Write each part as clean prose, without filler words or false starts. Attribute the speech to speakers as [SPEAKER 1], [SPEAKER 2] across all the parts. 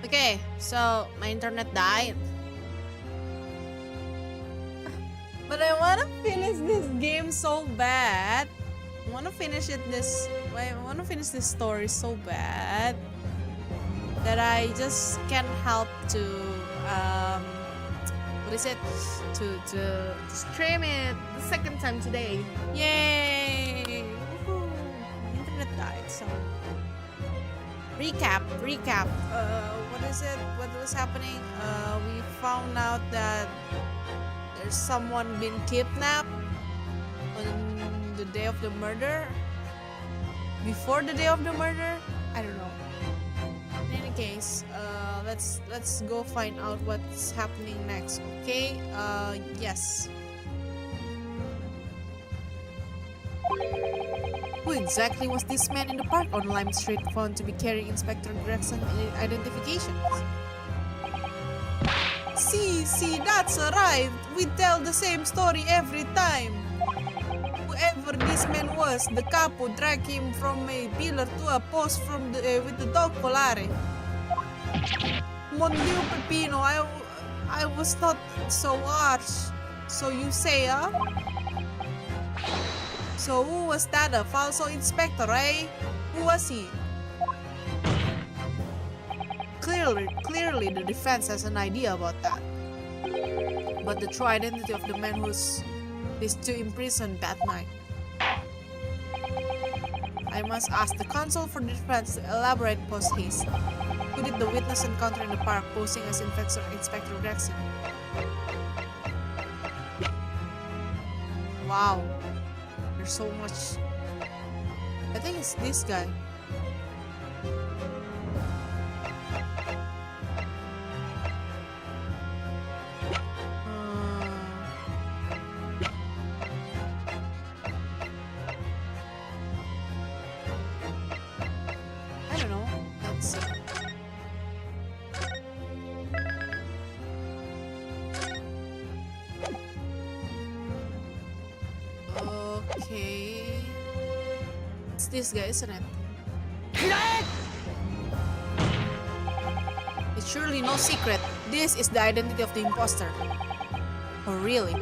[SPEAKER 1] Okay, so my internet died. But I wanna finish this game so bad. I wanna finish this story so bad that I just can't help to what is it? To stream it the second time today. Yay! Woohoo! My internet died, so recap. What is it? What was happening? We found out that there's someone been kidnapped on the day of the murder. Before the day of the murder? I don't know. In any case, let's go find out what's happening next. Okay? Yes. Who exactly was this man in the park on Lime Street found to be carrying Inspector Gregson's identifications? See, that's right. We tell the same story every time. Whoever this man was, the capo dragged him from a pillar to a post with the dog collare. Mon Dio Pepino, I was not so harsh. So you say, huh? So who was that? A falso inspector, eh? Who was he? Clearly the defense has an idea about that. But the true identity of the man who's these two imprisoned that night. I must ask the counsel for the defense to elaborate post haste. Who did the witness encounter in the park posing as Inspector Gregson? Wow. There's so much. I think it's this guy. I don't know. Let's see. Okay. It's this guy, isn't it? It's surely no secret. This is the identity of the imposter. Oh, really?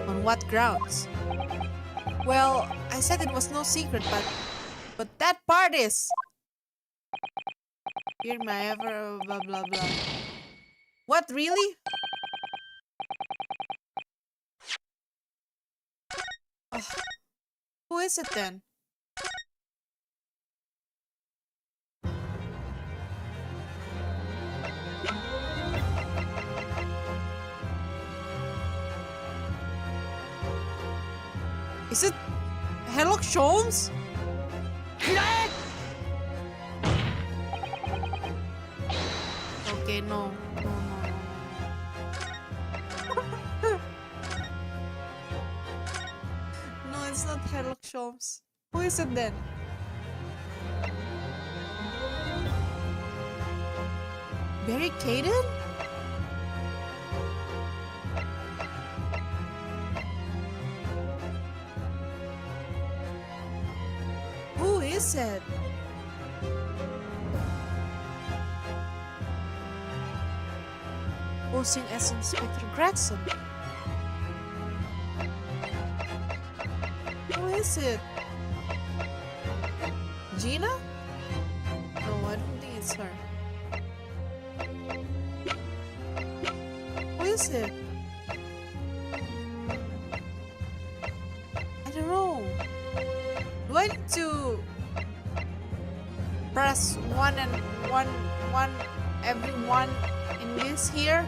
[SPEAKER 1] On what grounds? Well, I said it was no secret, but that part is. Here my ever blah blah blah. What, really? Ugh. Who is it then? Is it Sherlock Holmes? Okay, no. No, it's not Sherlock Holmes. Who is it then? Barricaded? Who is it? Posing as Inspector Gregson. Who is it? Gina? No, I don't think it's her. Who is it? I don't know. Do I need to press one everyone in this here?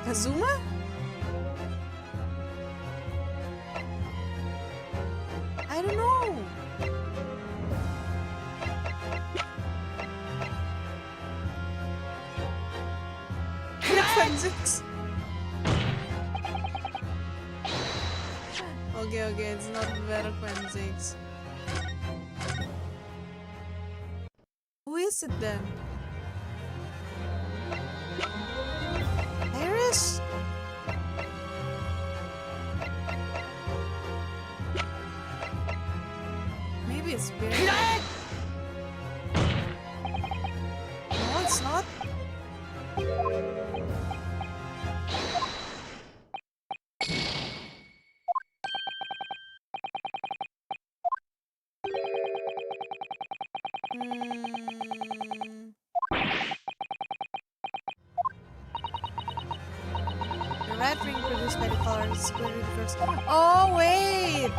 [SPEAKER 1] Kazuma? I don't know. Forensics. Okay, it's not Vera Forensics. Who is it then? Iris? Maybe it's Barry. it's not. Hmm. The red ring produced by the color square refers. Oh wait!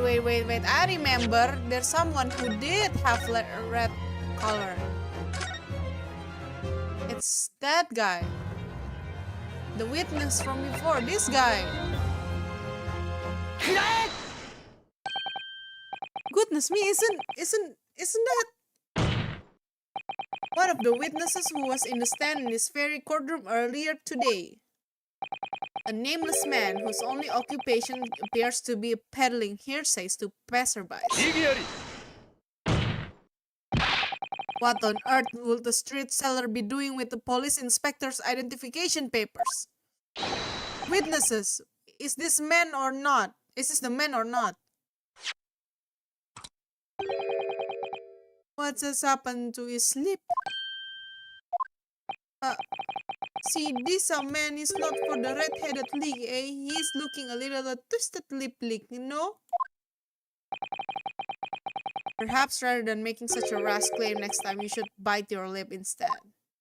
[SPEAKER 1] Wait. I remember there's someone who did have red color. It's that guy. The witness from before, this guy. Goodness me, isn't that one of the witnesses who was in the stand in this very courtroom earlier today? A nameless man whose only occupation appears to be peddling hearsays to passerbys. What on earth would the street seller be doing with the police inspector's identification papers? Witnesses, is this man or not? Is this the man or not? What has happened to his lip? See, this man is not for the red-headed league, eh? He's looking a little twisted lip leak, you know? Perhaps rather than making such a rash claim next time, you should bite your lip instead.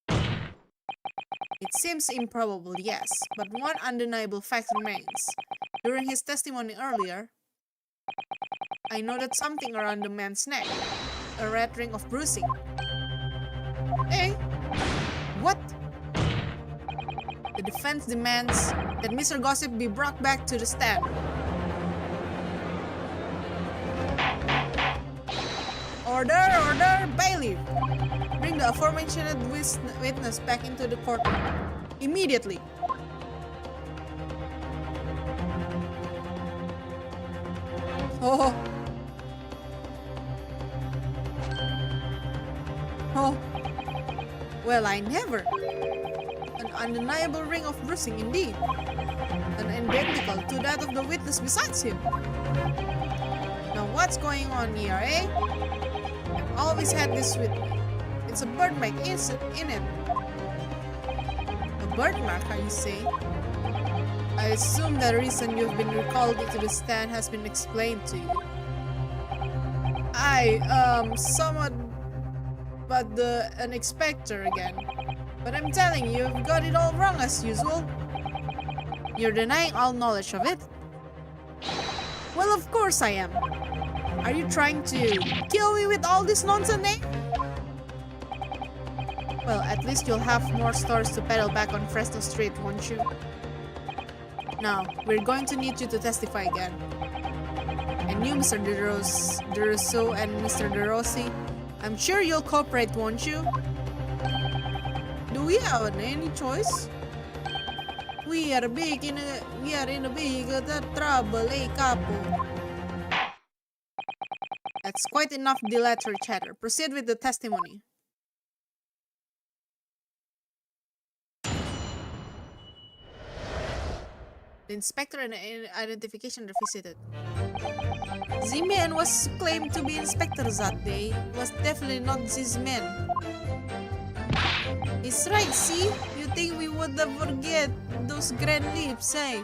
[SPEAKER 1] It seems improbable, yes, but one undeniable fact remains. During his testimony earlier, I noted something around the man's neck. A red ring of bruising. Eh? What? The defense demands that Mr. Gossip be brought back to the stand. Order, bailiff! Bring the aforementioned witness back into the courtroom. Immediately. Oh. Well, I never. An undeniable ring of bruising indeed. And identical to that of the witness besides him. Now what's going on here, eh? I've always had this with me. It's a birthmark in it. A birthmark, are you saying? I assume the reason you've been recalled into the stand has been explained to you. Somewhat, but an inspector again. But I'm telling you, you've got it all wrong as usual. You're denying all knowledge of it. Well, of course I am. Are you trying to kill me with all this nonsense, eh? Well, at least you'll have more stories to peddle back on Fresno Street, won't you? Now, we're going to need you to testify again. And you, Mr. DeRosso and Mr. DeRossi, I'm sure you'll cooperate, won't you? Do we have any choice? We are in a big trouble, eh, capo? That's quite enough dilatory chatter. Proceed with the testimony. The inspector and identification revisited. The man was claimed to be inspector that day. Was definitely not this man. It's right, see? You think we would forget those grand lips, eh?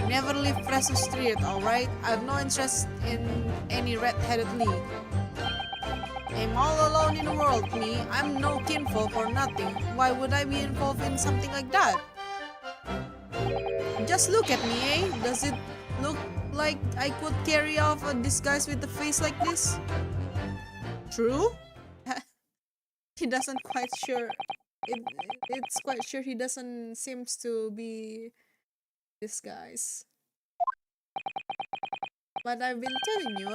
[SPEAKER 1] Never leave Fresno Street, alright? I have no interest in any red-headed league. I'm all alone in the world, me. I'm no kinfolk or nothing. Why would I be involved in something like that? Just look at me, eh? Does it look like I could carry off a disguise with a face like this? True? He doesn't quite sure. It's quite sure he doesn't seems to be disguise. But I've been telling you,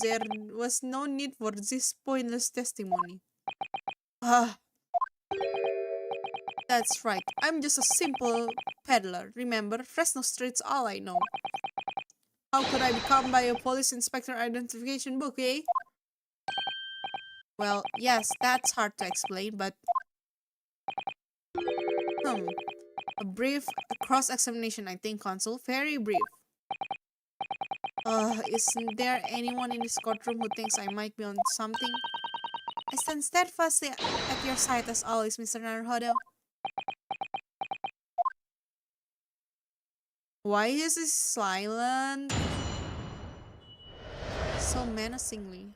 [SPEAKER 1] there was no need for this pointless testimony. That's right. I'm just a simple peddler. Remember, Fresno Street's all I know. How could I become by a police inspector identification book, eh? Well, yes, that's hard to explain, but... A brief cross-examination, I think, Consul. Very brief. Isn't there anyone in this courtroom who thinks I might be on something? I stand steadfastly at your side as always, Mr. Naruhodo. Why is he silent? So menacingly.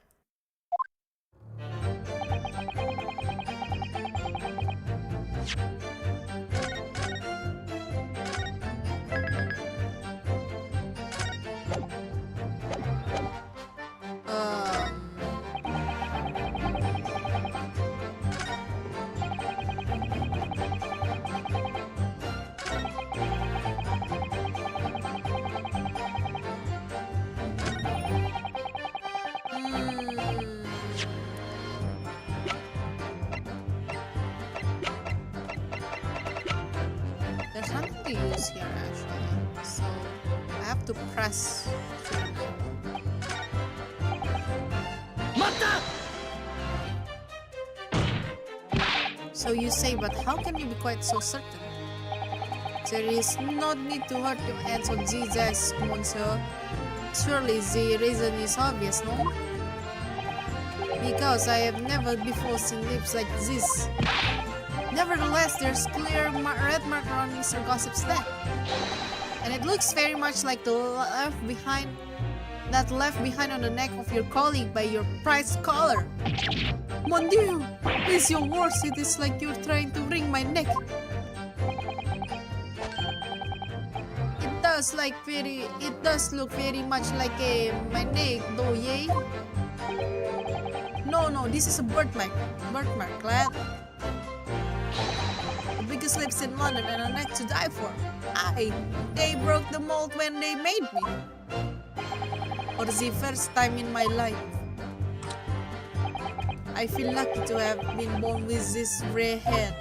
[SPEAKER 1] There's nothing to use here actually, so I have to press. So you say, but how can you be quite so certain? There is no need to hurt your hands on Jesus, monsieur. Surely the reason is obvious, no? Because I have never before seen lips like this. Nevertheless, there's clear red mark around Mr. Gossip's neck. And it looks very much like the left behind on the neck of your colleague by your prized collar. Mon Dieu! Is your words? It is like you're trying to wring my neck. It does look very much like my neck, though, yay? No, this is a birthmark. Birthmark, lad. The biggest lips in London and a neck to die for. They broke the mold when they made me. For the first time in my life. I feel lucky to have been born with this gray hair.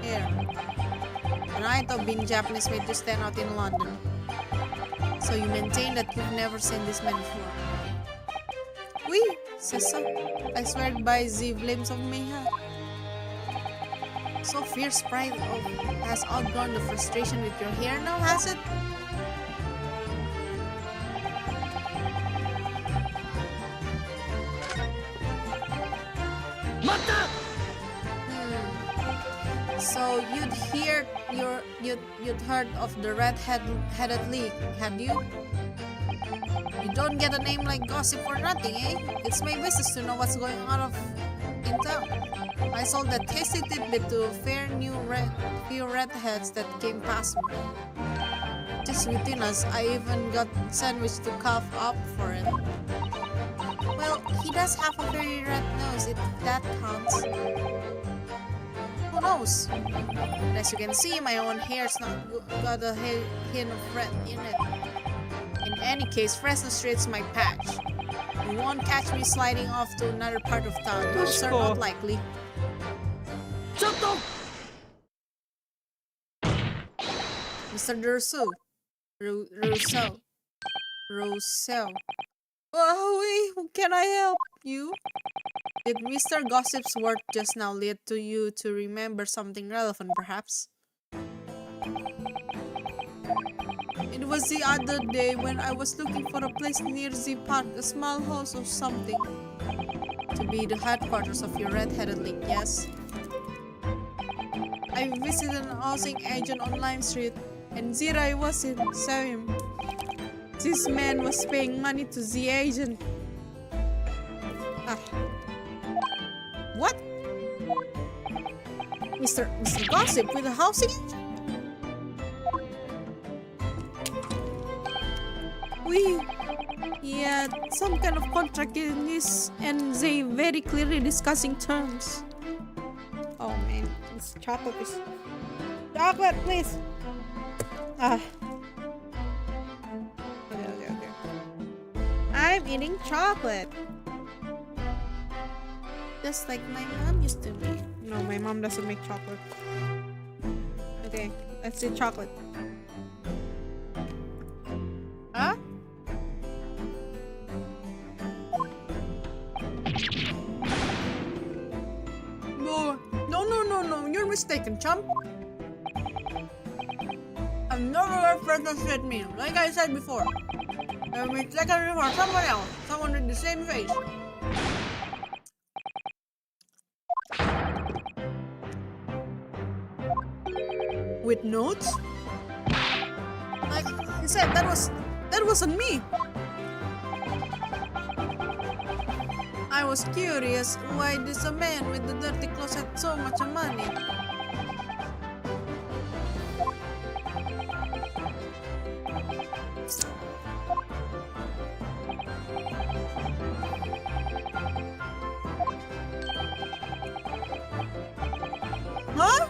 [SPEAKER 1] And I thought being Japanese made you stand out in London. So you maintain that you've never seen this man before. Oui, c'est ça. I swear by the flames of Meha. So fierce pride has outgone the frustration with your hair now, has it? So you'd heard of the red-headed league, had you? You don't get a name like Gossip for nothing, eh? It's my business to know what's going on in town. I sold that tasty tidbit to a few redheads that came past me. Just between us, I even got sandwich to cough up for it. Well, he does have a very red nose, if that counts. Who knows? But as you can see, my own hair's not got a hint of red in it. In any case, Fresno Street's my patch. You won't catch me sliding off to another part of town. Those are not likely. Mr. Rousseau. Oh, can I help you? Did Mr. Gossip's word just now lead to you to remember something relevant, perhaps? It was the other day when I was looking for a place near the park, a small house or something. To be the headquarters of your red-headed league, yes? I visited an housing agent on Lime Street, and there I was in Sam. This man was paying money to the agent. What? Mr. Gossip with a housing agent? He had some kind of contract in this, and they very clearly discussing terms. Oh man, this chocolate is... Chocolate, please! Okay. I'm eating chocolate. Just like my mom used to make. No, my mom doesn't make chocolate. Okay, let's eat chocolate. Huh? No, you're mistaken, chump. I've never heard Fresno Street meal, like I said before. We check it for someone else. Someone with the same face. With notes? Like he said, that wasn't me. I was curious why this man with the dirty clothes had so much money. Huh?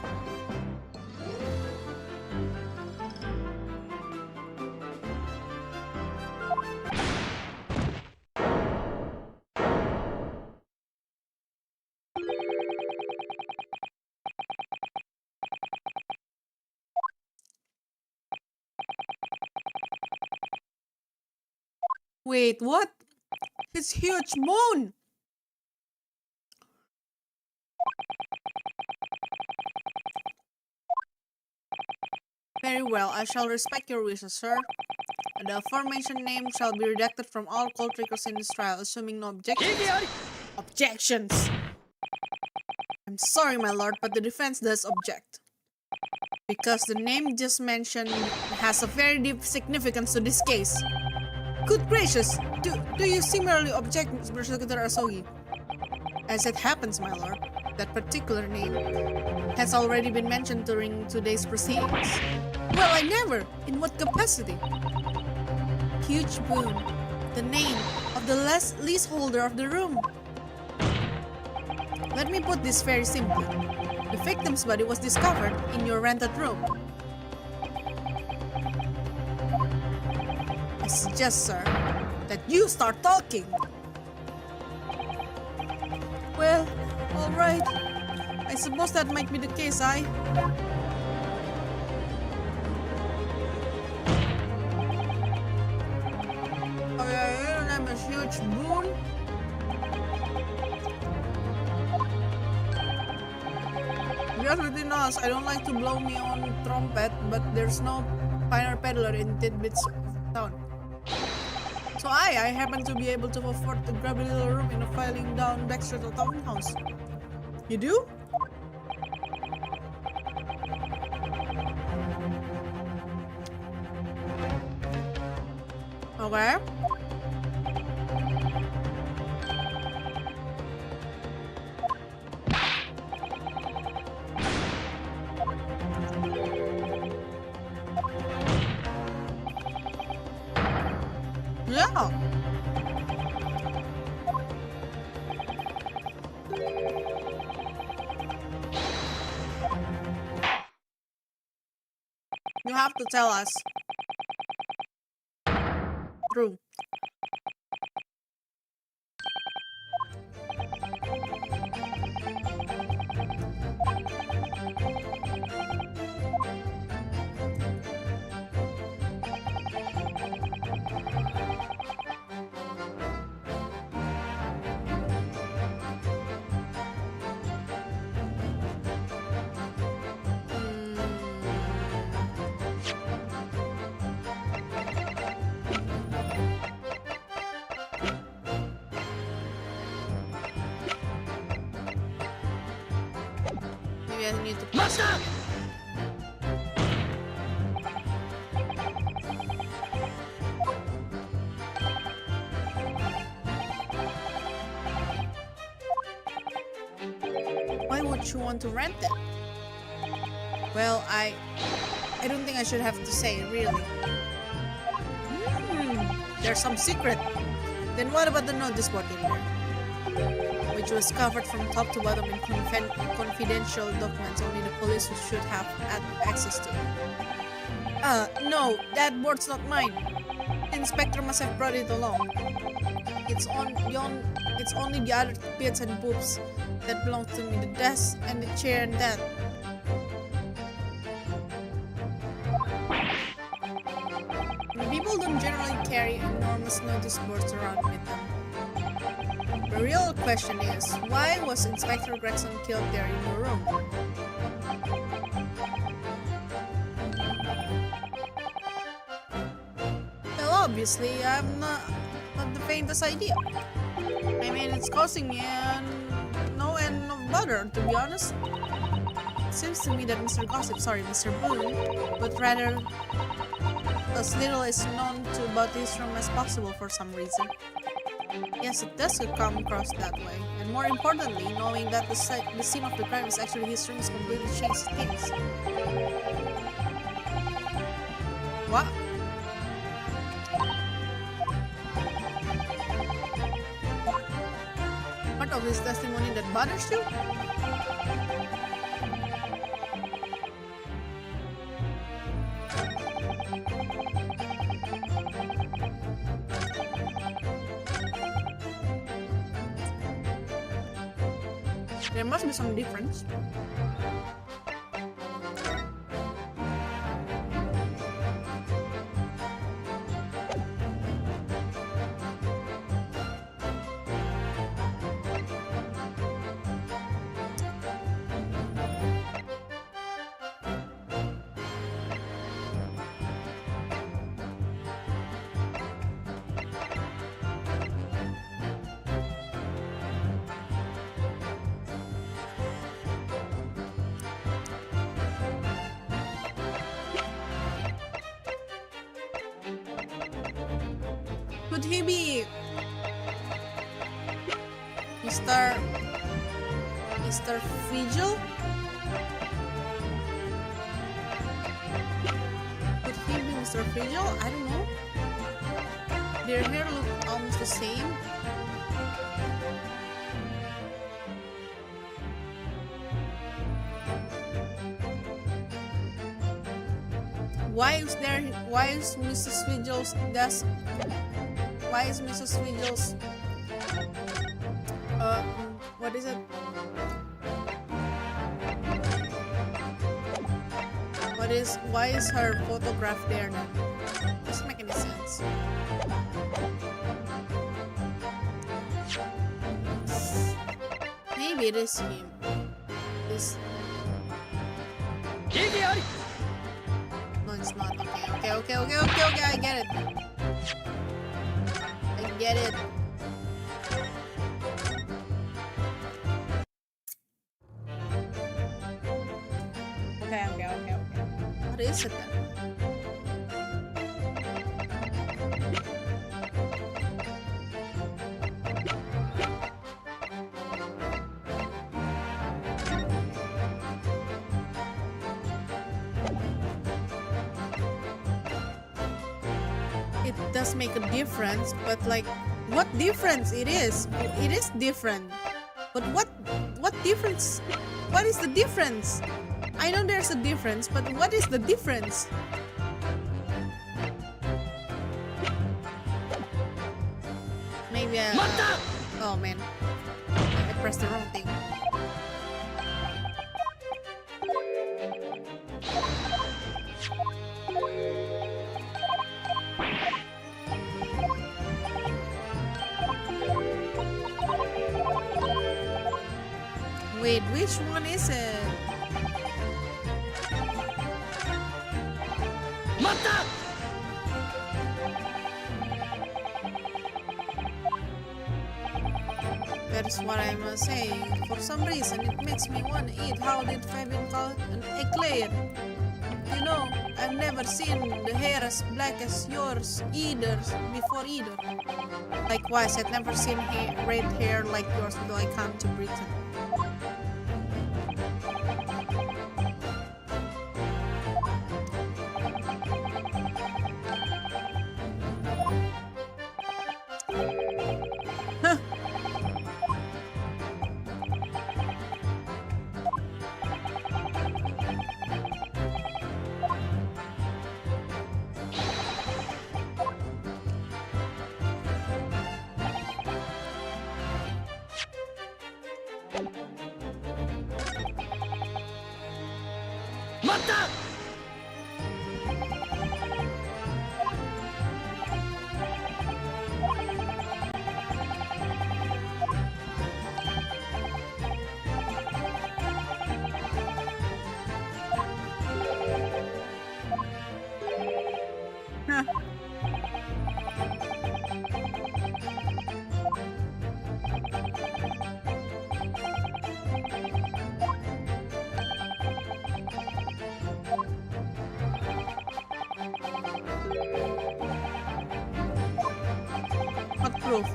[SPEAKER 1] Wait, what? His huge moon! Very well, I shall respect your wishes, sir. The aforementioned name shall be redacted from all court records in this trial, assuming no objections. Objections! I'm sorry, my lord, but the defense does object. Because the name just mentioned has a very deep significance to this case. Good gracious! Do you similarly object, Prosecutor Asogi? As it happens, my lord, that particular name has already been mentioned during today's proceedings. Well, I never! In what capacity? Huge boon. The name of the leaseholder of the room. Let me put this very simply. The victim's body was discovered in your rented room. I suggest, sir, that you start talking. Well, alright. I suppose that might be the case, I am a huge boon. Just between us, I don't like to blow me own trumpet, but there's no finer peddler in tidbits of town. So I happen to be able to afford to grab a little room in a filing down back street of townhouse. You do? Okay. Yeah. You have to tell us. True. Maybe I need to pass it. Why would you want to rent it? Well, I don't think I should have to say, really. There's some secret. Then what about the notice board in there? Which was covered from top to bottom in confidential documents only the police should have had access to. No, that board's not mine. The inspector must have brought it along. It's only the other bits and books that belong to me, the desk and the chair and that. People don't generally carry enormous notice boards around with them. The real question is, why was Inspector Gregson killed there in your room? Well, obviously, I'm not the faintest idea. I mean, it's causing me no end of bother, to be honest. It seems to me that Mr. Boone, but rather as little is known about this room as possible for some reason. Yes, it does come across that way. And more importantly, knowing that the scene of the crime is actually his room is completely changed things. What? Part of his testimony that bothers you? There must be some difference. Could he be Mr. Frigil? Could he be Mr. Frigil? I don't know. Their hair look almost the same. Why is Mrs. Frigil's desk? Why is Mrs. Frigil's what is it? Why is her photograph there now? Doesn't make any sense. Maybe it is him. No, it's not. Okay. I get it. I get it. Okay. What is it then? It does make a difference, but like, what difference it is? It is different. But what difference? What is the difference? I know there's a difference, but what is the difference? Maybe oh man, I pressed the wrong thing. Wait, which one is it? That is what I must say. For some reason, it makes me want to eat. How did Fabian call it? An eclair. You know, I've never seen the hair as black as yours before either. Likewise, I've never seen red hair like yours until I come to Britain. What proof?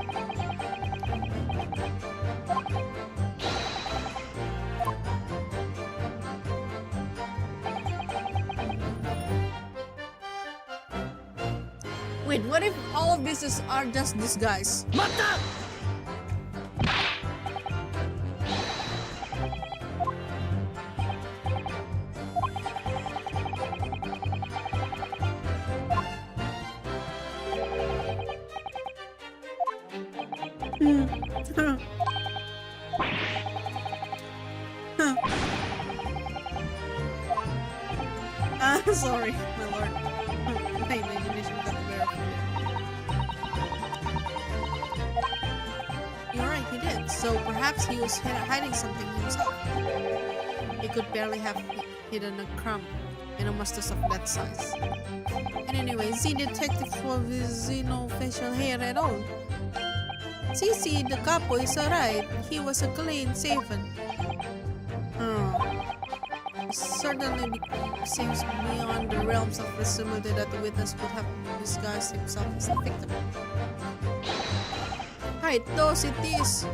[SPEAKER 1] Wait, what if all of this are just disguise?
[SPEAKER 2] Mata!
[SPEAKER 1] Sorry, my lord. My imagination got very You're right, he did. So perhaps he was hiding something himself. He could barely have hidden a crumb in a mustache of that size. And anyway, the detective was no facial hair at all. See, the capo is alright. He was a clean shaven. Certainly seems beyond the realms of possibility that the witness would have disguised himself as the victim. Right, those it is.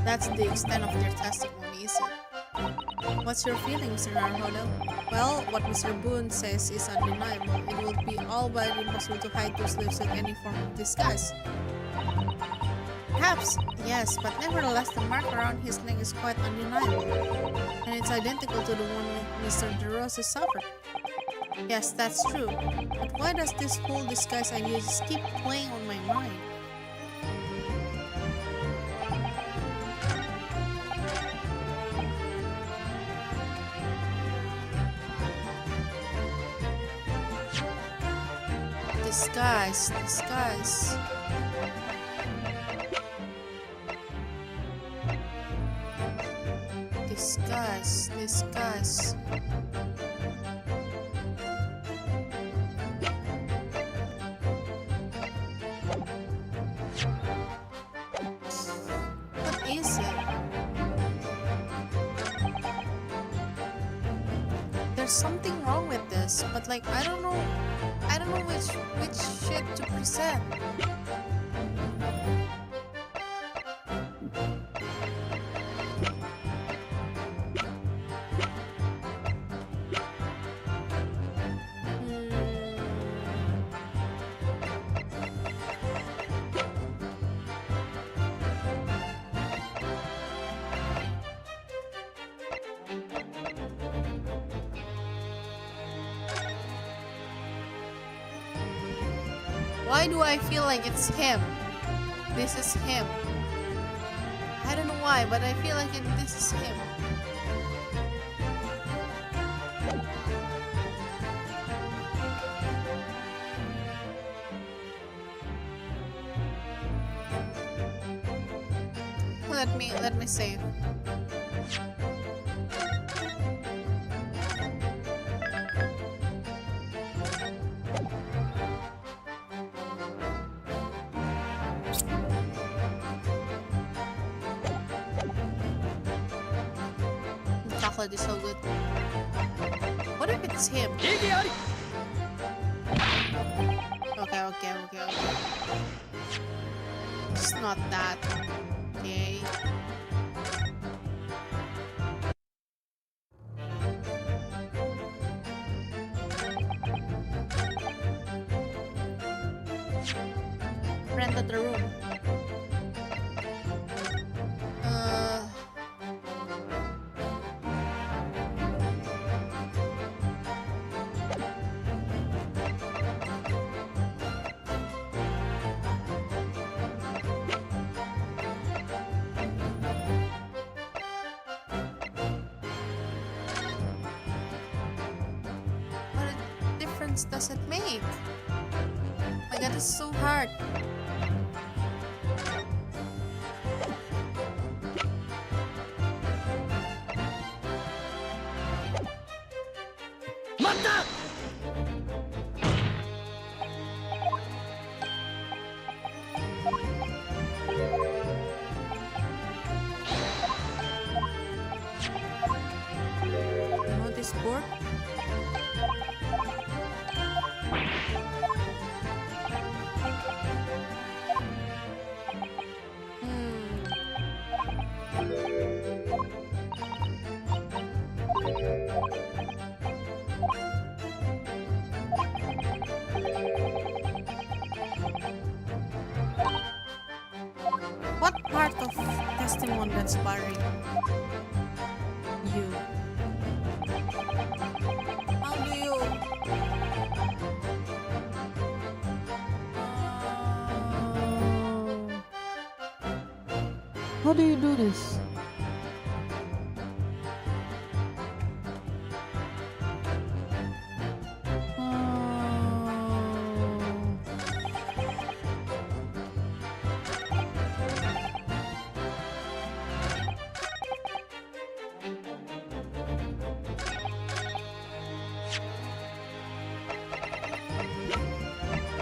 [SPEAKER 1] That's the extent of their testimony, is it? What's your feeling, Mr. Naruhodo? Well, what Mr. Boone says is undeniable. It would be all but impossible to hide those lips with any form of disguise. Perhaps, yes, but nevertheless the mark around his neck is quite undeniable. And it's identical to the one Mr. DeRosa suffered. Yes, that's true. But why does this whole disguise idea just keep playing on my mind? Disguise. Disguise. What is it? There's something wrong with this, but like I don't know which shit to present. Why do I feel like it's him? This is him. I don't know why, but I feel like this is him. Let me save. Chocolate is so good. What if it's him? Okay. It's not that. Okay. Rented the room. Does it make? My god, it's so hard.
[SPEAKER 2] Mata!
[SPEAKER 1] testimony that's bothering you. How do you? How do you do this?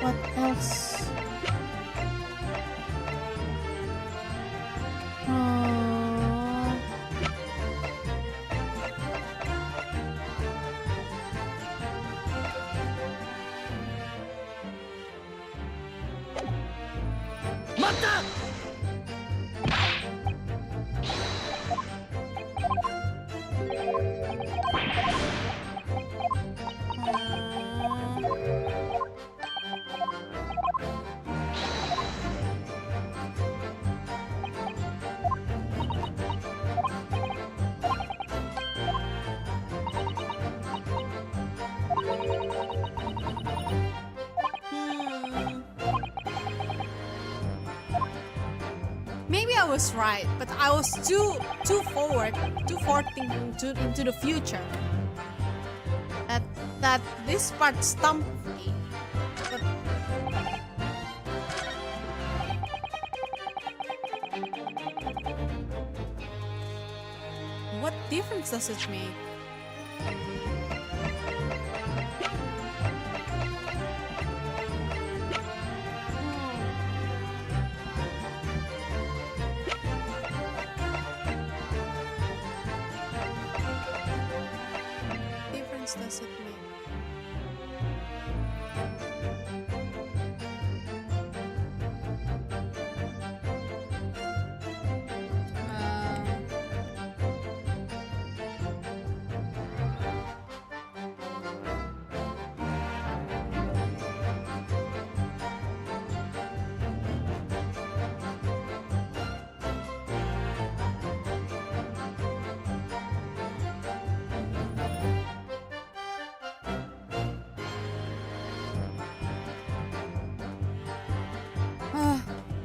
[SPEAKER 1] What else? Maybe I was right, but I was too forward thinking into the future. That this part stumped me. But what difference does it make? Does it make?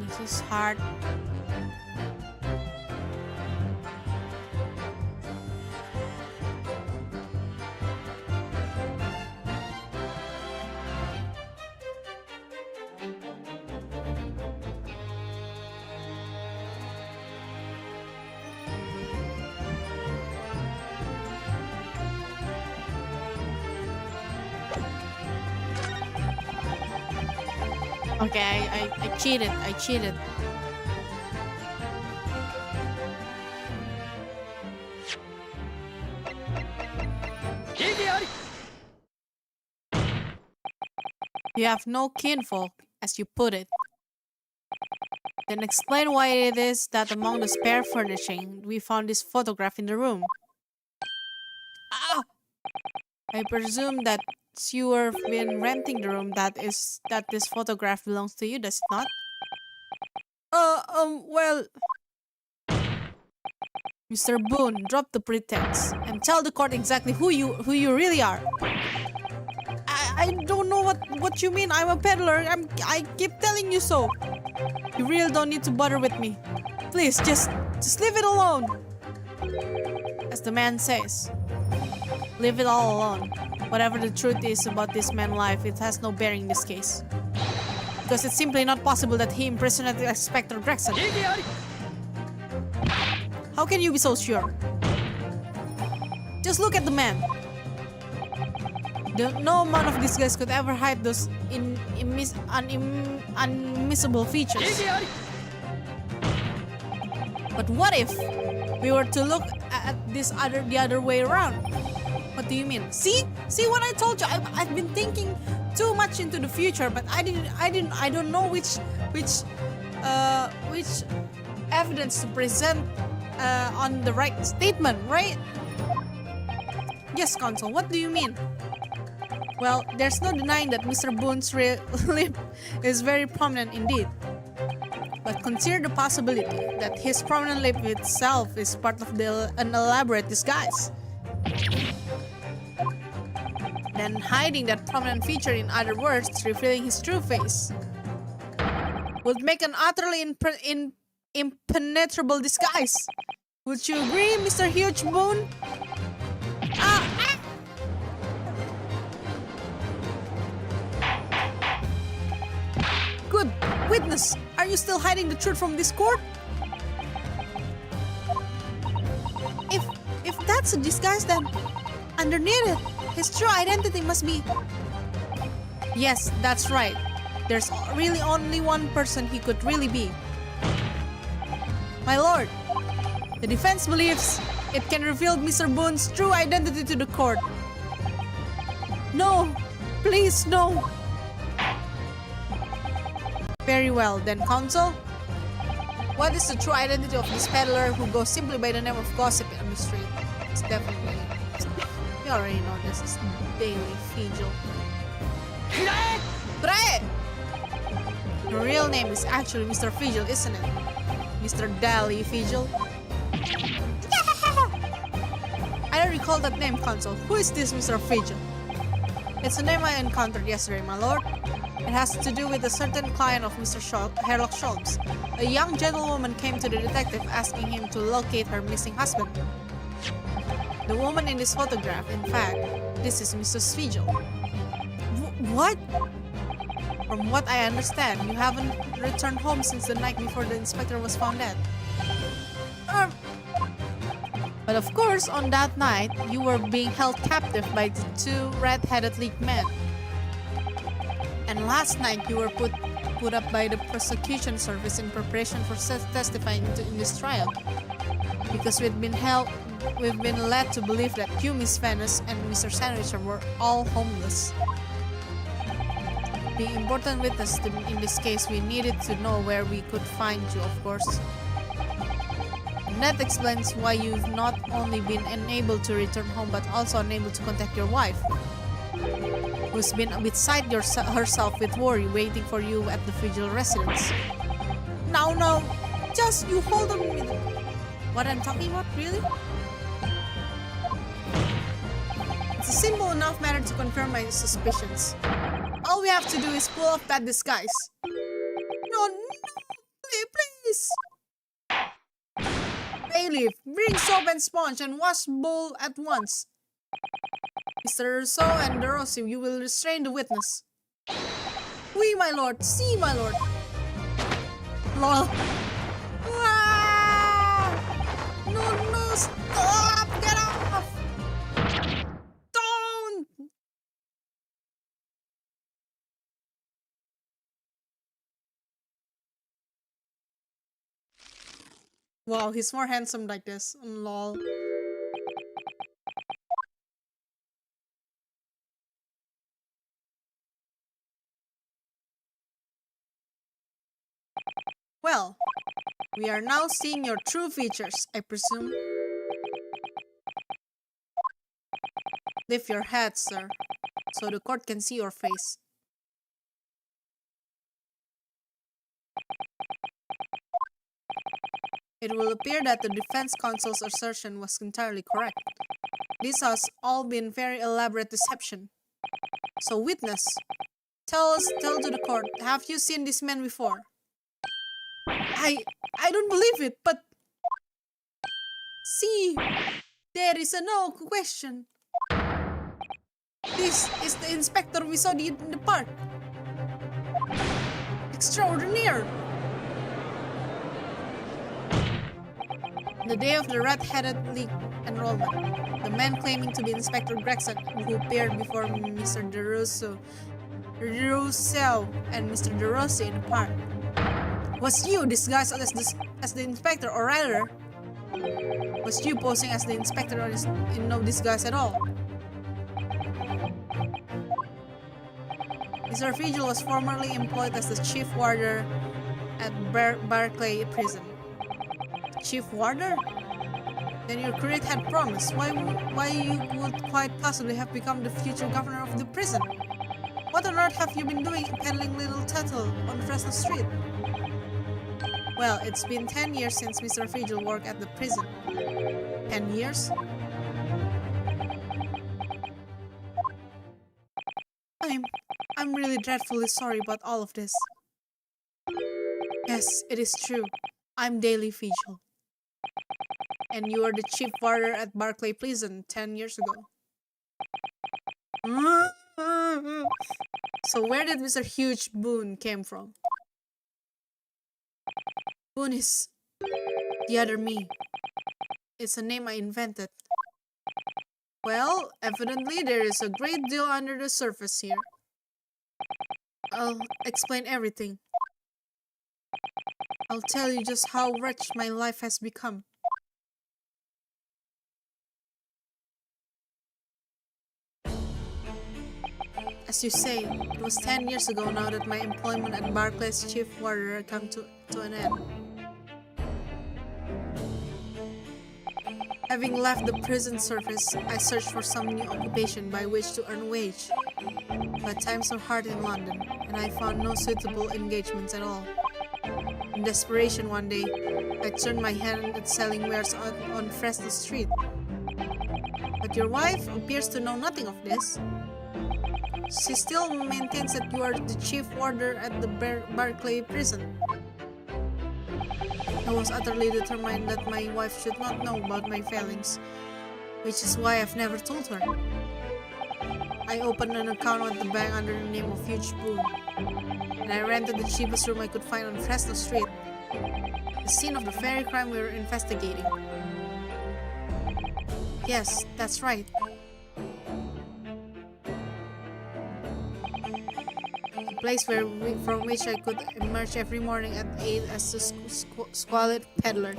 [SPEAKER 1] This is hard. Okay, I cheated. I cheated. You have no kinfolk, as you put it. Then explain why it is that among the spare furnishing, we found this photograph in the room. Ah! I presume that you have been renting the room that this photograph belongs to you, does it not? Well... Mr. Boone, drop the pretense and tell the court exactly who you really are. I don't know what you mean. I'm a peddler. I keep telling you so. You really don't need to bother with me. Please, just leave it alone. As the man says, leave it all alone. Whatever the truth is about this man's life, it has no bearing in this case. Because it's simply not possible that he impersonated Inspector Gregson. How can you be so sure? Just look at the man. No amount of disguise could ever hide those unmissable features. But what if we were to look at the other way around? What do you mean? See what I told you. I've been thinking too much into the future, but I don't know which evidence to present on the right statement, right? Yes, Consul. What do you mean? Well, there's no denying that Mr. Boone's lip is very prominent indeed. But consider the possibility that his prominent lip itself is part of an elaborate disguise. Then hiding that prominent feature, in other words, revealing his true face, would make an utterly impenetrable disguise. Would you agree, Mr. Huge Moon? Good. Witness, are you still hiding the truth from this court? If that's a disguise, then underneath it, his true identity must be... Yes, that's right. There's really only one person he could really be. My lord, the defense believes it can reveal Mr. Boone's true identity to the court. No, please, no. Very well, then, counsel. What is the true identity of this peddler who goes simply by the name of Gossip on the street? It's definitely... You already know this is Daily Fijil. Bre! The real name is actually Mr. Fijil, isn't it? Mr. Daily Fijil. I don't recall that name, counsel. Who is this Mr. Fijil? It's a name I encountered yesterday, my lord. It has to do with a certain client of Mr. Herlock Sholmes. A young gentlewoman came to the detective asking him to locate her missing husband. The woman in this photograph, in fact, this is Mrs. Fijil. What? From what I understand, you haven't returned home since the night before the inspector was found dead. But of course, on that night, you were being held captive by the two red-headed league men. And last night, you were put up by the prosecution service in preparation for testifying in this trial. Because we've been led to believe that you, Miss Venus, and Mr. Sandwich were all homeless. Being important witness in this case, we needed to know where we could find you, of course. And that explains why you've not only been unable to return home, but also unable to contact your wife, who's been beside herself with worry, waiting for you at the Fijil residence. Now, just you hold on a minute. What I'm talking about, really? It's a simple enough matter to confirm my suspicions. All we have to do is pull off that disguise. No, please. Bailiff, bring soap and sponge and wash bowl at once. Mr. Rousseau and DeRossi, you will restrain the witness. Oui, my lord. Si, my lord. Lol. Ah! No, stop! Get off! Don't! Wow, he's more handsome like this. Lol. Well, we are now seeing your true features, I presume. Lift your head, sir, so the court can see your face. It will appear that the defense counsel's assertion was entirely correct. This has all been very elaborate deception. So, witness, tell to the court, have you seen this man before? I don't believe it, but... See, there is no question. This is the inspector we saw in the park. Extraordinary. The day of the red-headed league enrollment, the man claiming to be Inspector Gregson, who appeared before Mr. Rousseau and Mr. DeRossi in the park, was you disguised as the inspector, or rather, was you posing as the inspector in no disguise at all? Mr. Fijil was formerly employed as the chief warder at Barclay Prison. Chief warder? Then your career had promise. Why you would quite possibly have become the future governor of the prison? What on earth have you been doing peddling little tattle on Fresno Street? Well, it's been 10 years since Mr. Vigil worked at the prison. 10 years? I'm... I'm really dreadfully sorry about all of this. Yes, it is true. I'm Daily Vigil. And you were the chief warder at Barclay Prison 10 years ago. So where did Mr. Huge Boone came from? Boone is the other me. It's a name I invented. Well, evidently there is a great deal under the surface here. I'll explain everything. I'll tell you just how wretched my life has become. As you say, it was 10 years ago now that my employment at Barclay's chief warder came to an end. Having left the prison service, I searched for some new occupation by which to earn wage. But times were hard in London, and I found no suitable engagements at all. In desperation one day, I turned my hand at selling wares on Fresno Street. But your wife appears to know nothing of this. She still maintains that you are the chief warder at the Barclay prison. I was utterly determined that my wife should not know about my failings, which is why I've never told her. I opened an account at the bank under the name of Huge Boone, and I rented the cheapest room I could find on Fresno Street, the scene of the very crime we were investigating. Yes, that's right. A place from which I could emerge every morning at 8 as a squalid peddler,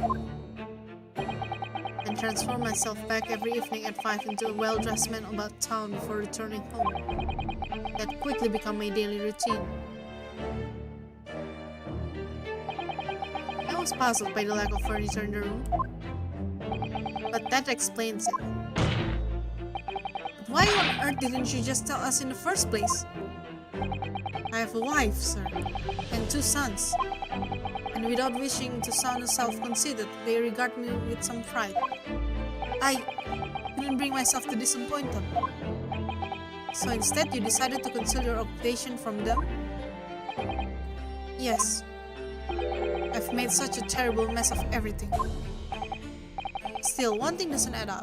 [SPEAKER 1] and transform myself back every evening at 5 into a well-dressed man about town before returning home. That quickly became my daily routine. I was puzzled by the lack of furniture in the room, but that explains it. But why on earth didn't you just tell us in the first place? I have a wife, sir, and 2 sons, and without wishing to sound self-conceited, they regard me with some pride. I couldn't bring myself to disappoint them. So instead, you decided to conceal your occupation from them? Yes. I've made such a terrible mess of everything. Still, one thing doesn't add up.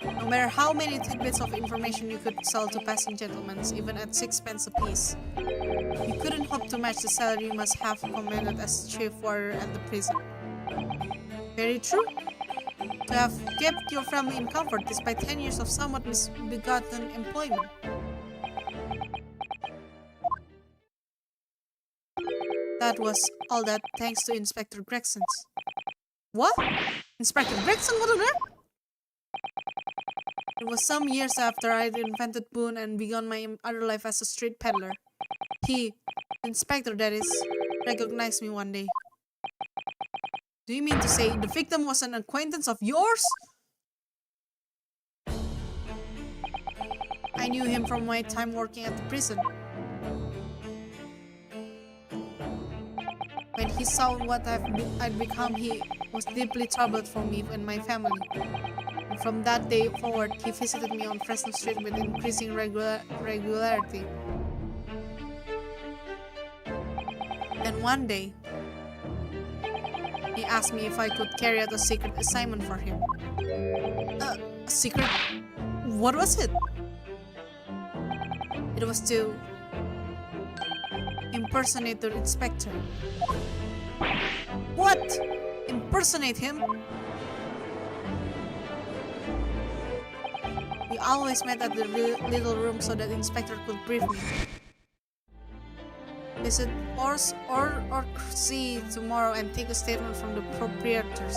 [SPEAKER 1] No matter how many tidbits of information you could sell to passing gentlemen, even at 6 pence apiece, you couldn't hope to match the salary you must have commanded as chief warder at the prison. Very true. To have kept your family in comfort despite 10 years of somewhat misbegotten employment. That was all that thanks to Inspector Gregson's. What? Inspector Gregson? What on earth? It was some years after I'd invented Boone and begun my other life as a street peddler. He, Inspector that is, recognized me one day. Do you mean to say the victim was an acquaintance of yours? I knew him from my time working at the prison. When he saw what I'd become, he was deeply troubled for me and my family. And from that day forward, he visited me on Fresno Street with increasing regularity. And one day, he asked me if I could carry out a secret assignment for him. A secret? What was it? It was to impersonate the inspector. What? Impersonate him? We always met at the little room so that the inspector could brief me. Visit or see tomorrow and take a statement from the proprietors.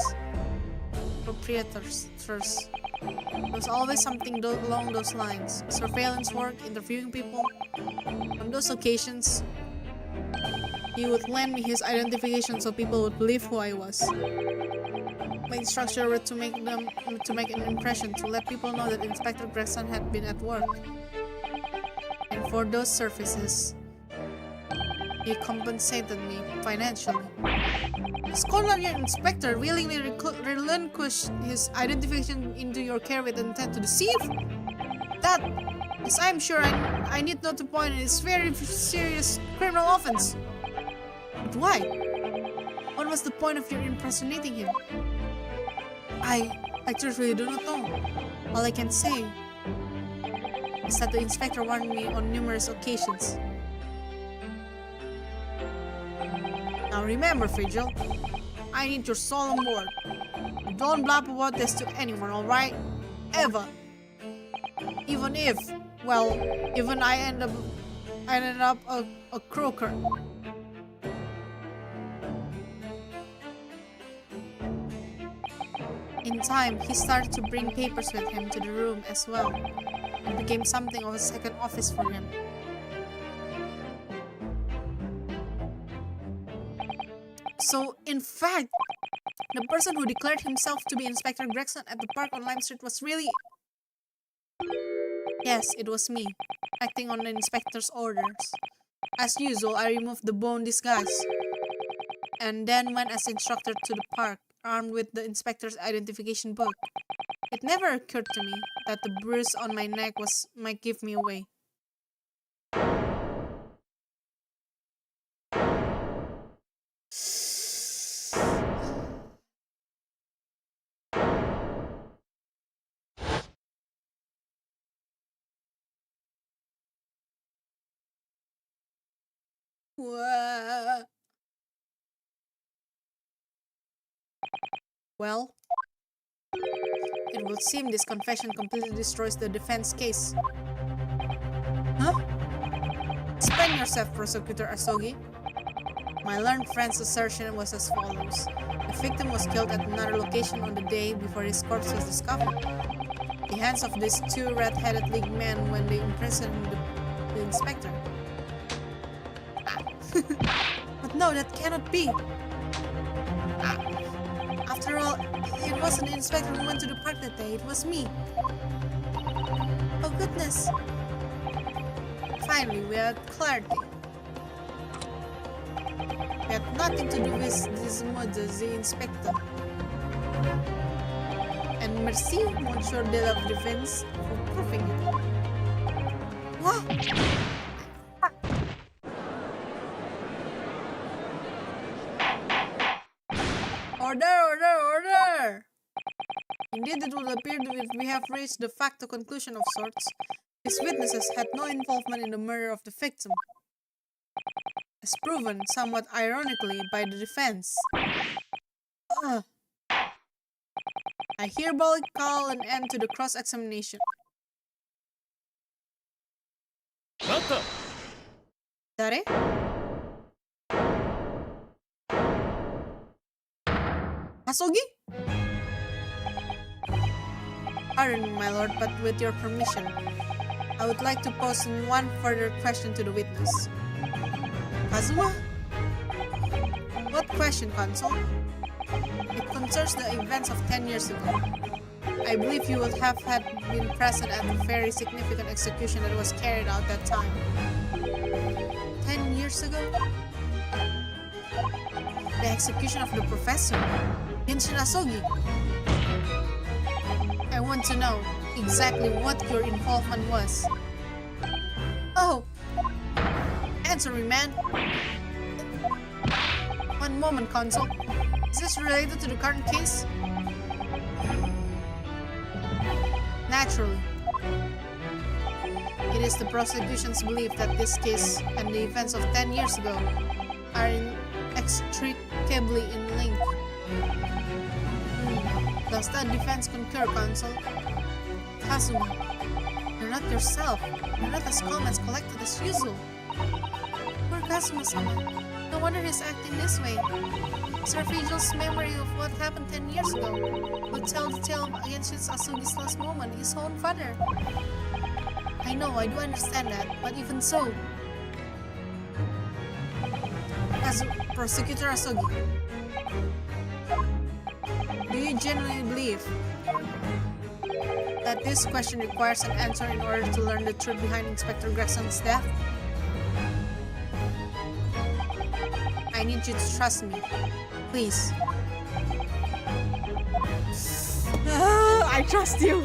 [SPEAKER 1] There was always something along those lines. Surveillance work, interviewing people. On those occasions, he would lend me his identification so people would believe who I was. My instructions were to make an impression, to let people know that Inspector Gregson had been at work. And for those services, He compensated me financially. The Scotland Yard inspector willingly relinquished his identification into your care with intent to deceive? That, as I'm sure I need not to point, is very serious criminal offense. But why? What was the point of your impersonating him? I truthfully do not know. All I can say is that the inspector warned me on numerous occasions. Now remember, Frigil, I need your solemn word. Don't blab about this to anyone, alright? Ever. Even if, well, even I ended up a croaker. In time, he started to bring papers with him to the room as well. It became something of a second office for him. So, in fact, the person who declared himself to be Inspector Gregson at the park on Lime Street was really... Yes, it was me, acting on the inspector's orders. As usual, I removed the bone disguise, and then went as instructor to the park, armed with the inspector's identification book. It never occurred to me that the bruise on my neck might give me away. Well, it would seem this confession completely destroys the defense case. Huh? Explain yourself, Prosecutor Asogi. My learned friend's assertion was as follows. The victim was killed at another location on the day before his corpse was discovered. The hands of these two red-headed league men when they imprisoned the inspector. But no, that cannot be. After all, it wasn't the inspector who went to the park that day, it was me. Oh goodness. Finally, we had clarity. We had nothing to do with this murder, the inspector. And merci, Monsieur de la Defense, for proving it. What? Order! Indeed, it would appear that we have reached de facto conclusion of sorts. These witnesses had no involvement in the murder of the victim, as proven, somewhat ironically, by the defense. I hereby call an end to the cross-examination. Dare? Asogi? Pardon me, my lord, but with your permission, I would like to pose one further question to the witness. Kazuma? What question, Consul? It concerns the events of 10 years ago. I believe you would have been present at the very significant execution that was carried out that time. 10 years ago? The execution of the professor, Genshin Asogi. I want to know exactly what your involvement was. Oh! Answer me, man! One moment, Consul. Is this related to the current case? Naturally. It is the prosecution's belief that this case and the events of 10 years ago are inextricably in link. Does the defense concur, Consul? Kazuma, you're not yourself. You're not as calm as collected as usual. Poor Kazuma-sama. No wonder he's acting this way. Sir Figel's memory of what happened 10 years ago would tell the tale against Asogi's last moment, his own father. I know, I do understand that, but even so... As Prosecutor Asogi, do you genuinely believe that this question requires an answer in order to learn the truth behind Inspector Gregson's death? I need you to trust me. Please. I trust you.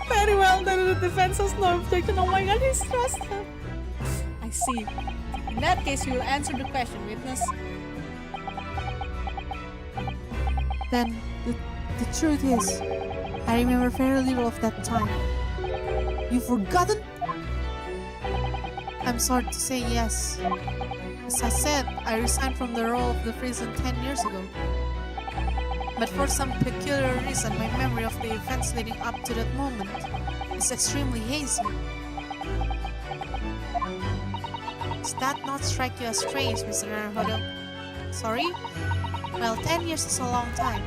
[SPEAKER 1] Very well, then the defense has no objection. Oh my god, he's trusted. I see. In that case, we will answer the question, witness. Then, the truth is, I remember very little of that time. You've forgotten? I'm sorry to say yes. As I said, I resigned from the role of the prison 10 years ago. But for some peculiar reason, my memory of the events leading up to that moment is extremely hazy. Does that not strike you as strange, Mr. Naruhodo? Sorry? Well, 10 years is a long time,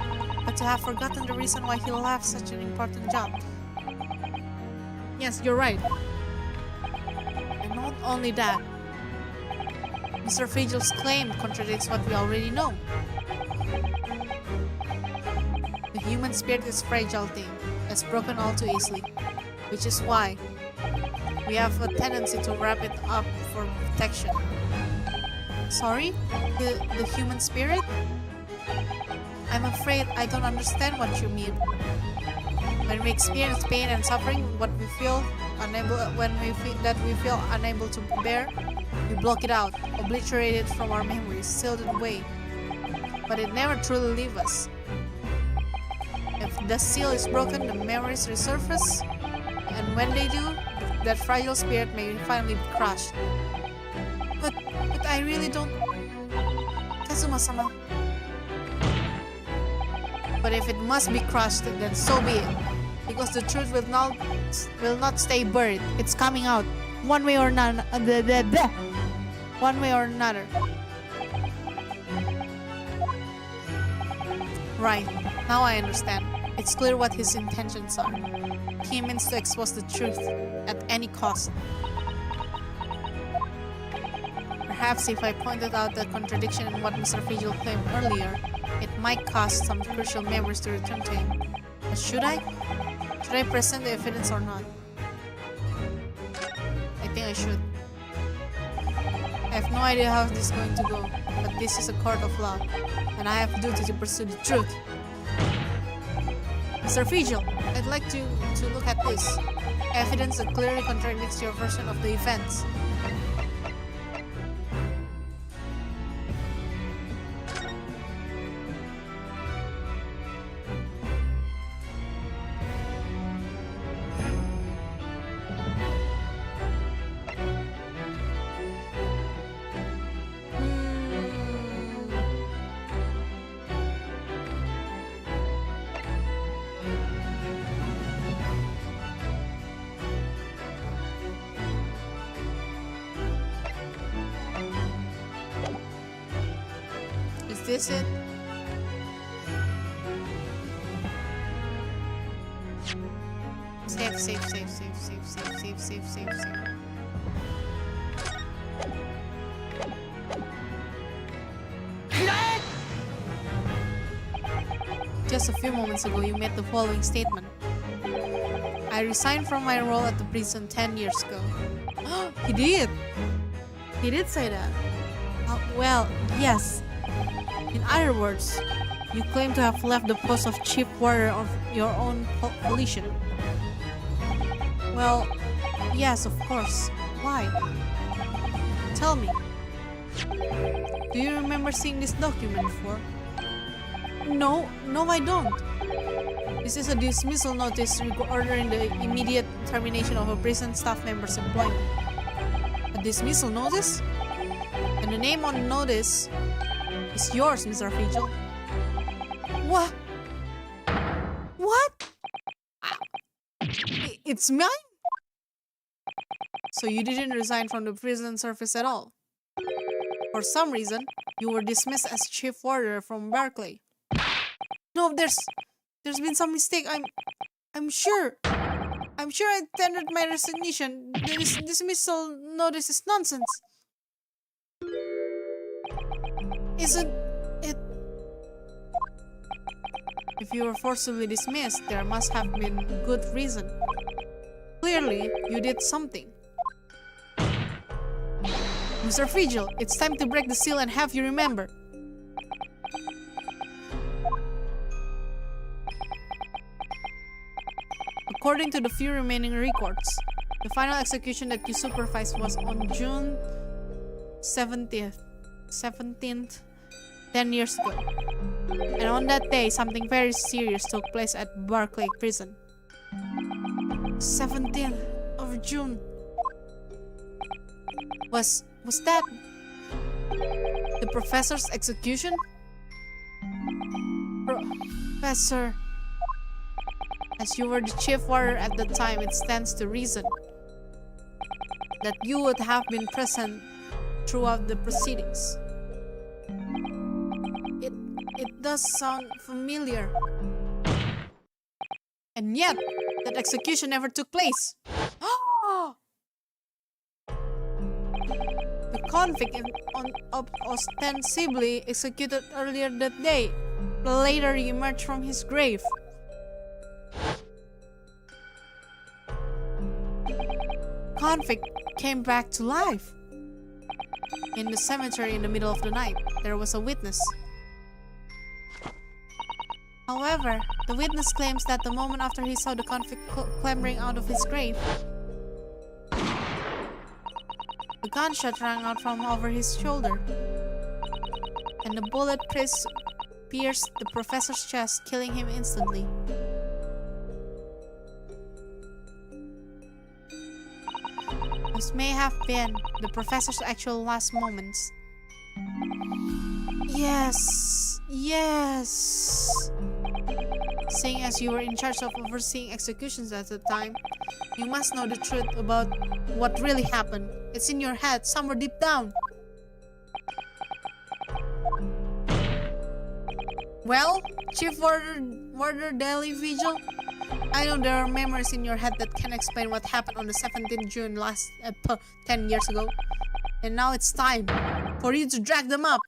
[SPEAKER 1] but to have forgotten the reason why he left such an important job. Yes, you're right. And not only that, Mr. Frigel's claim contradicts what we already know. The human spirit is a fragile thing, that's broken all too easily, which is why we have a tendency to wrap it up for protection. Sorry? The human spirit? I'm afraid I don't understand what you mean. When we experience pain and suffering, when we feel unable to bear, we block it out, obliterate it from our memories, seal it away. But it never truly leaves us. If the seal is broken, the memories resurface, and when they do, that fragile spirit may finally be crushed. But I really don't... Kazuma-sama. But if it must be crushed, then so be it. Because the truth will not stay buried. It's coming out. One way or another. One way or another. Right. Now I understand. It's clear what his intentions are. He means to expose the truth at any cost. Perhaps if I pointed out the contradiction in what Mr. Frigel claimed earlier, it might cause some crucial memories to return to him. But should I? Should I present the evidence or not? I think I should. I have no idea how this is going to go, but this is a court of law, and I have a duty to pursue the truth. Mr. Frigel, I'd like to look at this. Evidence that clearly contradicts your version of the events. Is this it? Save. Just a few moments ago, you made the following statement. I resigned from my role at the prison 10 years ago. He did! He did say that. Well, yes. In other words, you claim to have left the post of chief warder of your own volition. Well, yes, of course. Why? Tell me. Do you remember seeing this document before? No, I don't. This is a dismissal notice ordering the immediate termination of a prison staff member's employment. A dismissal notice? And the name on the notice is yours, Mr. Frigel. What? What? It's mine? So you didn't resign from the prison service at all? For some reason, you were dismissed as chief warder from Berkeley. No, there's been some mistake. I'm sure I tendered my resignation. This dismissal notice is nonsense. Isn't it? If you were forcibly dismissed, there must have been good reason. Clearly, you did something. Mr. Vigil, it's time to break the seal and have you remember. According to the few remaining records, the final execution that you supervised was on June 17th, 10 years ago. And on that day, something very serious took place at Barclay Prison. 17th of June. Was that the professor's execution? Professor, as you were the chief warder at the time, it stands to reason that you would have been present throughout the proceedings. It does sound familiar. And yet, that execution never took place. The convict ostensibly executed earlier that day later emerged from his grave. Convict came back to life. In the cemetery in the middle of the night, there was a witness. However, the witness claims that the moment after he saw the convict clambering out of his grave, a gunshot rang out from over his shoulder, and the bullet pierced the professor's chest, killing him instantly. This may have been the professor's actual last moments. Yes. Seeing as you were in charge of overseeing executions at the time, you must know the truth about what really happened. It's in your head, somewhere deep down. Well, Chief Warder Daily Vigil, I know there are memories in your head that can explain what happened on the 17th June 10 years ago. And now it's time for you to drag them up.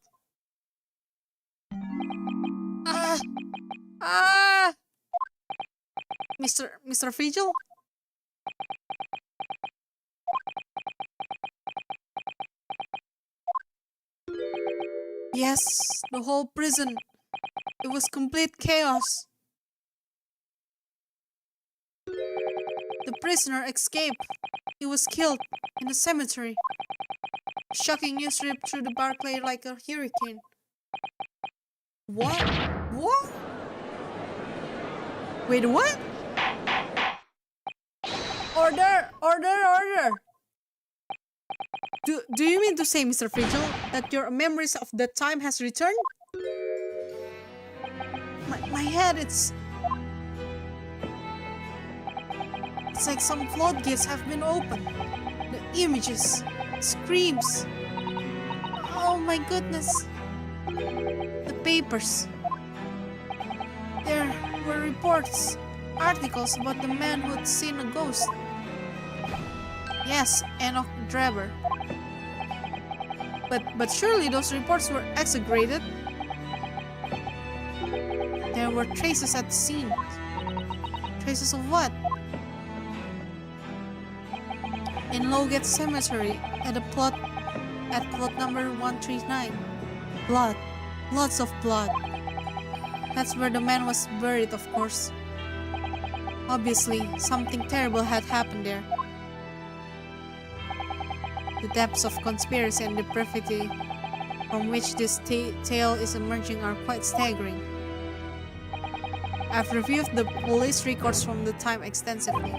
[SPEAKER 1] Mr. Vigil? Yes, the whole prison. It was complete chaos. The prisoner escaped. He was killed in the cemetery. Shocking news ripped through the Barclay like a hurricane. What? What? Wait, what? Order! Do you mean to say, Mr. Vigil, that your memories of that time has returned? My head, it's like some floodgates have been opened. The images, screams. Oh my goodness. The papers. There were reports, articles about the man who'd seen a ghost. Yes, Enoch Drebber. But surely those reports were exaggerated. There were traces at the scene. Traces of what? In Lowgate Cemetery, at plot number 139. Blood. Lots of blood. That's where the man was buried, of course. Obviously, something terrible had happened there. The depths of conspiracy and depravity from which this tale is emerging are quite staggering. I've reviewed the police records from the time extensively.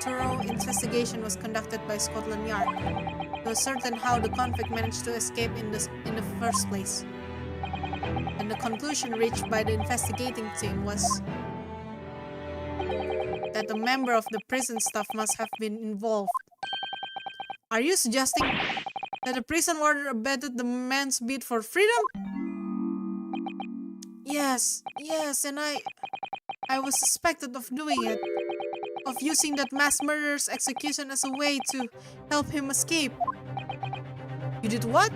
[SPEAKER 1] Thorough investigation was conducted by Scotland Yard to ascertain how the convict managed to escape in the first place. And the conclusion reached by the investigating team was that a member of the prison staff must have been involved. Are you suggesting that the prison warder abetted the man's bid for freedom? Yes, and I was suspected of doing it, of using that mass murderer's execution as a way to help him escape. You did what?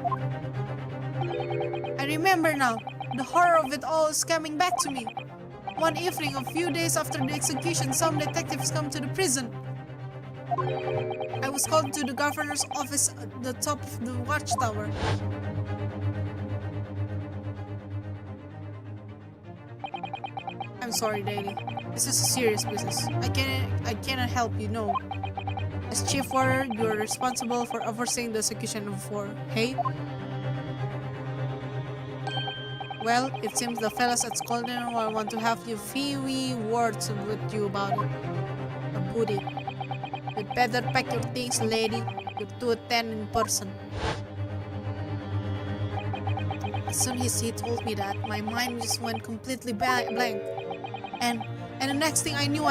[SPEAKER 1] I remember now. The horror of it all is coming back to me. One evening, a few days after the execution, some detectives come to the prison. I was called to the governor's office at the top of the watchtower. I'm sorry, Daily. This is a serious business. I cannot help you, no. As chief warder, you are responsible for overseeing the execution of war. Hey? Well, it seems the fellas at Scotland want to have a few words with you about it. You'd better pack your things, lady. You're to attend in person. As soon as he told me that, my mind just went completely blank. And the next thing I knew,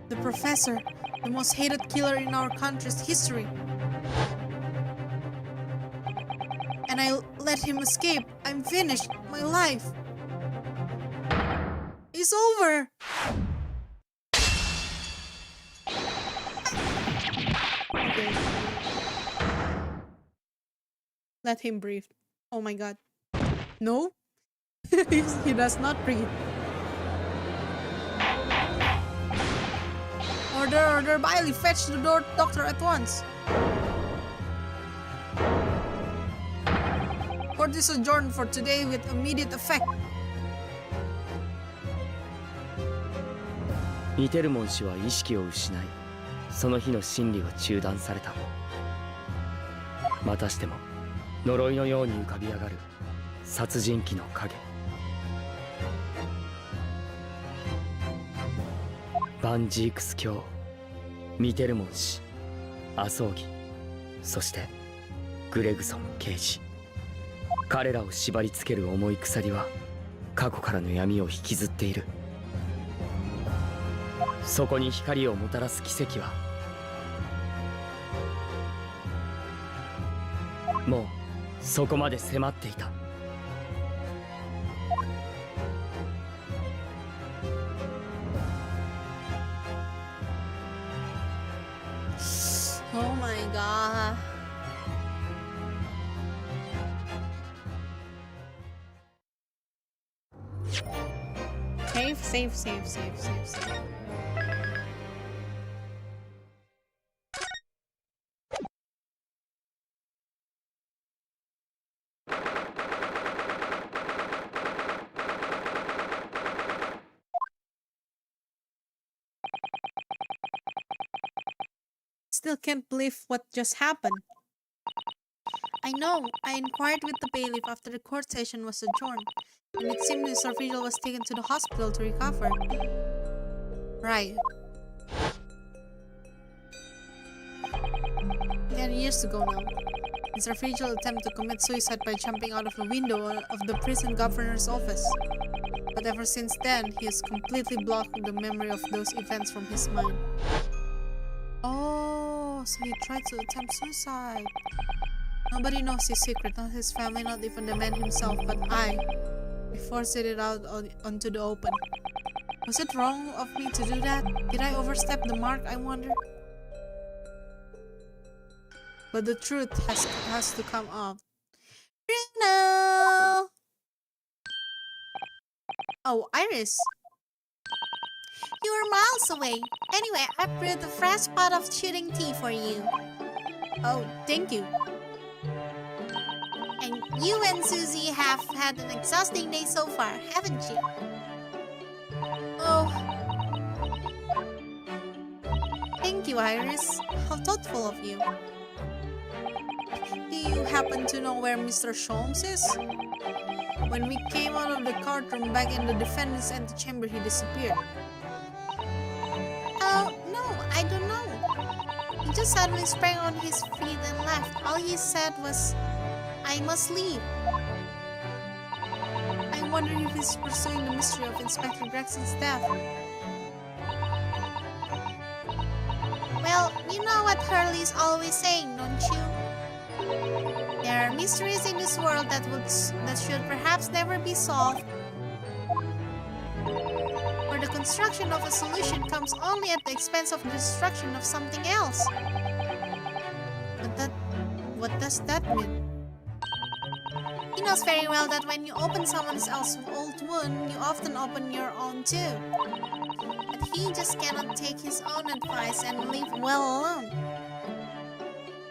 [SPEAKER 1] the professor, the most hated killer in our country's history. And I let him escape. I'm finished. My life is over. Okay. Let him breathe. Oh my god. No? He does not breathe. Order, Bailey, fetch the doctor at once. Court is adjourned for today with immediate effect.
[SPEAKER 2] ミテルモン氏は意識を失い、その日の審理は中断された。またしても呪いのように浮かび上がる殺人鬼の影。バンジークス卿、ミテルモン氏、アソーギ、そしてグレグソン刑事。彼らを縛りつける重い鎖は過去からの闇を引きずっている。そこに光をもたらす奇跡はもうそこまで迫っていた。
[SPEAKER 1] Oh my god. Save. Still can't believe what just happened. I know. I inquired with the bailiff after the court session was adjourned, and it seemed Mr. Vigil was taken to the hospital to recover. Right. 10 years ago now, Mr. Vigil attempted to commit suicide by jumping out of the window of the prison governor's office. But ever since then, he has completely blocked the memory of those events from his mind. Oh, so he tried to attempt suicide. Nobody knows his secret, not his family, not even the man himself, but I forced it out onto the open. Was it wrong of me to do that? Did I overstep the mark, I wonder? But the truth has to come up. Bruno! Oh, Iris. You were miles away. Anyway, I brewed a fresh pot of shooting tea for you. Oh, thank you. And you and Susie have had an exhausting day so far, haven't you? Oh. Thank you, Iris. How thoughtful of you. Do you happen to know where Mr. Sholmes is? When we came out of the courtroom back in the defendant's antechamber, he disappeared. Oh, no, I don't know. He just suddenly sprang on his feet and left. All he said was, I must leave. I wonder if he's pursuing the mystery of Inspector Gregson's death. Well, you know what Hurley's always saying, don't you? There are mysteries in this world that should perhaps never be solved. Where the construction of a solution comes only at the expense of the destruction of something else. But what does that mean? He knows very well that when you open someone else's old wound, you often open your own too. he just cannot take his own advice and live well alone.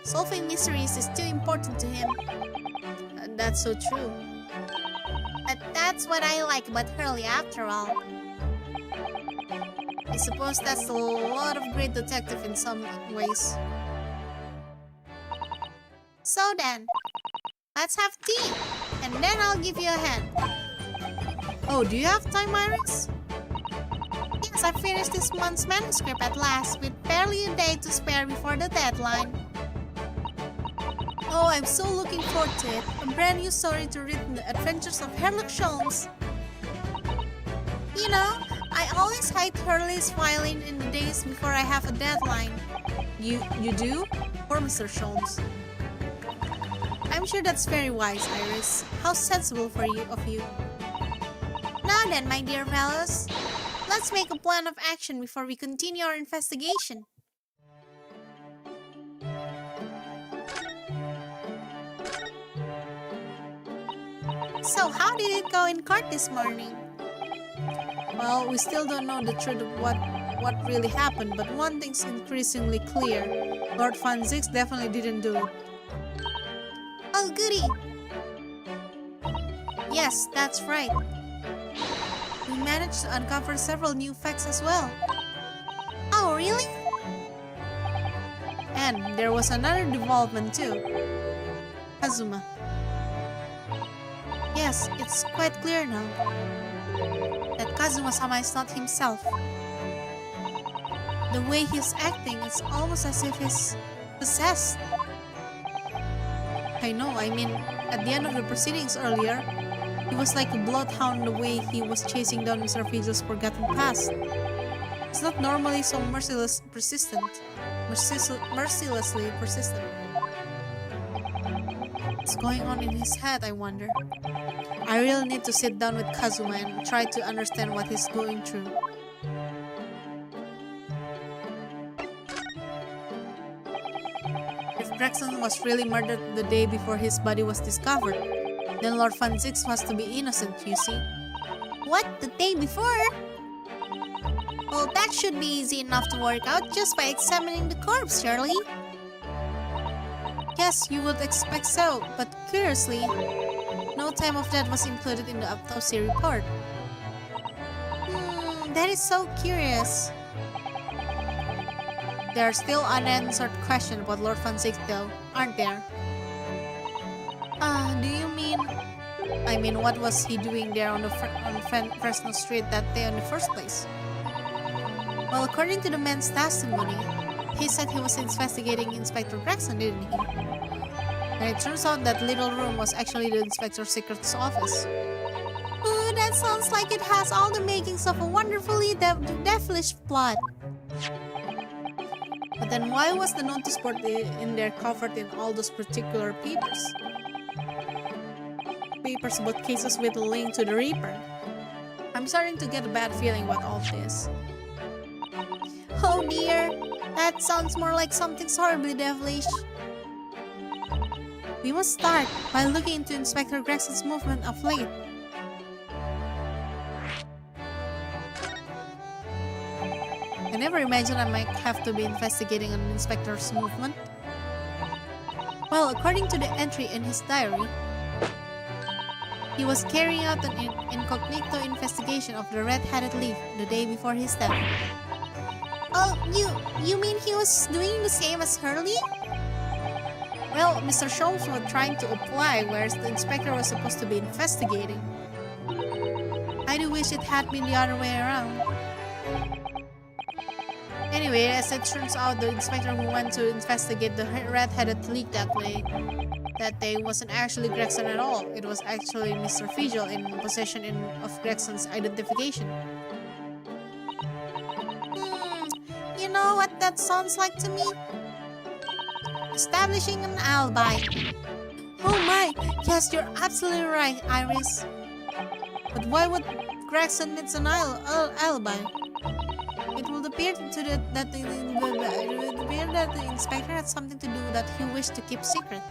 [SPEAKER 1] Solving mysteries is too important to him. That's so true. But that's what I like about Hurley after all. I suppose that's a lot of great detective in some ways. So then, let's have tea, and then I'll give you a hand. Oh, do you have time, Iris? Yes, I finished this month's manuscript at last, with barely a day to spare before the deadline. Oh, I'm so looking forward to it. A brand new story to read in the adventures of Sherlock Holmes. You know, I always hide Hurley's violin in the days before I have a deadline. You do? Poor Mr. Holmes. I'm sure that's very wise, Iris. How sensible of you. Now then, my dear fellows, let's make a plan of action before we continue our investigation. So, how did it go in court this morning? Well, we still don't know the truth of what really happened, but one thing's increasingly clear. Lord Van Zix definitely didn't do it. Oh, goody! Yes, that's right. We managed to uncover several new facts as well. Oh, really? And there was another development too. Kazuma. Yes, it's quite clear now that Kazuma-sama is not himself. The way he's acting, it's almost as if he's possessed. I know, I mean, at the end of the proceedings earlier, he was like a bloodhound the way he was chasing down Mr. Figel's forgotten past. He's not normally so mercilessly persistent. What's going on in his head, I wonder? I really need to sit down with Kazuma and try to understand what he's going through. If Gregson was really murdered the day before his body was discovered, then Lord Van Zix was to be innocent, you see. What? The day before? Well, that should be easy enough to work out just by examining the corpse, surely. Yes, you would expect so, but curiously, no time of death was included in the autopsy report. That is so curious. There are still unanswered questions about Lord Van Zix though, aren't there? Do you mean... I mean, what was he doing there on Fresno Street that day in the first place? Well, according to the man's testimony, he said he was investigating Inspector Gregson, didn't he? And it turns out that little room was actually the Inspector's secret's office. Ooh, that sounds like it has all the makings of a wonderfully devilish plot. But then why was the notice board in there covered in all those particular papers? Papers about cases with a link to the Reaper. I'm starting to get a bad feeling about all this. Oh dear, that sounds more like something horribly devilish. We must start by looking into Inspector Gregson's movement of late. I never imagined I might have to be investigating an inspector's movement. Well, according to the entry in his diary, he was carrying out an incognito investigation of the red-headed leaf the day before his death. Oh, you mean he was doing the same as Hurley? Well, Mr. Holmes was trying to apply, whereas the inspector was supposed to be investigating. I do wish it had been the other way around. Anyway, as it turns out, the inspector who went to investigate the red-headed leak that day wasn't actually Gregson at all. It was actually Mr. Figel in possession of Gregson's identification. You know what that sounds like to me? Establishing an alibi. Oh my, yes, you're absolutely right, Iris. But why would Gregson need an alibi? It would appear that the inspector had something to do that he wished to keep secret.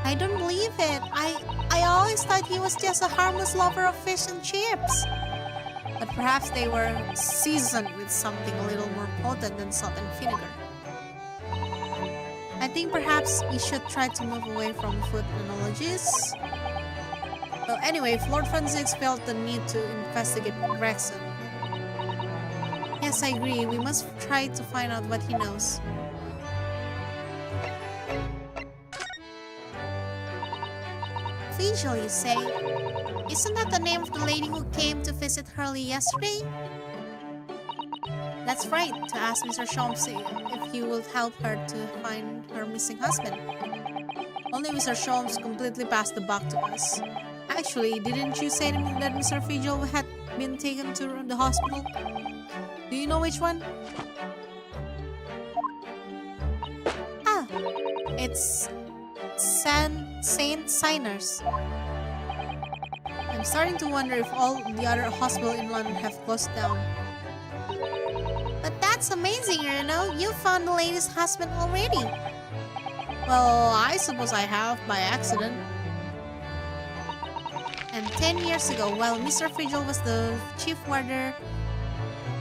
[SPEAKER 1] I don't believe it. I always thought he was just a harmless lover of fish and chips. But perhaps they were seasoned with something a little more potent than salt and vinegar. I think perhaps we should try to move away from food analogies. Well, anyway, if Lord Francis felt the need to investigate Gregson. Yes, I agree. We must try to find out what he knows. Vigil, you say? Isn't that the name of the lady who came to visit Hurley yesterday? That's right, to ask Mr. Sholmes if he will help her to find her missing husband. Only Mr. Sholmes completely passed the buck to us. Actually, didn't you say that Mr. Vigil had been taken to the hospital? Do you know which one? Ah, it's Saint Signers. I'm starting to wonder if all the other hospitals in London have closed down. But that's amazing, you know. You found the lady's husband already. Well, I suppose I have by accident. And 10 years ago, while Mr. Vigil was the chief warder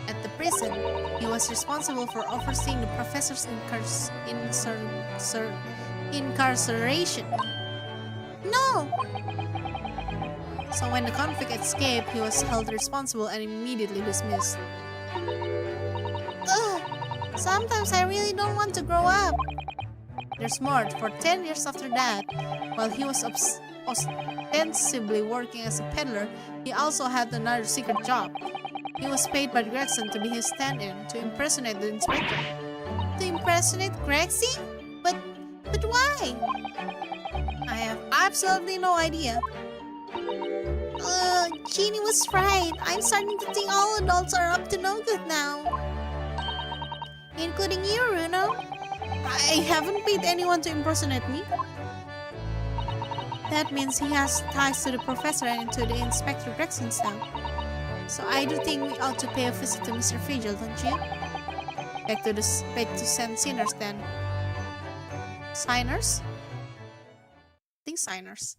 [SPEAKER 1] at the prison, he was responsible for overseeing the professor's incarceration. No! So when the convict escaped, he was held responsible and immediately dismissed. Ugh, sometimes I really don't want to grow up. There's more. For 10 years after that, while he was ostensibly working as a peddler, he also had another secret job. He was paid by Gregson to be his stand-in, to impersonate the inspector. To impersonate Gregsy? But why? I have absolutely no idea. Jeannie was right. I'm starting to think all adults are up to no good now. Including you, Runo. I haven't paid anyone to impersonate me. That means he has ties to the professor and to the Inspector Gregson's now. So I do think we ought to pay a visit to Mr. Vigil, don't you? Back to St. Sinners then. Signers? I think signers.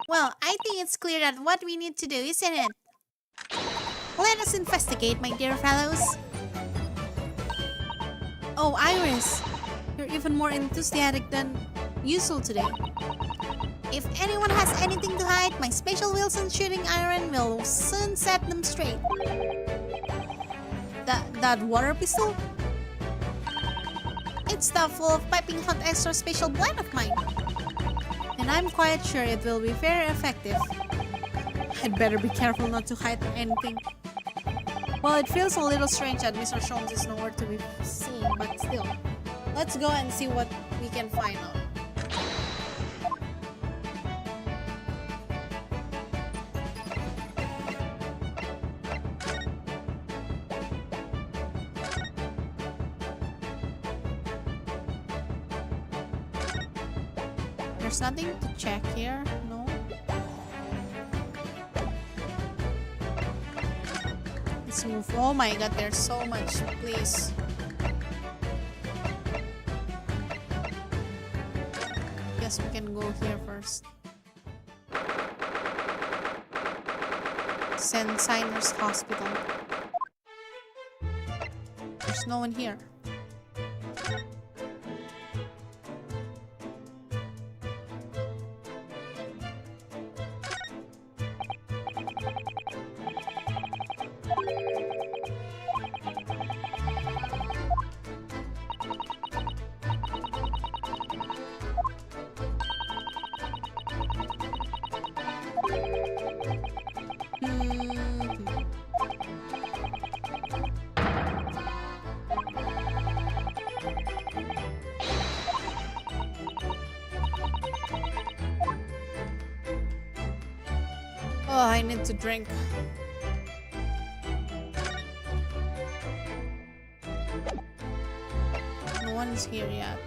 [SPEAKER 1] Well, I think it's clear that what we need to do, isn't it? Let us investigate, my dear fellows. Oh, Iris, you're even more enthusiastic than usual today. If anyone has anything to hide, my special Wilson shooting iron will soon set them straight. That water pistol? It's stuff full of piping hot extra special blend of mine. And I'm quite sure it will be very effective. I'd better be careful not to hide anything. Well, it feels a little strange that Mr. Sholmes is nowhere to be seen, but still. Let's go and see what we can find out. There's nothing to check here, no? Let's move. Oh my god, there's so much, please. Guess we can go here first. St. Signers Hospital. There's no one here. Oh, I need to drink. No one is here yet.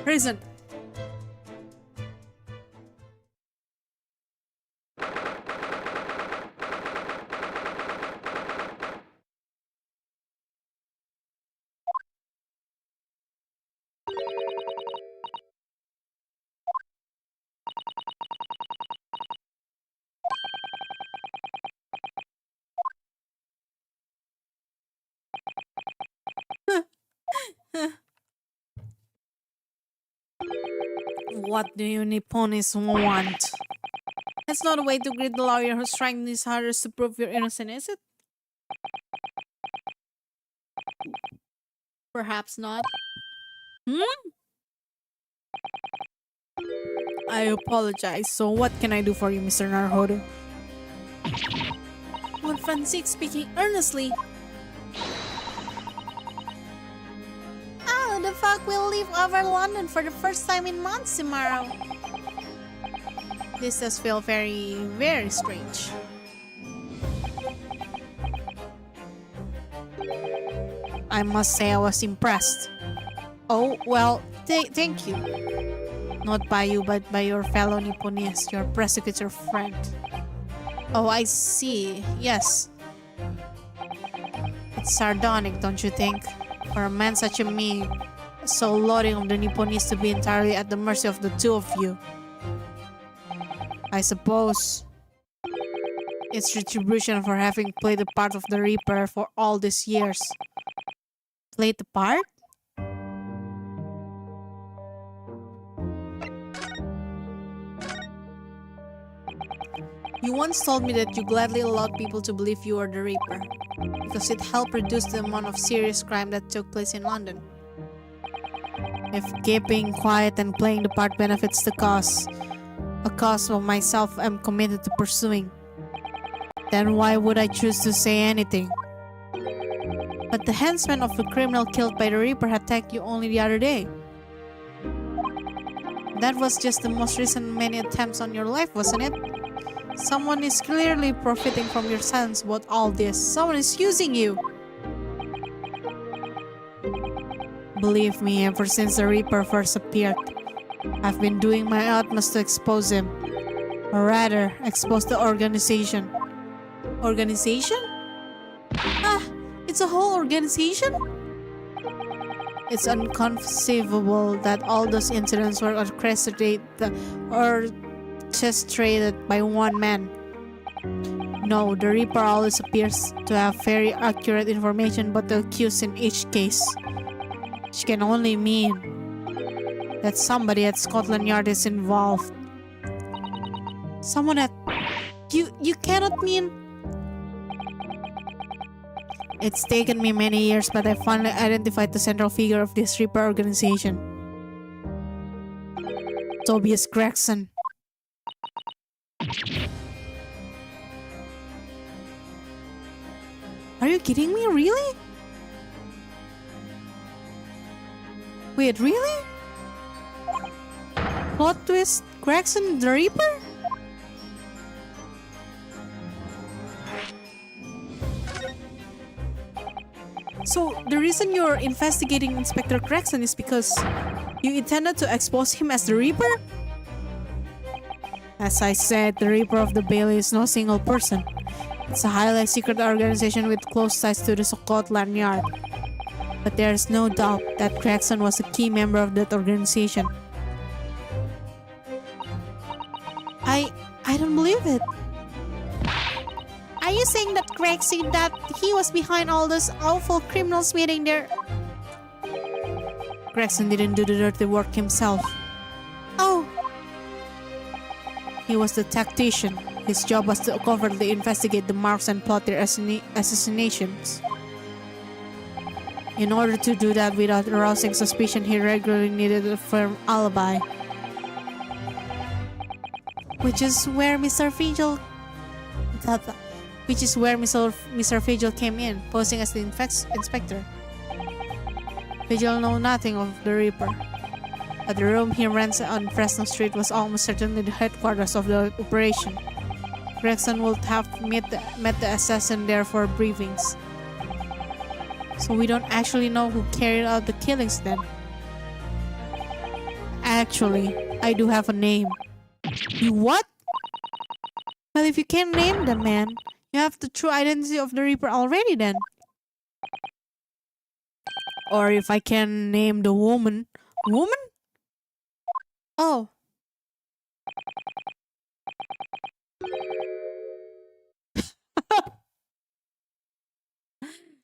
[SPEAKER 1] Prison. What do you Nipponis want? That's not a way to greet the lawyer who's trying his hardest to prove you're innocent, is it? Perhaps not. Hmm? I apologize. So what can I do for you, Mr. Naruhodo? Juan Francisque speaking earnestly. Oh, the fuck will leave over London for the first time in months tomorrow. This does feel very, very strange. I must say I was impressed. Oh, well, thank you. Not by you, but by your fellow Nipponese, your prosecutor friend. Oh, I see. Yes. It's sardonic, don't you think? For a man such as me, so loading of the Nipponese to be entirely at the mercy of the two of you. I suppose it's retribution for having played the part of the Reaper for all these years. Played the part? You once told me that you gladly allowed people to believe you were the Reaper, because it helped reduce the amount of serious crime that took place in London. If keeping quiet and playing the part benefits the cause, a cause of myself I'm committed to pursuing, then why would I choose to say anything? But the henchman of the criminal killed by the Reaper attacked you only the other day. That was just the most recent many attempts on your life, wasn't it? Someone is clearly profiting from your silence about all this. Someone is using you. Believe me, ever since the Reaper first appeared, I've been doing my utmost to expose him. Or rather, expose the organization. Organization? Ah, it's a whole organization? It's inconceivable that all those incidents were orchestrated or orchestrated by one man. No, the Reaper always appears to have very accurate information about the accused in each case, which can only mean that somebody at Scotland Yard is involved. Someone at... You cannot mean... It's taken me many years, but I finally identified the central figure of this Reaper organization. Tobias Gregson. Are you kidding me? Really? Wait, really? Plot twist? Gregson the Reaper? So, the reason you're investigating Inspector Gregson is because you intended to expose him as the Reaper? As I said, the Reaper of the Bailey is no single person. It's a highly secret organization with close ties to the Scotland Yard. But there is no doubt that Gregson was a key member of that organization. I don't believe it. Are you saying that Greg said that he was behind all those awful criminals meeting there? Gregson didn't do the dirty work himself. Oh. He was the tactician. His job was to covertly investigate the marks and plot their assassinations. In order to do that without arousing suspicion, he regularly needed a firm alibi. Which is where Mr. Vigil came in, posing as the inspector. Vigil knew nothing of the Reaper, but the room he rents on Fresno Street was almost certainly the headquarters of the operation. Gregson would have met the assassin there for briefings. So we don't actually know who carried out the killings then. Actually, I do have a name. You what? Well, if you can't name the man, you have the true identity of the Reaper already then. Or if I can name the woman. Woman? Oh.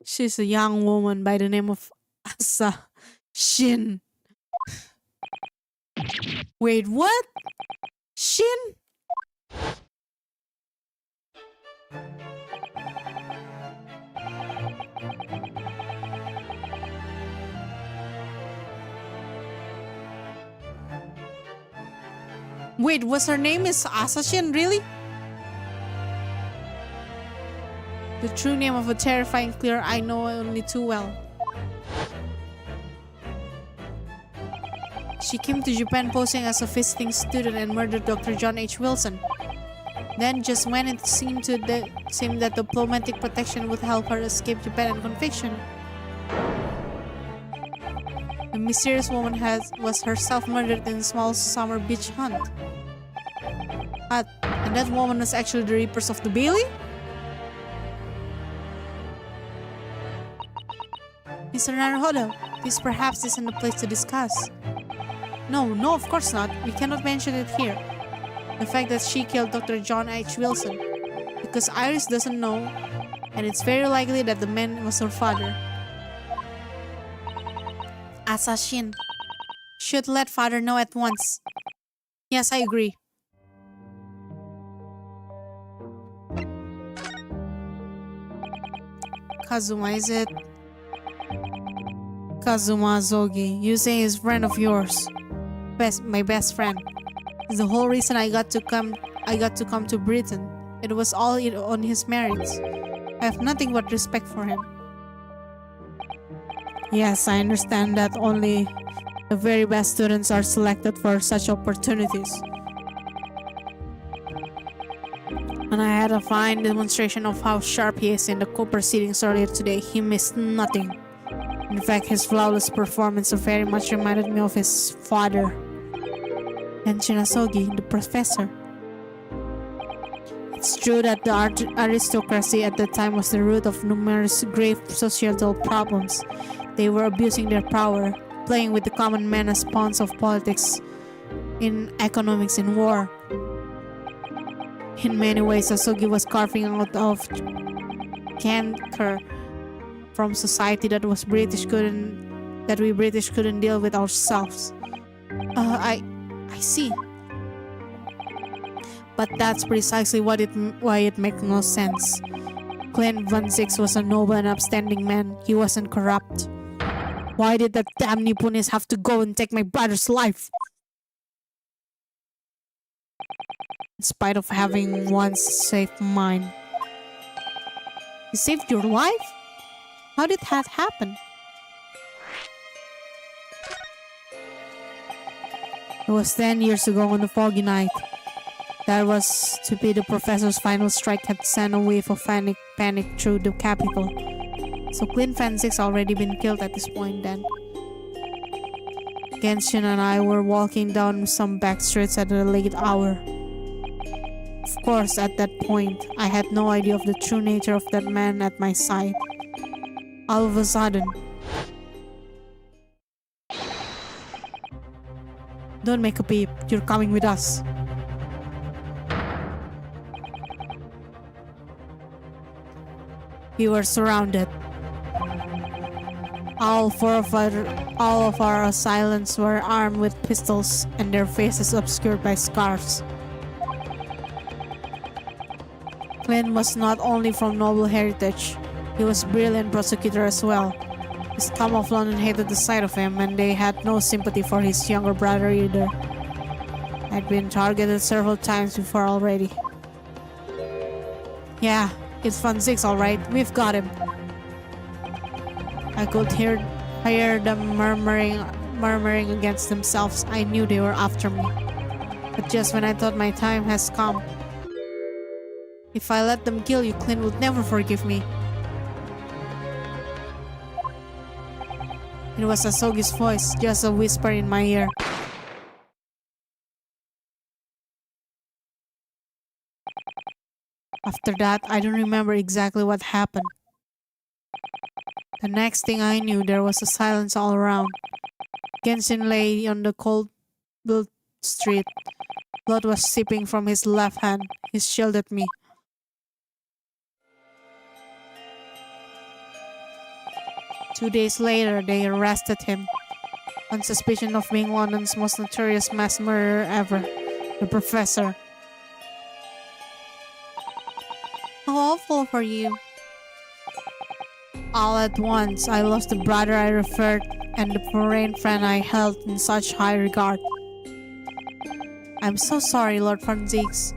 [SPEAKER 1] She's a young woman by the name of Asa Shin. Wait, what? Shin? Wait, was her name is Asashin, really? The true name of a terrifying clear I know only too well. She came to Japan posing as a visiting student and murdered Dr. John H. Wilson. Then, just when it seemed that diplomatic protection would help her escape Japan and conviction, the mysterious woman was herself murdered in a small summer beach hunt. And that woman was actually the Reapers of the Bailey? Mr. Naruhodo, this perhaps isn't the place to discuss. No, of course not. We cannot mention it here. The fact that she killed Dr. John H. Wilson. Because Iris doesn't know, and it's very likely that the man was her father. Assassin. Should let father know at once. Yes, I agree. Kazuma, is it? Kazuma Zogi, you say he's a friend of yours. My best friend. It's the whole reason I got to come to Britain. It was all on his merits. I have nothing but respect for him. Yes, I understand that only the very best students are selected for such opportunities. And I had a fine demonstration of how sharp he is in the co-proceedings earlier today. He missed nothing. In fact, his flawless performance very much reminded me of his father. And Shinasogi, the professor. It's true that the aristocracy at that time was the root of numerous grave societal problems. They were abusing their power, playing with the common man as pawns of politics, in economics, and war. In many ways, Asogi was carving out of canker from society that we British couldn't deal with ourselves. I see. But that's precisely why it makes no sense. Clint Van Six was a noble and upstanding man. He wasn't corrupt. Why did that damn Nipponese have to go and take my brother's life? In spite of having once saved mine. He saved your life? How did that happen? It was 10 years ago on a foggy night. That was to be the professor's final strike had sent a wave of panic through the capital. So Clint Van Six already been killed at this point then. Genshin and I were walking down some back streets at a late hour. Of course, at that point, I had no idea of the true nature of that man at my side. All of a sudden... Don't make a peep, you're coming with us. We were surrounded. All of our assailants were armed with pistols and their faces obscured by scarves. Clint was not only from noble heritage, he was a brilliant prosecutor as well. The scum of London hated the sight of him, and they had no sympathy for his younger brother either. I'd been targeted several times before already. Yeah, it's Van Six alright, we've got him. I could hear them murmuring against themselves. I knew they were after me. But just when I thought my time has come. If I let them kill you, Clint would never forgive me. It was Asogi's voice, just a whisper in my ear. After that, I don't remember exactly what happened. The next thing I knew, there was a silence all around. Genshin lay on the cold built street. Blood was seeping from his left hand. He shielded me. 2 days later, they arrested him. on suspicion of being London's most notorious mass murderer ever, the Professor. How awful for you. All at once, I lost the brother I revered and the foreign friend I held in such high regard. I'm so sorry, Lord von Zix.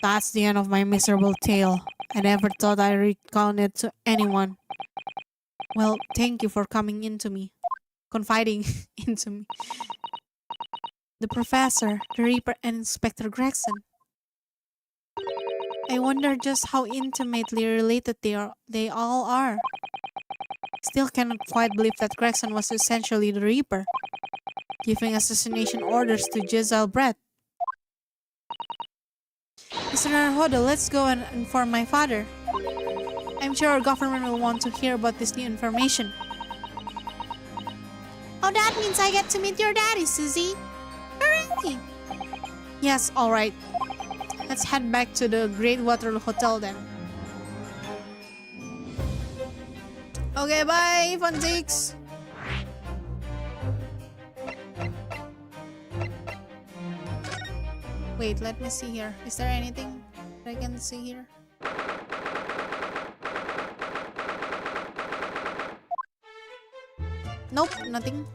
[SPEAKER 1] That's the end of my miserable tale. I never thought I'd recount it to anyone. Well, thank you for coming into me. Confiding into me. The Professor, the Reaper, and Inspector Gregson. I wonder just how intimately related they all are. Still cannot quite believe that Gregson was essentially the Reaper, giving assassination orders to Jezal Brett. Mr. Naruhodo, let's go and inform my father. I'm sure our government will want to hear about this new information. Oh, that means I get to meet your daddy, Susie. Hooray! Yes, alright. Let's head back to the Great Waterloo Hotel then. Okay, bye, Von Zix. Wait, let me see here. Is there anything I can see here? Nope, nothing.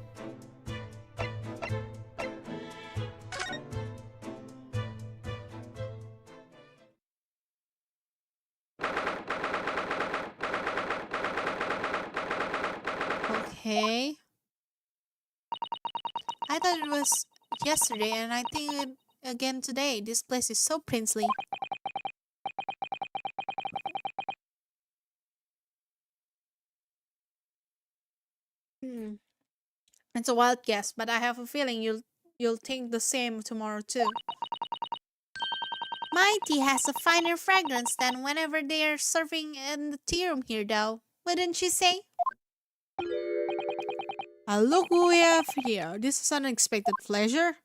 [SPEAKER 1] Okay. I thought it was yesterday and I think it again today. This place is so princely. It's a wild guess, but I have a feeling you'll think the same tomorrow too. My tea has a finer fragrance than whenever they are serving in the tea room here though. Wouldn't you say? Look who we have here. This is an unexpected pleasure.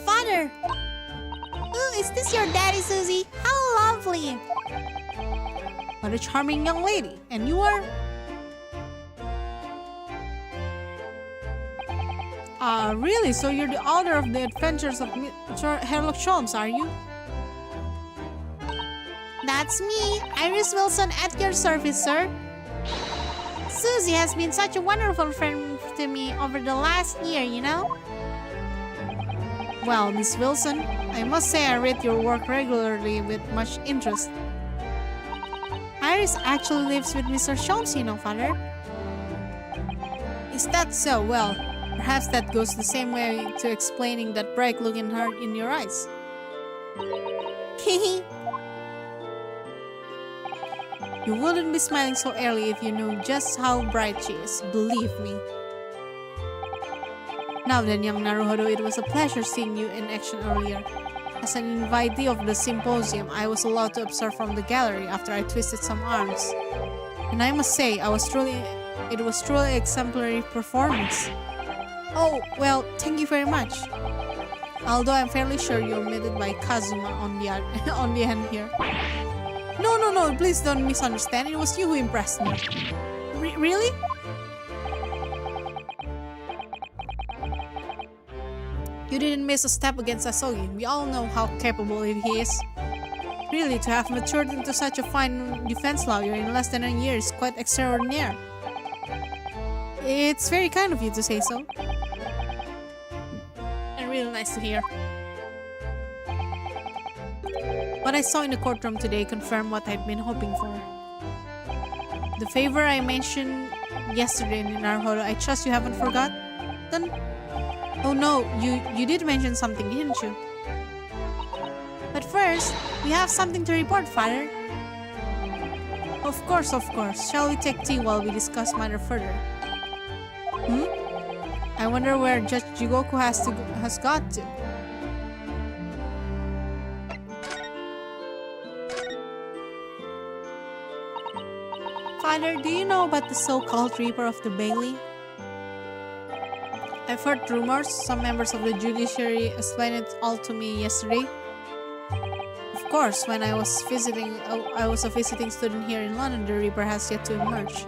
[SPEAKER 1] Father! Oh, is this your daddy, Susie? How lovely! What a charming young lady. And you are? Really? So you're the author of the adventures of Sherlock Holmes, are you? That's me, Iris Wilson, at your service, sir. Susie has been such a wonderful friend to me over the last year, you know? Well, Miss Wilson, I must say I read your work regularly with much interest. Iris actually lives with Mr. Holmes, you know, Father. Is that so? Well, perhaps that goes the same way to explaining that bright look in your eyes. Hehe. You wouldn't be smiling so early if you knew just how bright she is, believe me. Now then, young Naruhodo, it was a pleasure seeing you in action earlier. As an invitee of the symposium, I was allowed to observe from the gallery after I twisted some arms. And I must say, it was truly an exemplary performance. Oh, well, thank you very much. Although I'm fairly sure you're omitted by Kazuma on the end here. No, please don't misunderstand. It was you who impressed me. Really? You didn't miss a step against Asogi. We all know how capable he is. Really, to have matured into such a fine defense lawyer in less than a year is quite extraordinary. It's very kind of you to say so. And really nice to hear. What I saw in the courtroom today confirmed what I'd been hoping for. The favor I mentioned yesterday in Naruhodo, I trust you haven't forgotten? Oh no, you did mention something, didn't you? But first, we have something to report, Father. Of course. Shall we take tea while we discuss matter further? I wonder where Judge Jigoku has got to. Father, do you know about the so-called Reaper of the Bailey? I've heard rumors. Some members of the judiciary explained it all to me yesterday. Of course, when I was a visiting student here in London, the Reaper has yet to emerge.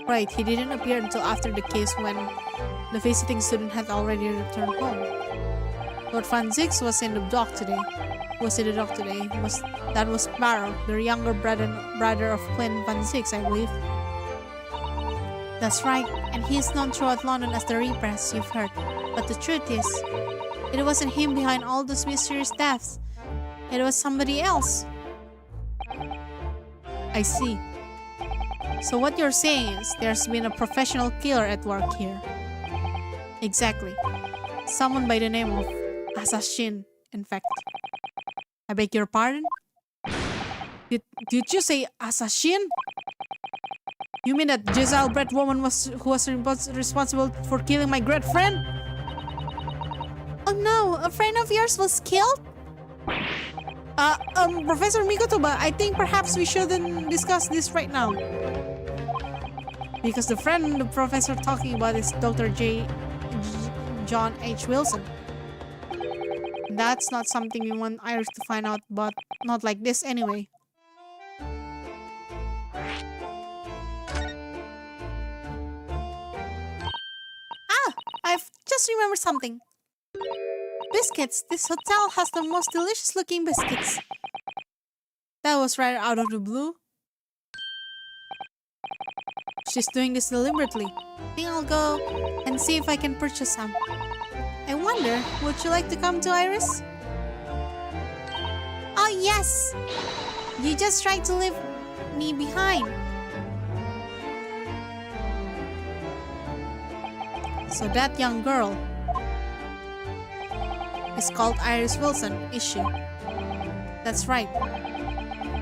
[SPEAKER 1] Right, he didn't appear until after the case when the visiting student had already returned home. Lord Van Zix was in the dock today. That was Barrow, the younger brother of Clint Van Zix, I believe. That's right, and he is known throughout London as the Reaper, as you've heard. But the truth is, it wasn't him behind all those mysterious deaths. It was somebody else. I see. So what you're saying is there's been a professional killer at work here. Exactly. Someone by the name of Assassin, in fact. I beg your pardon? Did you say Assassin? You mean that Jezebel woman who was responsible for killing my great friend? Oh no, a friend of yours was killed? Professor Mikotoba, I think perhaps we shouldn't discuss this right now. Because the friend the professor talking about is Dr. John H. Wilson. That's not something we want Iris to find out, but not like this anyway. I've just remembered something. Biscuits. This hotel has the most delicious looking biscuits. That was right out of the blue. She's doing this deliberately. I think I'll go and see if I can purchase some. I wonder, would you like to come to Iris? Oh yes! You just tried to leave me behind. So that young girl is called Iris Wilson, is she? That's right.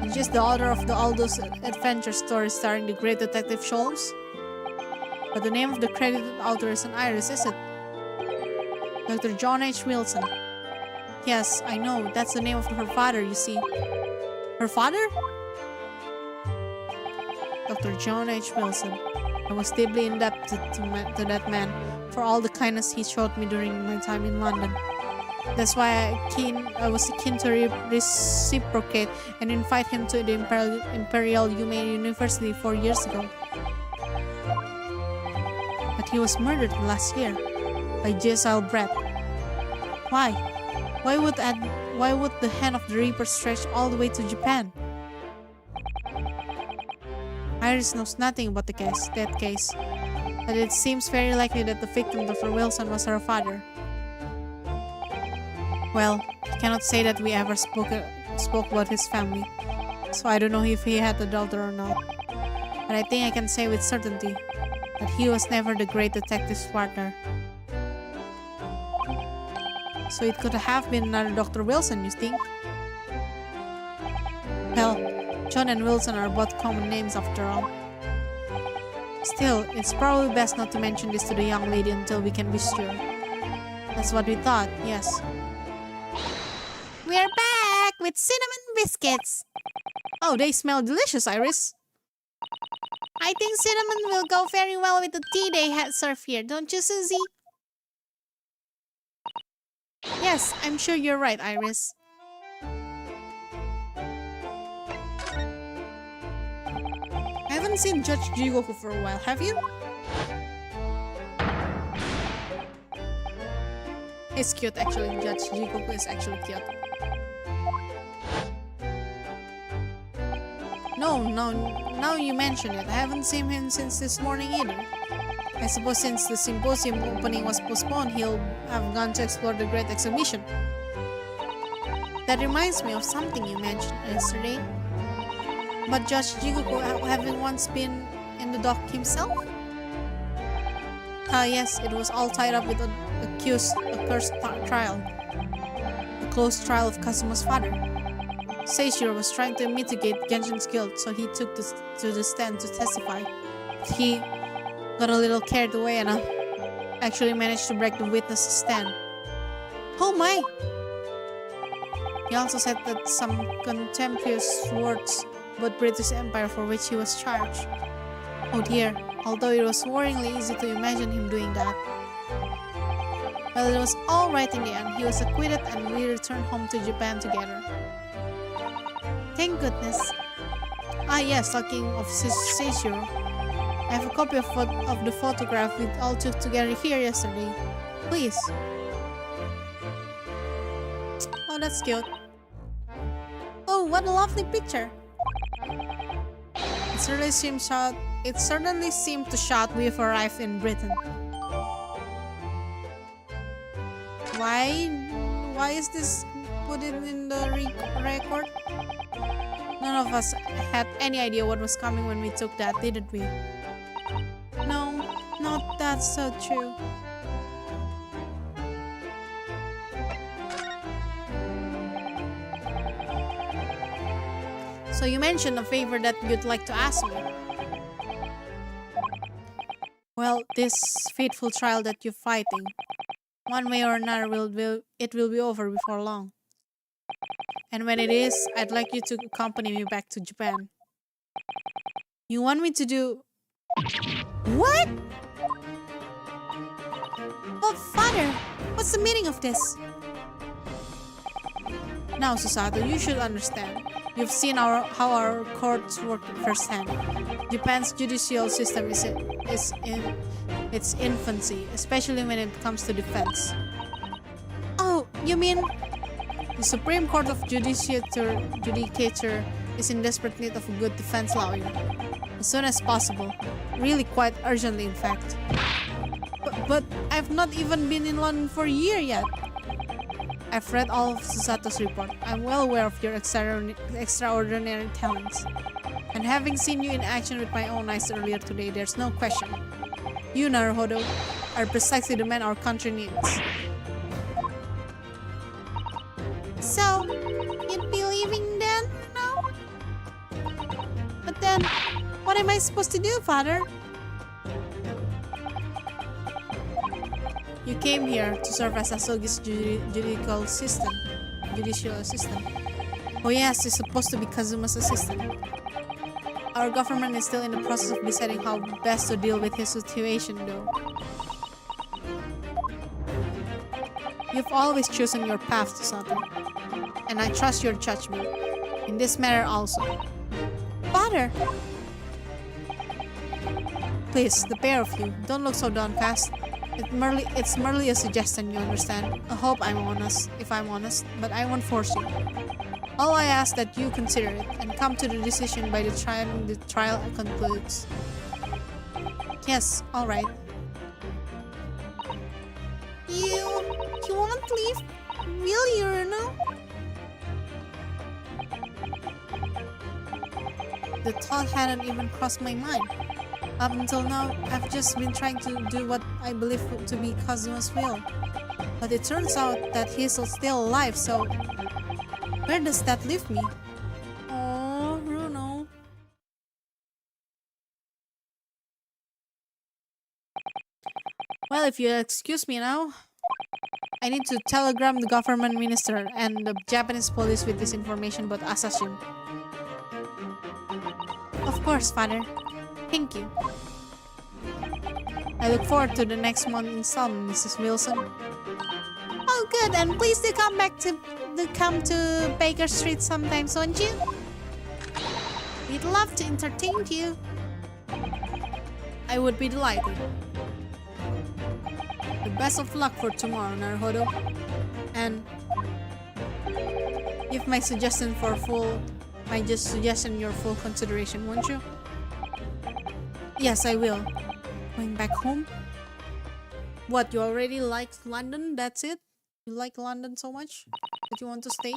[SPEAKER 1] And she's the author of all those adventure stories starring the great detective Scholz. But the name of the credited author isn't Iris, is it? Dr. John H. Wilson. Yes, I know. That's the name of her father, you see. Her father? Dr. John H. Wilson. I was deeply indebted to that man for all the kindness he showed me during my time in London. That's why I was keen to reciprocate and invite him to the Imperial Humane University 4 years ago. But he was murdered last year by Jezebel Brett. Why? Why would the hand of the Reaper stretch all the way to Japan? Iris knows nothing about that case, but it seems very likely that the victim, Dr. Wilson, was her father. Well, I cannot say that we ever spoke about his family, so I don't know if he had a daughter or not. But I think I can say with certainty that he was never the great detective's partner. So it could have been another Dr. Wilson, you think? Well, John and Wilson are both common names after all. Still, it's probably best not to mention this to the young lady until we can be sure. That's what we thought, yes. We're back with cinnamon biscuits! Oh, they smell delicious, Iris. I think cinnamon will go very well with the tea they serve here, don't you, Susie? Yes, I'm sure you're right, Iris. I haven't seen Judge Jigoku for a while, have you? He's cute actually, Judge Jigoku is actually cute. No, now you mention it, I haven't seen him since this morning either. I suppose since the symposium opening was postponed, he'll have gone to explore the Great Exhibition. That reminds me of something you mentioned yesterday. But Judge Jigoku having once been in the dock himself? Ah yes, it was all tied up with a cursed trial. A close trial of Kazuma's father. Seishiro was trying to mitigate Genshin's guilt, so he took to the stand to testify. But he got a little carried away and actually managed to break the witness's stand. Oh my! He also said that some contemptuous words about British Empire for which he was charged. Oh dear, although it was worryingly easy to imagine him doing that. Well, it was all right in the end. He was acquitted and we returned home to Japan together. Thank goodness. Ah yes, talking of Seishiro. I have a copy of the photograph we all took together here yesterday. Please. Oh, that's cute. Oh, what a lovely picture. It certainly seemed to shout we've arrived in Britain. Why is this put in the record? None of us had any idea what was coming when we took that, didn't we? No, not that's so true. So you mentioned a favor that you'd like to ask me. Well, this fateful trial that you're fighting, one way or another it will be over before long. And when it is, I'd like you to accompany me back to Japan. You want me to do... What? Oh, Father, what's the meaning of this? Now, Susato, you should understand. You've seen how our courts work firsthand. Japan's judicial system is in its infancy, especially when it comes to defense. Oh, you mean the Supreme Court of Judicature is in desperate need of a good defense lawyer. As soon as possible. Really quite urgently, in fact. But I've not even been in London for a year yet. I've read all of Susato's report. I'm well aware of your extraordinary talents. And having seen you in action with my own eyes earlier today, there's no question. You, Naruhodo, are precisely the man our country needs. So, you'd be leaving then, no? But then, what am I supposed to do, Father? You came here to serve as Asogi's judicial assistant. Oh yes, you're supposed to be Kazuma's assistant. Our government is still in the process of deciding how best to deal with his situation, though. You've always chosen your path, Susato, and I trust your judgment. In this matter also. Father! Please, the pair of you, don't look so downcast. It's merely a suggestion, you understand. I hope I'm honest, if I'm honest, but I won't force you. All I ask that you consider it and come to the decision by the time the trial concludes. Yes, alright. You won't leave? Will you, Runo? The thought hadn't even crossed my mind. Up until now, I've just been trying to do what I believe to be Kazuma's will. But it turns out that he's still alive, so... Where does that leave me? Oh, Runo. Well, if you'll excuse me now, I need to telegram the government minister and the Japanese police with this information about assassin. Of course, Father. Thank you. I look forward to the next month installment, Mrs. Wilson. Oh, good, and please do come to Baker Street sometime, won't you? We'd love to entertain you. I would be delighted. The best of luck for tomorrow, Naruhodo. And give my suggestion your full consideration, won't you? Yes, I will. Going back home? What, you already like London? That's it? You like London so much that you want to stay?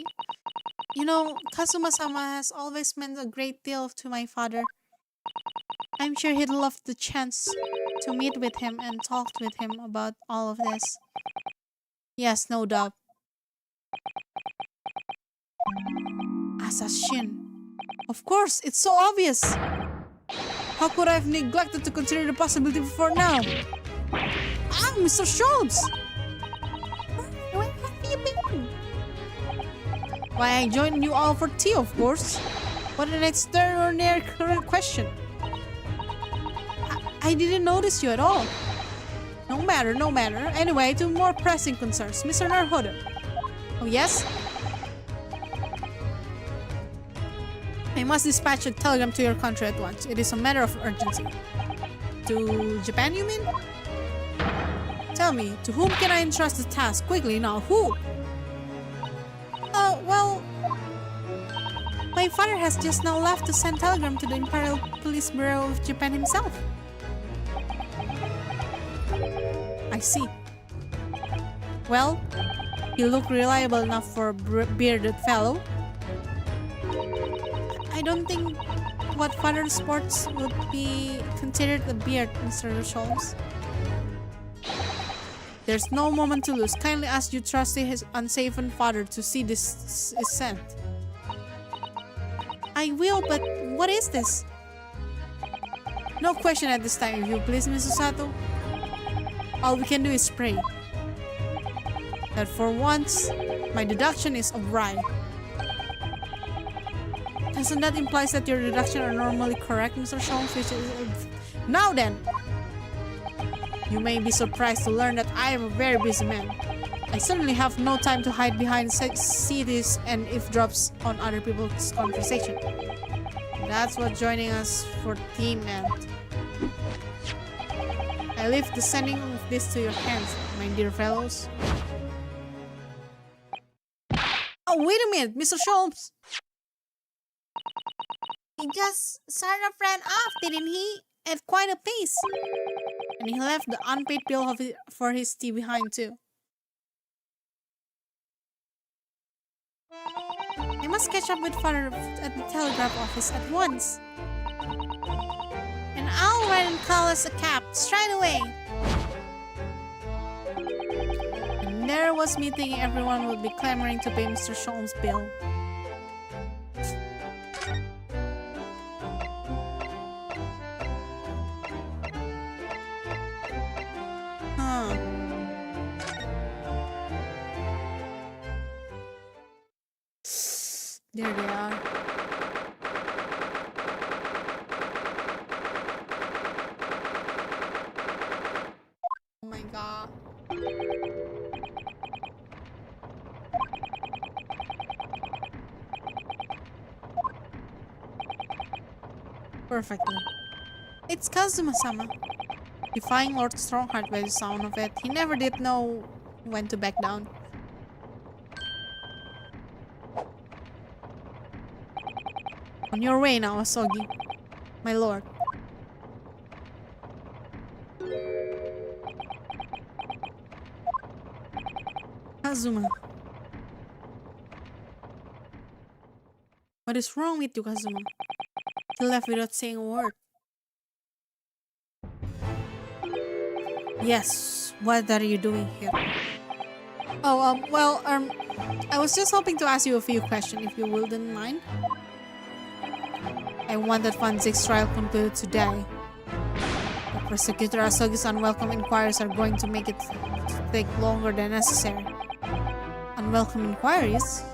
[SPEAKER 1] You know, Kazuma-sama has always meant a great deal to my father. I'm sure he'd love the chance to meet with him and talk with him about all of this. Yes, no doubt. Assassin. Of course, it's so obvious. How could I have neglected to consider the possibility before now? Ah, Mr. Schultz! Where have you been? Why, I joined you all for tea, of course. What an extraordinary question. I didn't notice you at all. No matter, no matter. Anyway, to more pressing concerns. Mr. Naruhodo. Oh, yes? I must dispatch a telegram to your country at once. It is a matter of urgency. To Japan, you mean? Tell me, to whom can I entrust the task? Quickly now, who? Well... My father has just now left to send telegram to the Imperial Police Bureau of Japan himself. I see. Well, you look reliable enough for a bearded fellow. I don't think what father sports would be considered a beard, Mr. Sholmes. There's no moment to lose. Kindly ask your trusty his unshaven father to see this is sent. I will, but what is this? No question at this time, if you please, Mrs. Sato. All we can do is pray that for once, my deduction is right. Doesn't that imply that your deductions are normally correct, Mr. Sholmes? Now then! You may be surprised to learn that I am a very busy man. I certainly have no time to hide behind CDs and eavesdrops on other people's conversation. That's what joining us for team meant. I leave the sending of this to your hands, my dear fellows. Oh, wait a minute, Mr. Sholmes! He just sort of ran off, didn't he? At quite a pace. And he left the unpaid bill for his tea behind too. I must catch up with father at the telegraph office at once. And I'll write and call us a cab straight away. And there was me thinking everyone would be clamoring to pay Mr. Sholmes' bill. There they are. Oh my god. Perfectly. It's Kazuma-sama. Defying Lord Strongheart by the sound of it. He never did know when to back down. On your way now, Asogi. My lord. Kazuma. What is wrong with you, Kazuma? He left without saying a word. Yes, what are you doing here? Oh, I was just hoping to ask you a few questions, if you wouldn't mind. I want that Van Ziek's trial concluded today. The prosecutor Asogi's unwelcome inquiries are going to make it take longer than necessary. Unwelcome inquiries?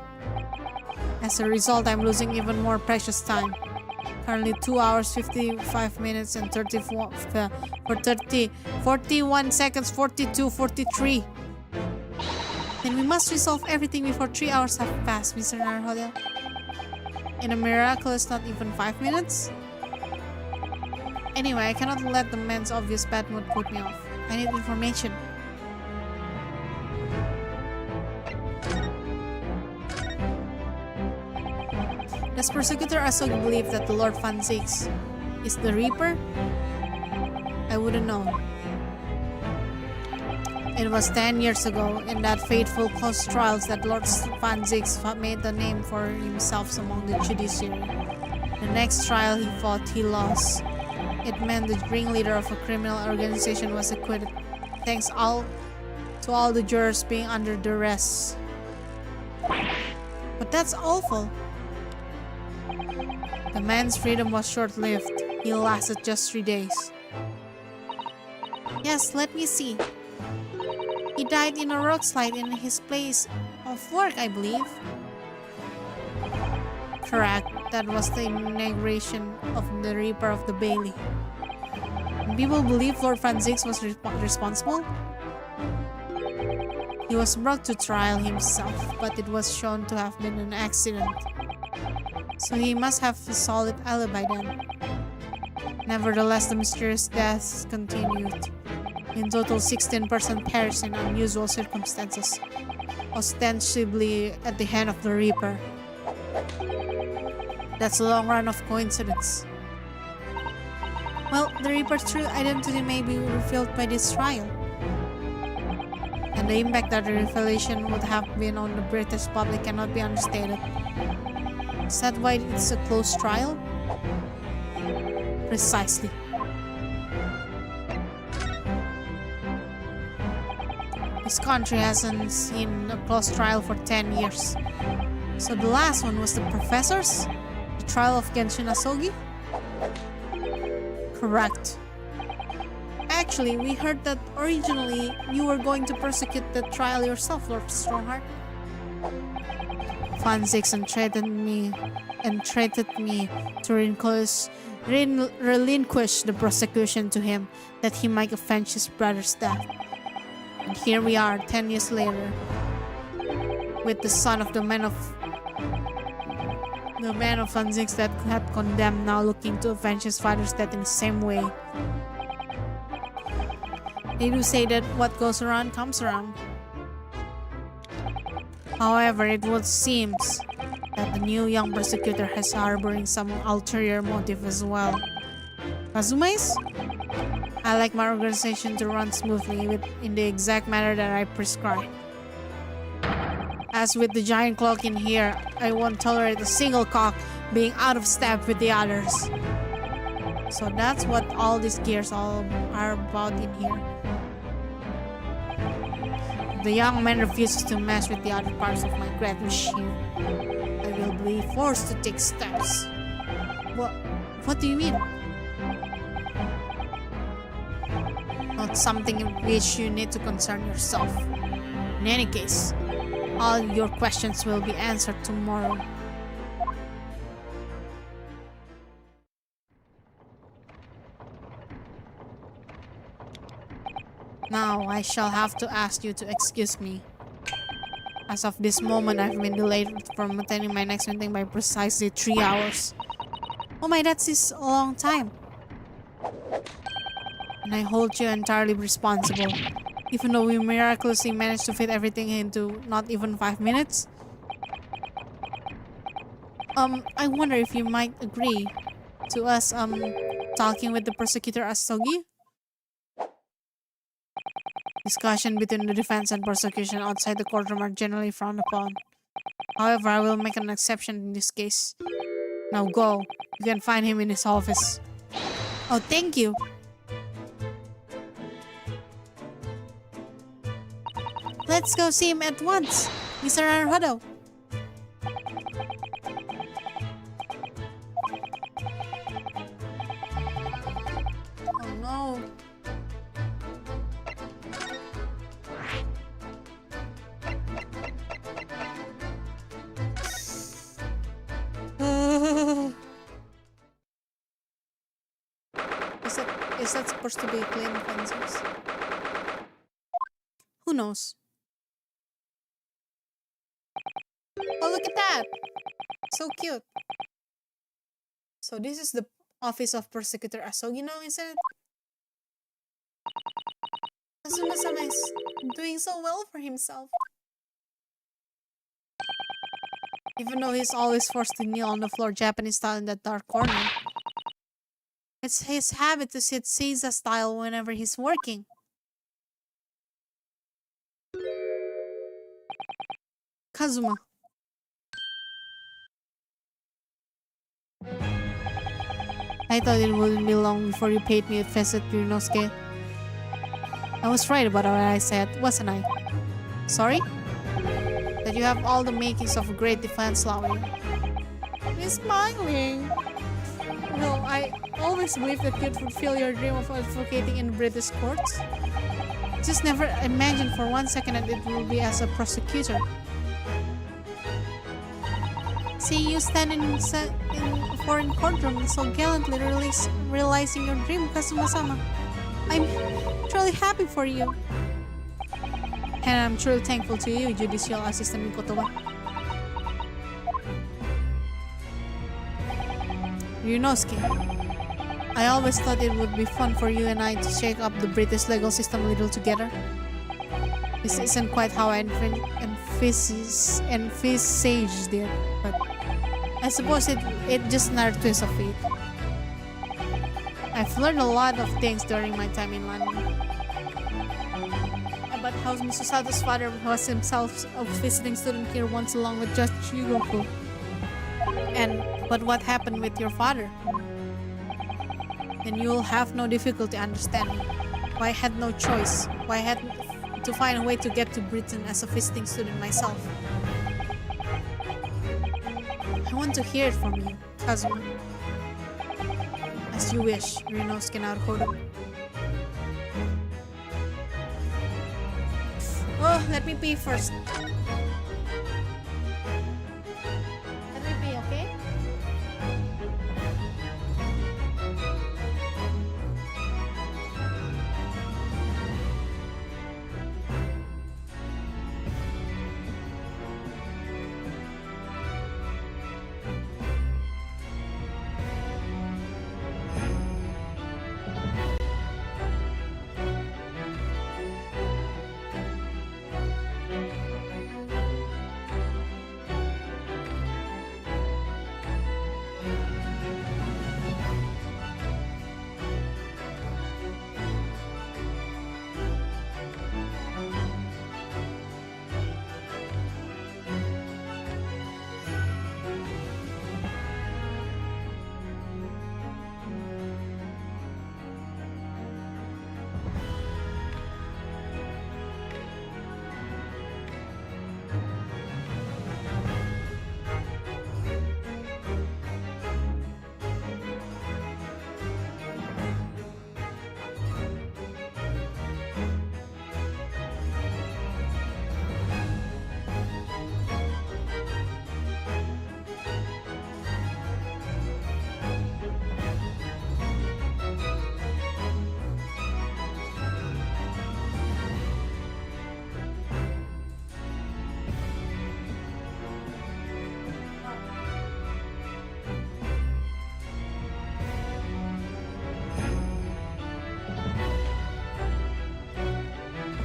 [SPEAKER 1] As a result, I'm losing even more precious time. Currently 2 hours, 55 minutes and 41 seconds, 42, 43. Then we must resolve everything before 3 hours have passed, Mr. Naruhodo. In a miraculous not even 5 minutes? Anyway, I cannot let the man's obvious bad mood put me off. I need information. Does Prosecutor Asogi believe that the Lord Van Ziek is the Reaper? I wouldn't know. It was 10 years ago, in that fateful close trials, that Lord Van Ziek made a name for himself among the judiciary. The next trial he fought, he lost. It meant the ringleader of a criminal organization was acquitted, thanks to all the jurors being under duress. But that's awful. The man's freedom was short-lived. He lasted just 3 days. Yes, let me see. He died in a rock slide in his place of work, I believe. Correct. That was the inauguration of the Reaper of the Bailey. People believe Lord Van Ziek was responsible. He was brought to trial himself, but it was shown to have been an accident. So he must have a solid alibi then. Nevertheless, the mysterious deaths continued. In total, 16% perished in unusual circumstances, ostensibly at the hand of the Reaper. That's a long run of coincidence. Well, the Reaper's true identity may be revealed by this trial. And the impact that the revelation would have been on the British public cannot be understated. Is that why it's a closed trial? Precisely. This country hasn't seen a closed trial for 10 years. So the last one was the professors? The trial of Genshin Asogi? Correct. Actually, we heard that originally you were going to prosecute the trial yourself, Lord Strongheart. Fanzix entreated me to relinquish the prosecution to him, that he might avenge his brother's death. And here we are, 10 years later, with the son of the man of Fanzix that had condemned, now looking to avenge his father's death in the same way. They do say that what goes around comes around. However, it would seem that the new young prosecutor has harboring some ulterior motive as well. Kazumais? I like my organization to run smoothly in the exact manner that I prescribe. As with the giant clock in here, I won't tolerate a single cock being out of step with the others. So that's what all these gears are about in here. The young man refuses to mess with the other parts of my great machine. I will be forced to take steps. What do you mean? Not something in which you need to concern yourself. In any case, all your questions will be answered tomorrow. Now, I shall have to ask you to excuse me. As of this moment, I've been delayed from attending my next meeting by precisely 3 hours. Oh my, that is a long time. And I hold you entirely responsible, even though we miraculously managed to fit everything into not even 5 minutes. I wonder if you might agree to us, talking with the prosecutor Asogi? Discussion between the defense and prosecution outside the courtroom are generally frowned upon. However, I will make an exception in this case. Now go. You can find him in his office. Oh, thank you. Let's go see him at once, Mr. Naruhodo. Oh no. Is that supposed to be a clean fences? Who knows? Oh, look at that! So cute. So this is the office of Prosecutor Asogi now, isn't it? Azuma-sama is doing so well for himself. Even though he's always forced to kneel on the floor Japanese style in that dark corner. It's his habit to sit Seiza style whenever he's working. Kazuma. I thought it wouldn't be long before you paid me a visit, Ryunosuke. I was right about what I said, wasn't I? Sorry? That you have all the makings of a great defense lawyer. He's smiling. No, I always believed that you'd fulfill your dream of advocating in British courts. Just never imagined for 1 second that it will be as a prosecutor. Seeing you stand in a foreign courtroom and so gallantly realizing your dream, Kazuma-sama. I'm truly happy for you. And I'm truly thankful to you, Judicial Assistant Mikotoba. Ryunosuke. I always thought it would be fun for you and I to shake up the British legal system a little together. This isn't quite how I envisaged it, but I suppose it just another twist of fate. I've learned a lot of things during my time in London. About how Mr. Sato's father was himself a visiting student here once along with Judge Yugoku. But what happened with your father? Then you'll have no difficulty understanding why I had no choice, why I had to find a way to get to Britain as a visiting student myself. I want to hear it from you, Kazuma. As you wish, Ryunosuke Naruhodo. Oh, let me pee first. Let me pee, okay?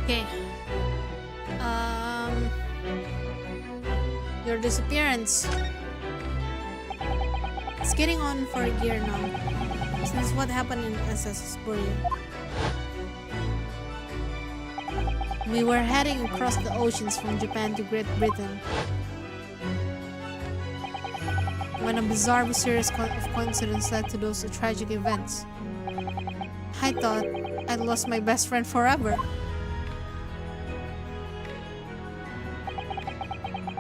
[SPEAKER 1] Okay. Your disappearance. It's getting on for a year now. Since what happened in SS Korea. We were heading across the oceans from Japan to Great Britain when a bizarre series of coincidences led to those tragic events. I thought I'd lost my best friend forever.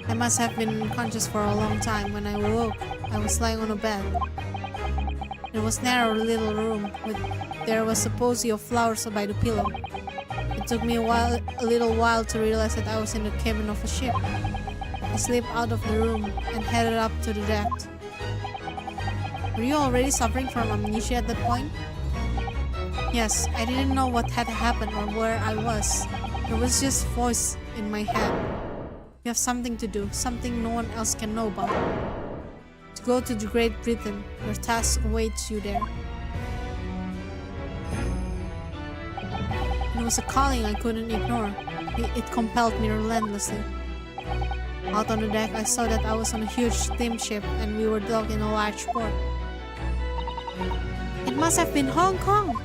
[SPEAKER 1] I must have been unconscious for a long time. When I awoke, I was lying on a bed. It was a narrow little room. There was a posy of flowers by the pillow. It took me a little while to realize that I was in the cabin of a ship. I slipped out of the room and headed up to the deck. Were you already suffering from amnesia at that point? Yes, I didn't know what had happened or where I was. There was just a voice in my head. You have something to do, something no one else can know about. To go to the Great Britain, your task awaits you there. It was a calling I couldn't ignore. It compelled me relentlessly. Out on the deck, I saw that I was on a huge steamship and we were docked in a large port. It must have been Hong Kong!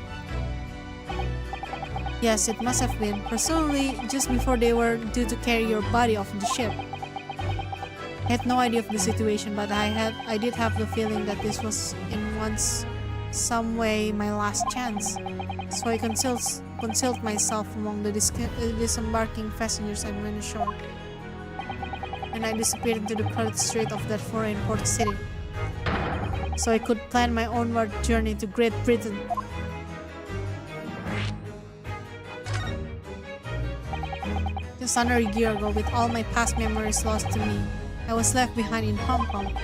[SPEAKER 1] Yes, it must have been, presumably just before they were due to carry your body off the ship. I had no idea of the situation, but I did have the feeling that this was in some way my last chance. So I concealed myself among the disembarking passengers and went ashore. And I disappeared into the crowded street of that foreign port city. So I could plan my onward journey to Great Britain. Just under a year ago, with all my past memories lost to me, I was left behind in Hong Kong.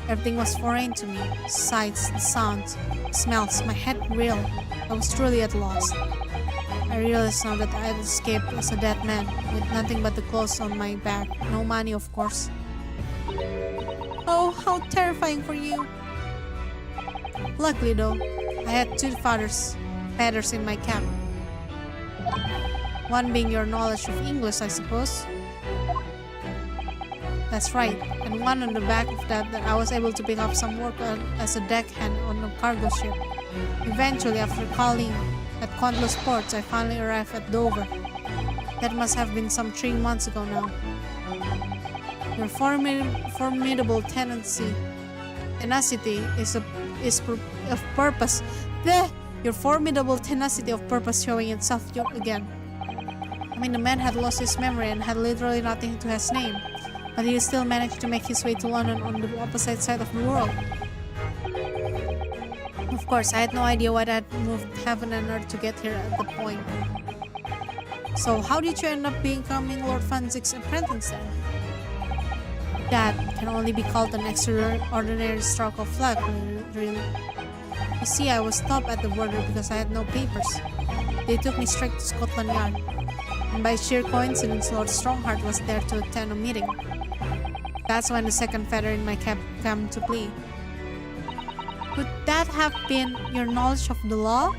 [SPEAKER 1] Everything was foreign to me. Sights, sounds, smells, my head reeled. I was truly at loss. I realized now that I had escaped as a dead man, with nothing but the clothes on my back. No money, of course. Oh, how terrifying for you! Luckily though, I had two feathers in my cap. One being your knowledge of English, I suppose. That's right, and one on the back of that I was able to pick up some work as a deckhand on a cargo ship. Eventually, after calling at countless ports, I finally arrived at Dover. That must have been some 3 months ago now. Your formidable tenacity of purpose. Your formidable tenacity of purpose showing itself again. I mean, the man had lost his memory and had literally nothing to his name, but he still managed to make his way to London on the opposite side of the world. Of course, I had no idea why I had moved heaven and earth to get here at that point. So, how did you end up becoming Lord Fanzik's apprentice then? That can only be called an extraordinary stroke of luck, really. You see, I was stopped at the border because I had no papers. They took me straight to Scotland Yard. And by sheer coincidence, Lord Strongheart was there to attend a meeting. That's when the second feather in my cap came to play. Could that have been your knowledge of the law?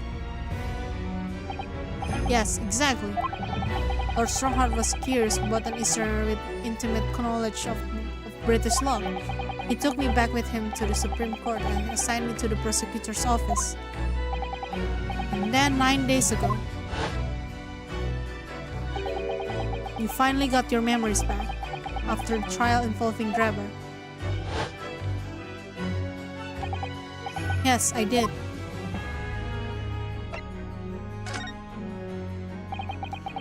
[SPEAKER 1] Yes, exactly. Lord Strongheart was curious about an Easterner with intimate knowledge of British law. He took me back with him to the Supreme Court and assigned me to the prosecutor's office. And then 9 days ago, you finally got your memories back after a trial involving Drebber. Yes, I did.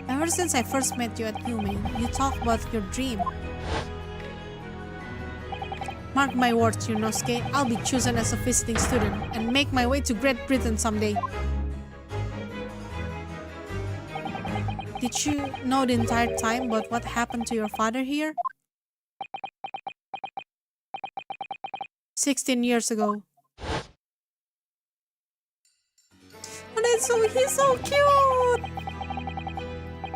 [SPEAKER 1] Ever since I first met you at Yume, you talk about your dream. Mark my words, Yunosuke, I'll be chosen as a visiting student and make my way to Great Britain someday. Did you know the entire time about what happened to your father here? 16 years ago. Oh, he's so cute!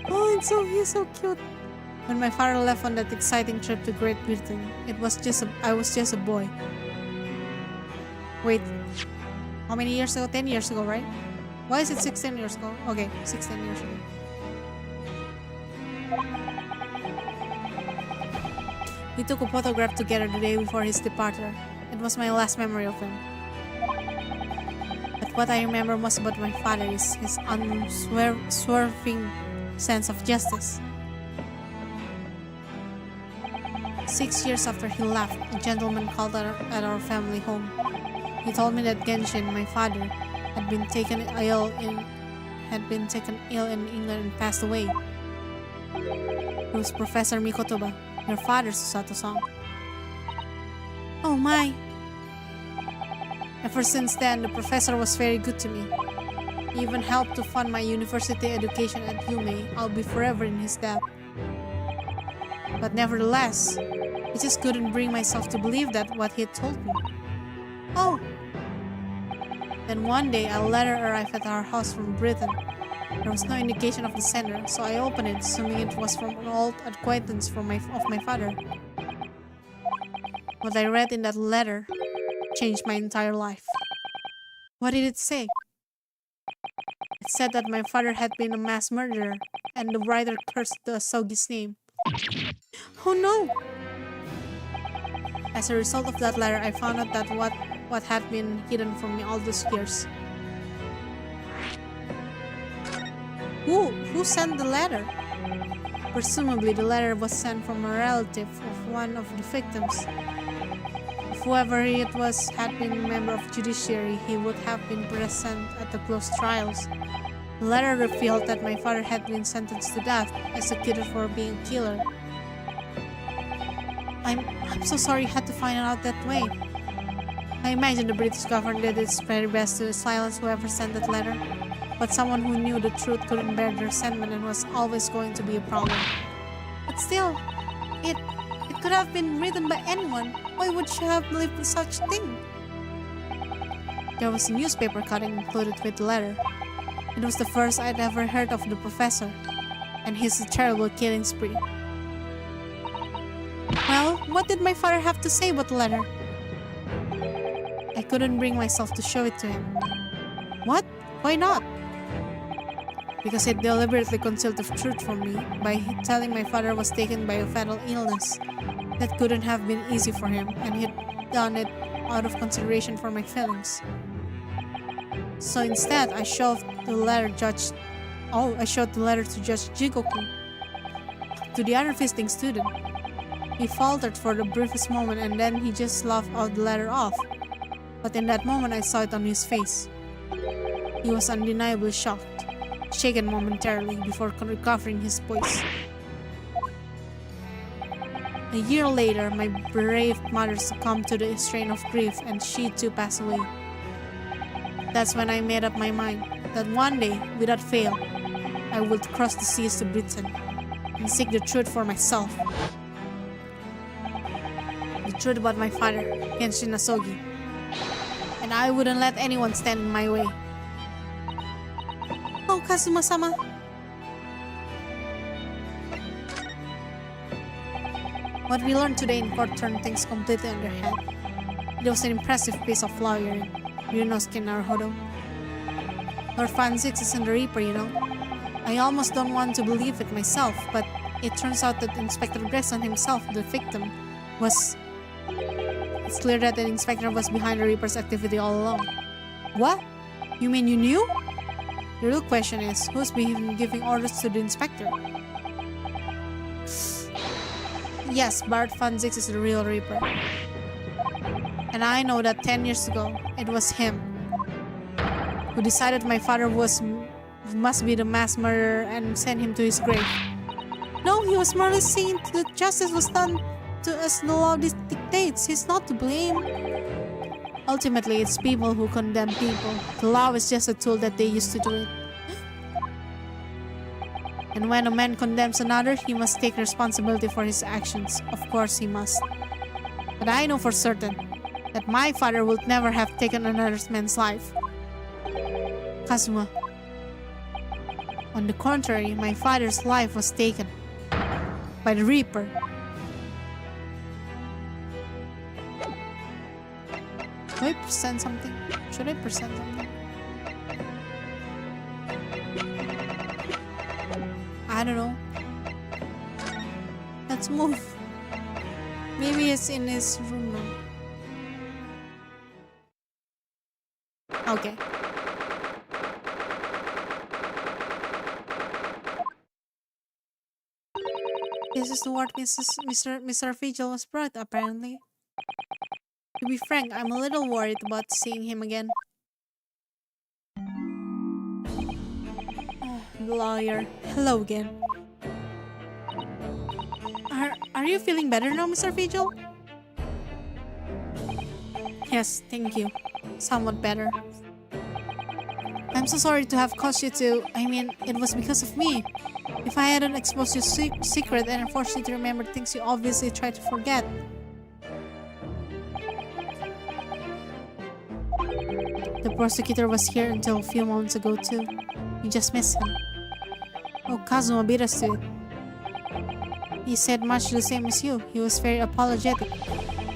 [SPEAKER 1] Oh, he's so cute. When my father left on that exciting trip to Great Britain, I was just a boy. Wait, how many years ago? 10 years ago, right? Why is it 16 years ago? Okay, 16 years ago. We took a photograph together the day before his departure. It was my last memory of him. But what I remember most about my father is his unswerving sense of justice. 6 years after he left, a gentleman called at our family home. He told me that Genshin, my father, had been taken ill in England and passed away. It was Professor Mikotoba, your father, Susato-san. Oh my! Ever since then, the professor was very good to me. He even helped to fund my university education at Yume. I'll be forever in his debt. But nevertheless, I just couldn't bring myself to believe that what he had told me. Oh! Then one day, a letter arrived at our house from Britain. There was no indication of the sender, so I opened it, assuming it was from an old acquaintance of my father. What I read in that letter changed my entire life. What did it say? It said that my father had been a mass murderer, and the writer cursed the Asogi's name. Oh no! As a result of that letter, I found out that what had been hidden from me all those years. Who sent the letter? Presumably, the letter was sent from a relative of one of the victims. If whoever it was had been a member of judiciary, he would have been present at the closed trials. The letter revealed that my father had been sentenced to death, executed for being a killer. I'm so sorry you had to find out that way. I imagine the British government did its very best to silence whoever sent that letter, but someone who knew the truth couldn't bear the resentment and was always going to be a problem. But still, it could have been written by anyone. Why would you have believed such a thing? There was a newspaper cutting included with the letter. It was the first I'd ever heard of the professor, and his terrible killing spree. Well, what did my father have to say about the letter? I couldn't bring myself to show it to him. What? Why not? Because he deliberately concealed the truth from me by telling my father was taken by a fatal illness. That couldn't have been easy for him, and he'd done it out of consideration for my feelings. So instead, I showed the letter to Judge Jigoku, to the other visiting student. He faltered for the briefest moment and then he just laughed out the letter off. But in that moment, I saw it on his face. He was undeniably shocked, shaken momentarily before recovering his voice. A year later, my brave mother succumbed to the strain of grief and she too passed away. That's when I made up my mind that one day, without fail, I would cross the seas to Britain and seek the truth for myself. The truth about my father, Genshin Asogi. And I wouldn't let anyone stand in my way. Oh, Kazuma-sama. What we learned today in court turned things completely on their head. It was an impressive piece of lawyering. Ryunosuke Naruhodo. Lord Fan 6 isn't the Reaper, you know. I almost don't want to believe it myself, but it turns out that Inspector Gregson himself, the victim, was... It's clear that the Inspector was behind the Reaper's activity all along. What? You mean you knew? The real question is, who's been giving orders to the Inspector? Yes, Bart Van Zix is the real Reaper. And I know that 10 years ago, it was him who decided my father must be the mass murderer and sent him to his grave. No, he was merely seeing that justice was done to as the law dictates. He's not to blame. Ultimately, it's people who condemn people. The law is just a tool that they use to do it. And when a man condemns another, he must take responsibility for his actions. Of course he must. But I know for certain that my father would never have taken another man's life. Kazuma. On the contrary, my father's life was taken by the Reaper. Do I present something? Should I present something? I don't know. Let's move. Maybe it's in his room now. Okay. This is the word Mr. Vigil was brought, apparently. To be frank, I'm a little worried about seeing him again. The lawyer. Hello again. Are you feeling better now, Mr. Vigil? Yes, thank you. Somewhat better. I'm so sorry to have caused you to... I mean, it was because of me. If I hadn't exposed your secret and forced you to remember things you obviously tried to forget. The prosecutor was here until a few moments ago too. You just missed him. Oh, Kazuma beat us to it. He said much the same as you. He was very apologetic.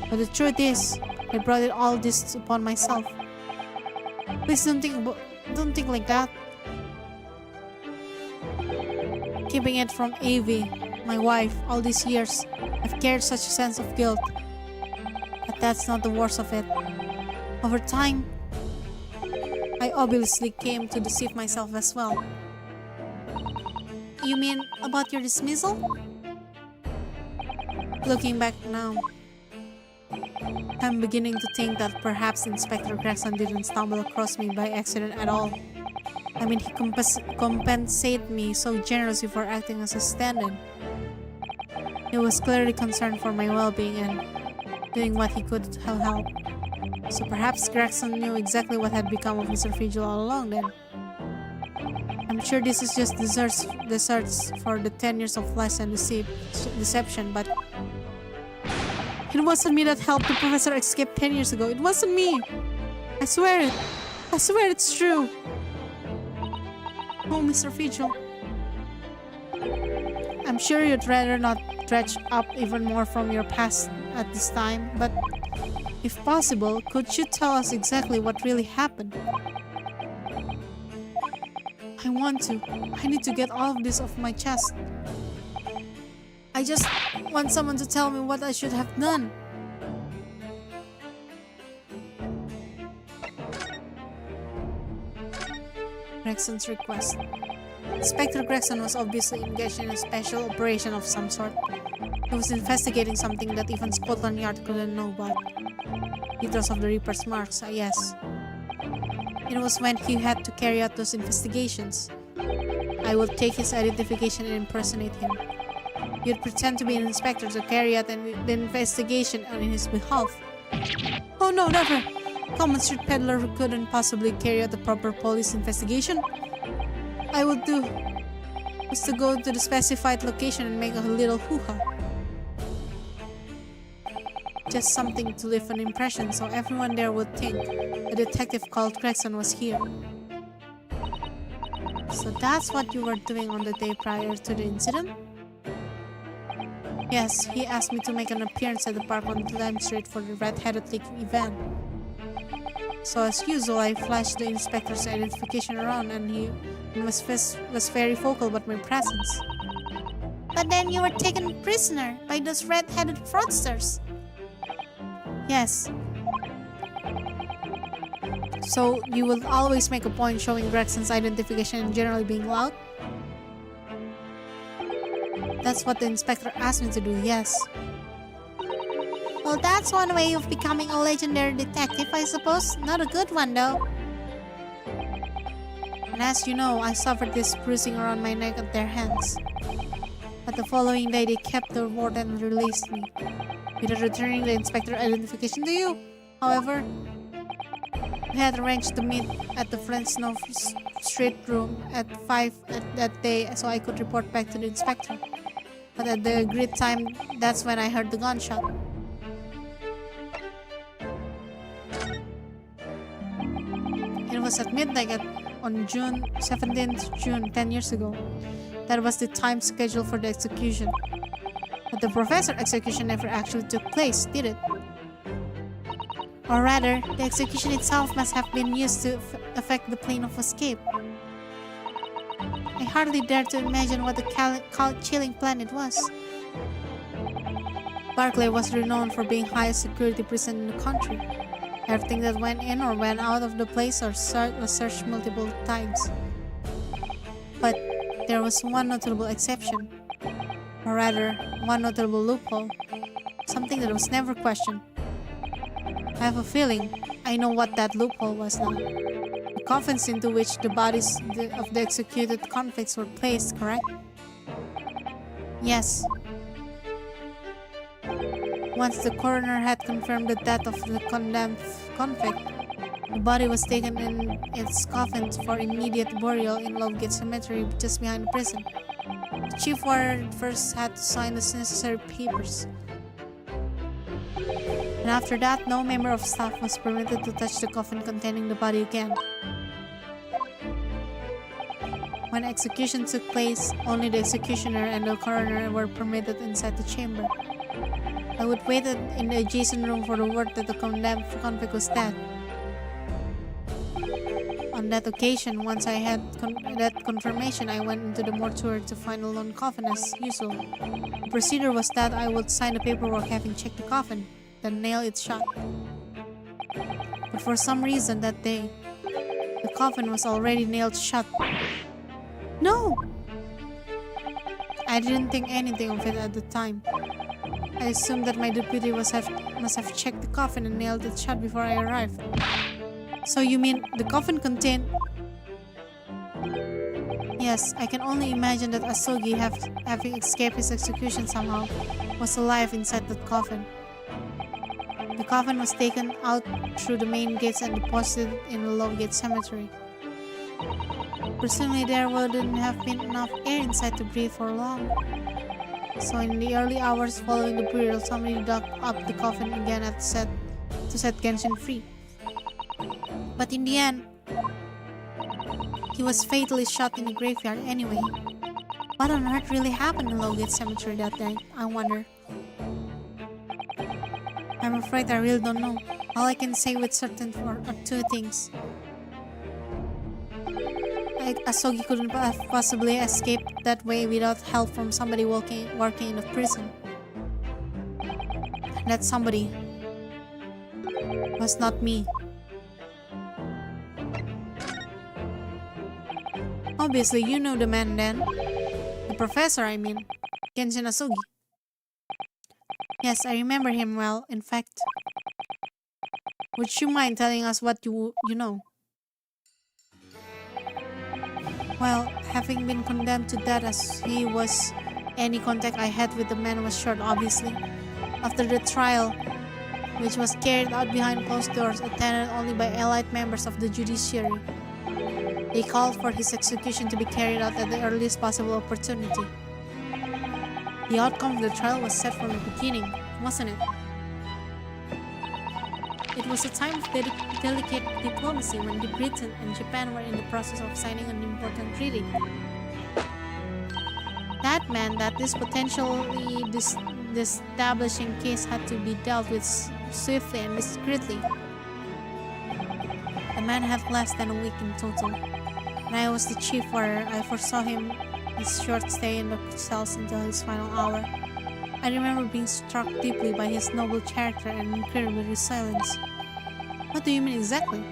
[SPEAKER 1] But the truth is, I brought it all this upon myself. Please don't think like that. Keeping it from Avi, my wife, all these years, I've carried such a sense of guilt. But that's not the worst of it. Over time, I obviously came to deceive myself as well. You mean about your dismissal? Looking back now, I'm beginning to think that perhaps Inspector Gregson didn't stumble across me by accident at all. I mean, he compensated me so generously for acting as a stand-in. He was clearly concerned for my well-being and doing what he could to help. So perhaps Gregson knew exactly what had become of Mr. Vigil all along then. I'm sure this is just desserts for the 10 years of lies and deception, but it wasn't me that helped the professor escape 10 years ago. It wasn't me. I swear it. I swear it's true. Oh, Mr. Vigil. I'm sure you'd rather not dredge up even more from your past at this time, but If possible, could you tell us exactly what really happened? I want to. I need to get all of this off my chest. I just want someone to tell me what I should have done. Gregson's request. Inspector Gregson was obviously engaged in a special operation of some sort. He was investigating something that even Scotland Yard couldn't know about. Details of the Reaper's marks, yes. It was when he had to carry out those investigations. I would take his identification and impersonate him. You'd pretend to be an inspector to carry out the investigation on his behalf. Oh no, never! Common street peddler who couldn't possibly carry out the proper police investigation. I would do was to go to the specified location and make a little hoo-ha. Just something to leave an impression so everyone there would think a detective called Gregson was here. So that's what you were doing on the day prior to the incident? Yes, he asked me to make an appearance at the park on Lime Street for the Red-Headed League event. So as usual, I flashed the inspector's identification around and he was very vocal about my presence. But then you were taken prisoner by those red-headed fraudsters. Yes. So you will always make a point showing Gregson's identification and generally being loud? That's what the inspector asked me to do, yes. Well, that's one way of becoming a legendary detective, I suppose. Not a good one, though. And as you know, I suffered this bruising around my neck at their hands. But the following day, they kept their word and released me, without returning the inspector identification to you. However, we had arranged to meet at the Flintstone Street room at 5 that day so I could report back to the inspector. But at the agreed time, that's when I heard the gunshot. It was at midnight on June 17th, 10 years ago. That was the time scheduled for the execution. But the professor execution never actually took place, did it? Or rather, the execution itself must have been used to affect the plane of escape. I hardly dare to imagine what the chilling plan it was. Barclay was renowned for being highest security prison in the country. Everything that went in or went out of the place was searched multiple times. But there was one notable exception. Or rather, one notable loophole. Something that was never questioned. I have a feeling I know what that loophole was now. The coffins into which the bodies of the executed convicts were placed, correct? Yes. Once the coroner had confirmed the death of the condemned convict, the body was taken in its coffin for immediate burial in Lovegate Cemetery just behind the prison. The chief warder first had to sign the necessary papers. And after that, no member of staff was permitted to touch the coffin containing the body again. When execution took place, only the executioner and the coroner were permitted inside the chamber. I would wait in the adjacent room for the word that the condemned convict was dead. On that occasion, once I had that confirmation, I went into the mortuary to find a lone coffin as usual. The procedure was that I would sign the paperwork having checked the coffin, then nail it shut. But for some reason that day, the coffin was already nailed shut. No! I didn't think anything of it at the time. I assumed that my deputy must have checked the coffin and nailed it shut before I arrived. So you mean the coffin contained... Yes, I can only imagine that Asogi, having escaped his execution somehow, was alive inside that coffin. The coffin was taken out through the main gates and deposited in the Lovegate Cemetery. Presumably there wouldn't have been enough air inside to breathe for long. So in the early hours following the burial, somebody dug up the coffin again to set Genshin free. But in the end, he was fatally shot in the graveyard anyway. What on earth really happened in Lovegate Cemetery that night, I wonder? I'm afraid I really don't know. All I can say with certainty are two things. Asogi couldn't have possibly escaped that way without help from somebody working in the prison. And that somebody was not me. Obviously, you know the man then. The professor, I mean. Genshin Asogi. Yes, I remember him well, in fact. Would you mind telling us what you know? Well, having been condemned to death as he was, any contact I had with the man was short, obviously. After the trial, which was carried out behind closed doors, attended only by elite members of the judiciary, they called for his execution to be carried out at the earliest possible opportunity. The outcome of the trial was set from the beginning, wasn't it? It was a time of delicate diplomacy when Britain and Japan were in the process of signing an important treaty. That meant that this potentially destabilizing case had to be dealt with swiftly and discreetly. The man had less than a week in total, and I was the chief where I foresaw his short stay in the cells until his final hour. I remember being struck deeply by his noble character and incredible resilience. What do you mean exactly?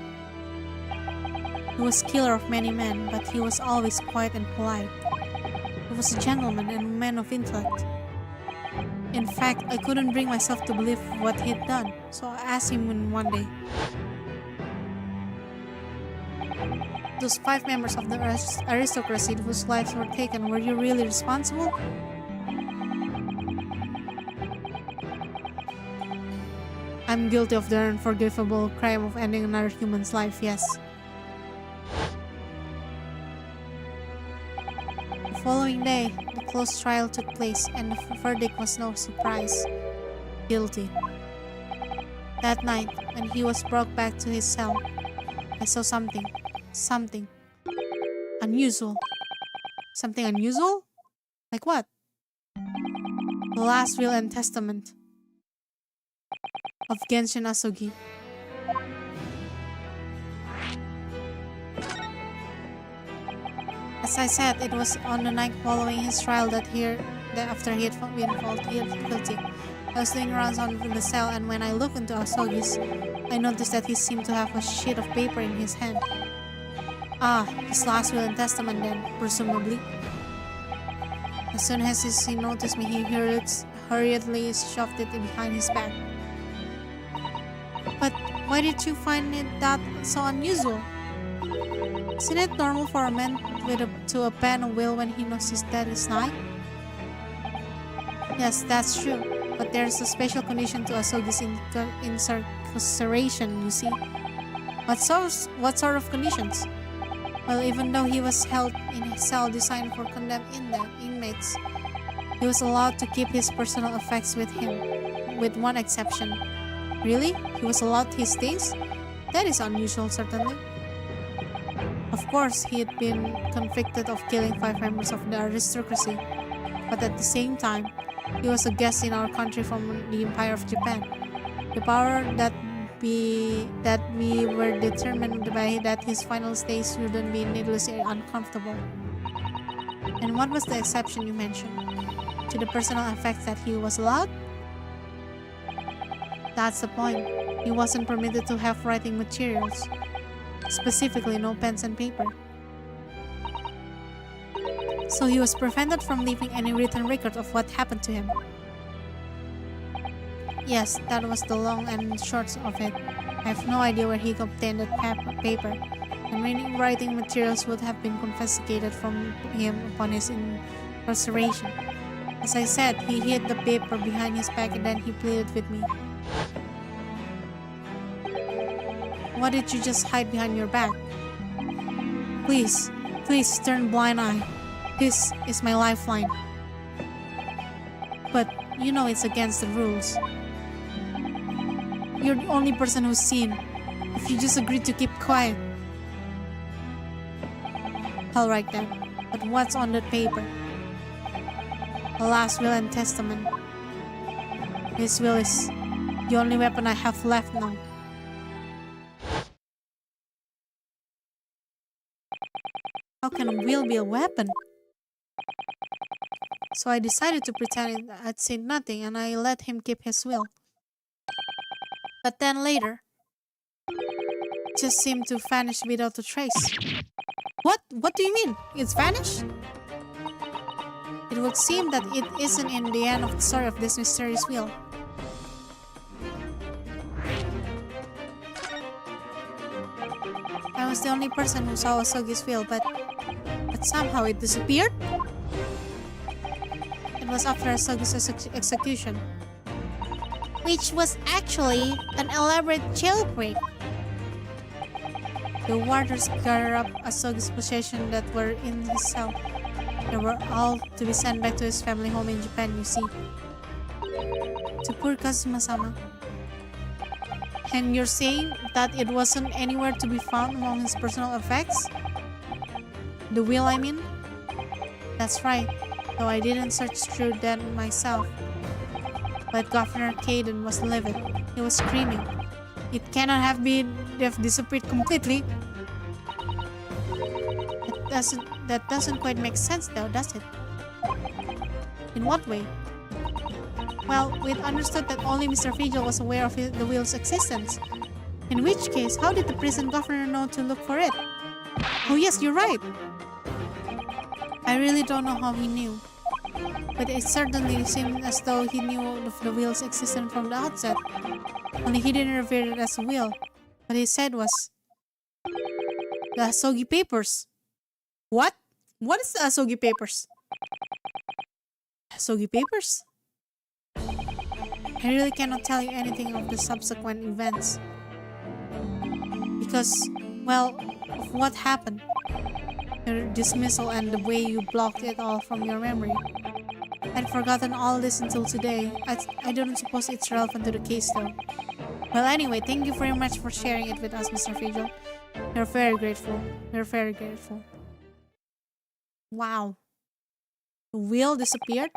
[SPEAKER 1] He was killer of many men, but he was always quiet and polite. He was a gentleman and a man of intellect. In fact, I couldn't bring myself to believe what he'd done, so I asked him one day. Those 5 members of the aristocracy whose lives were taken, were you really responsible? I'm guilty of the unforgivable crime of ending another human's life, yes. The following day, the closed trial took place, and the verdict was no surprise. Guilty. That night, when he was brought back to his cell, I saw something. Something. Unusual. Something unusual? Like what? The last will and testament of Genshin Asogi. As I said, it was on the night following his trial that after he had been found guilty. I was doing rounds on the cell, and when I looked into Asogi's, I noticed that he seemed to have a sheet of paper in his hand. Ah, his last will and testament then, presumably. As soon as he noticed me, he hurriedly shoved it behind his back. But why did you find that so unusual? Isn't it normal for a man to append a will when he knows his death is nigh? Yes, that's true, but there's a special condition to Asogi's incarceration, you see. What sort of conditions? Well, even though he was held in a cell designed for condemned inmates, he was allowed to keep his personal effects with him, with one exception. Really? He was allowed his things? That is unusual, certainly. Of course, he had been convicted of killing 5 members of the aristocracy, but at the same time, he was a guest in our country from the Empire of Japan. The power that we were determined by that his final stays wouldn't be needlessly uncomfortable. And what was the exception you mentioned? To the personal effects that he was allowed? That's the point. He wasn't permitted to have writing materials. Specifically, no pens and paper. So he was prevented from leaving any written record of what happened to him. Yes, that was the long and short of it. I have no idea where he obtained that paper, and many writing materials would have been confiscated from him upon his incarceration. As I said, he hid the paper behind his back and then he pleaded with me. Why did you just hide behind your back? Please, please turn blind eye. This is my lifeline. But you know it's against the rules. You're the only person who's seen. If you just agreed to keep quiet. Alright then, but what's on that paper? The last will and testament. His will is The only weapon I have left now. How can a wheel be a weapon? So I decided to pretend I'd seen nothing and I let him keep his wheel. But then later, it just seemed to vanish without a trace. What? What do you mean? It's vanished? It would seem that it isn't in the end of the story of this mysterious wheel. I was the only person who saw Asogi's wheel, but somehow it disappeared? It was after Asogi's execution, which was actually an elaborate jailbreak. The warders gathered up Asogi's possessions that were in his cell. They were all to be sent back to his family home in Japan, you see. To poor Kazuma-sama. And you're saying that it wasn't anywhere to be found among his personal effects? The will, I mean? That's right, though I didn't search through that myself. But Governor Caden was livid. He was screaming. It cannot have been they've disappeared completely. That doesn't quite make sense though, does it? In what way? Well, we'd understood that only Mr. Vigil was aware of the wheel's existence. In which case, how did the prison governor know to look for it? Oh yes, you're right! I really don't know how he knew. But it certainly seemed as though he knew of the wheel's existence from the outset. Only he didn't revere it as a wheel. What he said was... the Asogi Papers. What? What is the Asogi Papers? Asogi Papers? I really cannot tell you anything of the subsequent events. Because, well, of what happened. Your dismissal and the way you blocked it all from your memory. I'd forgotten all this until today. I don't suppose it's relevant to the case though. Well anyway, thank you very much for sharing it with us, Mr. Vigil. We're very grateful. We're very grateful. Wow. The wheel disappeared?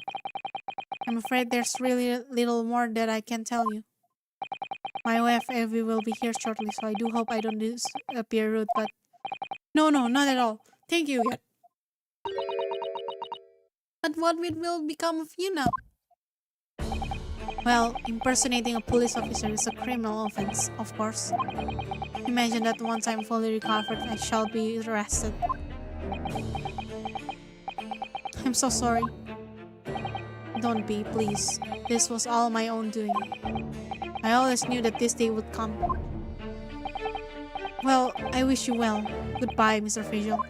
[SPEAKER 1] I'm afraid there's really little more that I can tell you. My wife Evie will be here shortly, so I do hope I don't appear rude, but... No, not at all. Thank you yet. But what will become of you now? Well, impersonating a police officer is a criminal offense, of course. Imagine that once I'm fully recovered, I shall be arrested. I'm so sorry. Don't be, please. This was all my own doing. I always knew that this day would come. Well, I wish you well. Goodbye, Mr. Vigil.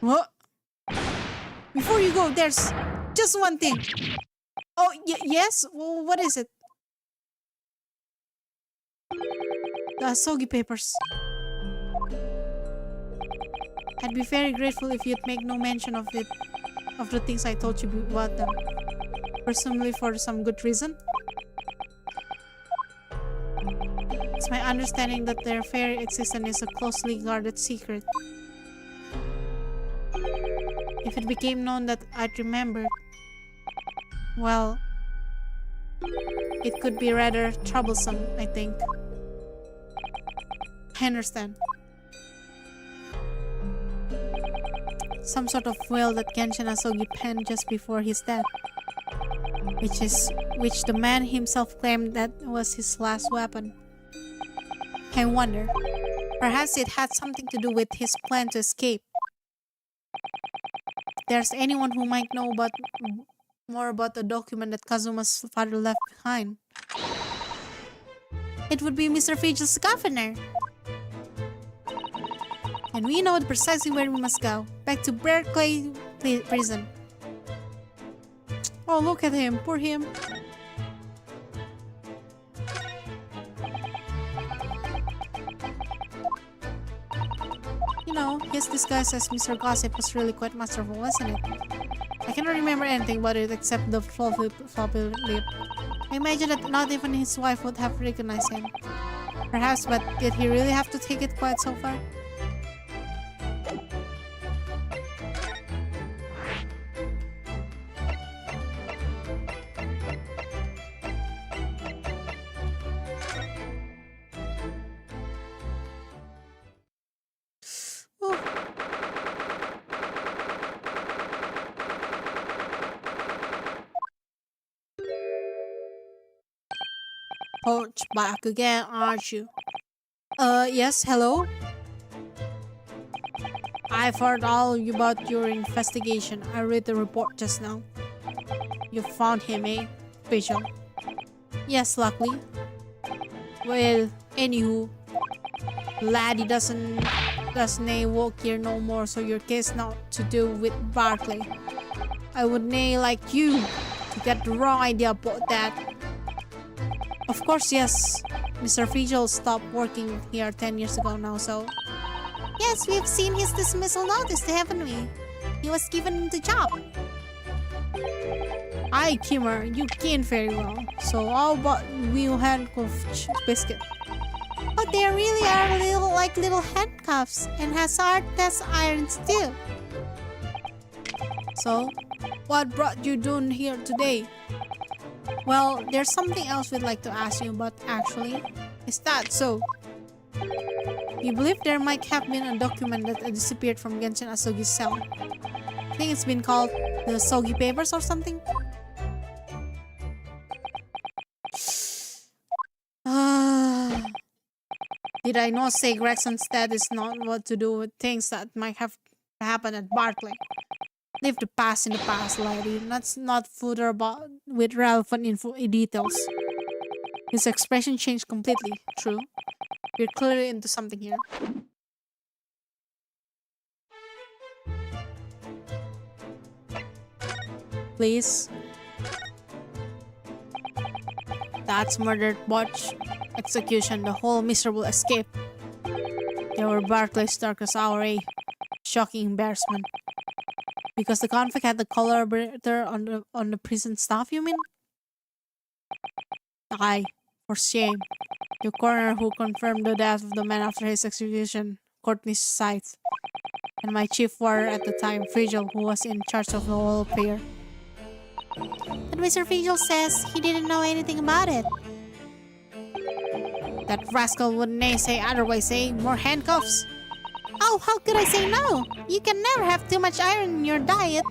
[SPEAKER 1] What? Before you go, there's just one thing. Oh, yes? Well, what is it? The Asogi Papers. I'd be very grateful if you'd make no mention of it, of the things I told you about them. Presumably for some good reason. It's my understanding that their very existence is a closely guarded secret. If it became known that I'd remembered, well, it could be rather troublesome, I think. I understand. Some sort of will that Genshin Asogi penned just before his death. Which the man himself claimed that was his last weapon. I wonder, perhaps it had something to do with his plan to escape. If there's anyone who might know more about the document that Kazuma's father left behind, it would be Mr. Vigil's governor. And we know precisely where we must go. Back to Berkeley prison. Oh, look at him. Poor him. You know, his disguise as Mr. Gossip was really quite masterful, wasn't it? I cannot remember anything about it except the floppy lip. I imagine that not even his wife would have recognized him. Perhaps, but did he really have to take it quite so far? Coach back again, aren't you? Yes, hello? I've heard all about your investigation. I read the report just now. You found him, eh? Visual. Yes, luckily. Well, anywho, laddie doesn't work here no more, so your case not to do with Barclay. I would like you to get the wrong idea about that. Of course, yes. Mr. Visual stopped working here 10 years ago now, so... Yes, we've seen his dismissal notice, haven't we? He was given the job. Aye, Kimmer, you can very well. So how about wheel handcuff biscuit? Oh, they really are little handcuffs and has hard test irons too. So, what brought you down here today? Well, there's something else we'd like to ask you about actually. Is that so? We believe there might have been a document that disappeared from Genshin Asogi's cell. I think it's been called the Sogi Papers or something. Did I not say Gregson's death is not what to do with things that might have happened at Barclay? Leave the past in the past, lady. Let's not further about with relevant details. His expression changed completely. True. You're clearly into something here. Please. That's murdered botch. Execution, the whole miserable escape. They were Barclay's darkest hour, eh? Shocking embarrassment. Because the convict had the collaborator on the prison staff, you mean? Aye, for shame. The coroner who confirmed the death of the man after his execution, Courtney's side. And my chief warder at the time, Vigil, who was in charge of the whole affair. But Mr. Vigil says he didn't know anything about it. That rascal wouldn't say otherwise, eh? More handcuffs. Oh, how could I say no? You can never have too much iron in your diet.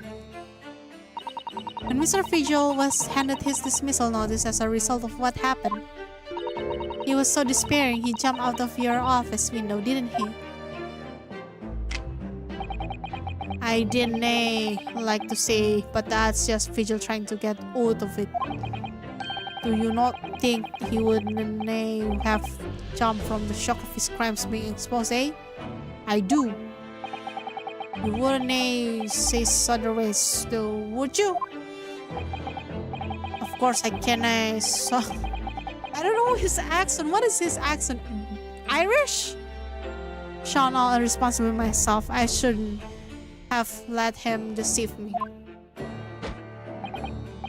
[SPEAKER 1] When Mr. Vigil was handed his dismissal notice as a result of what happened, he was so despairing he jumped out of your office window, didn't he? I didn't like to say, but that's just Vigil trying to get out of it. Do you not think he wouldn't have jumped from the shock of his crimes being exposed, eh? I do. You wouldn't say otherwise though, would you? Of course I can. I don't know his accent. What is his accent? Irish? Sean, all irresponsible myself. I shouldn't have let him deceive me.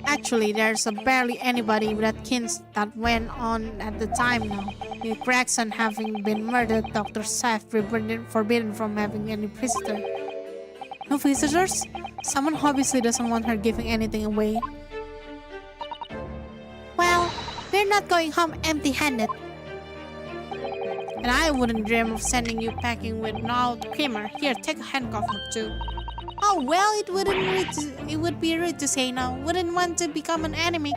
[SPEAKER 1] Actually, there's barely anybody with that kins that went on at the time now. With Gregson having been murdered, Dr. Seth forbidden from having any visitor. No visitors? Someone obviously doesn't want her giving anything away. Well, we're not going home empty-handed. And I wouldn't dream of sending you packing with no creamer. Here, take a handcuff or two. Oh well, it would be rude to say no. Wouldn't want to become an enemy.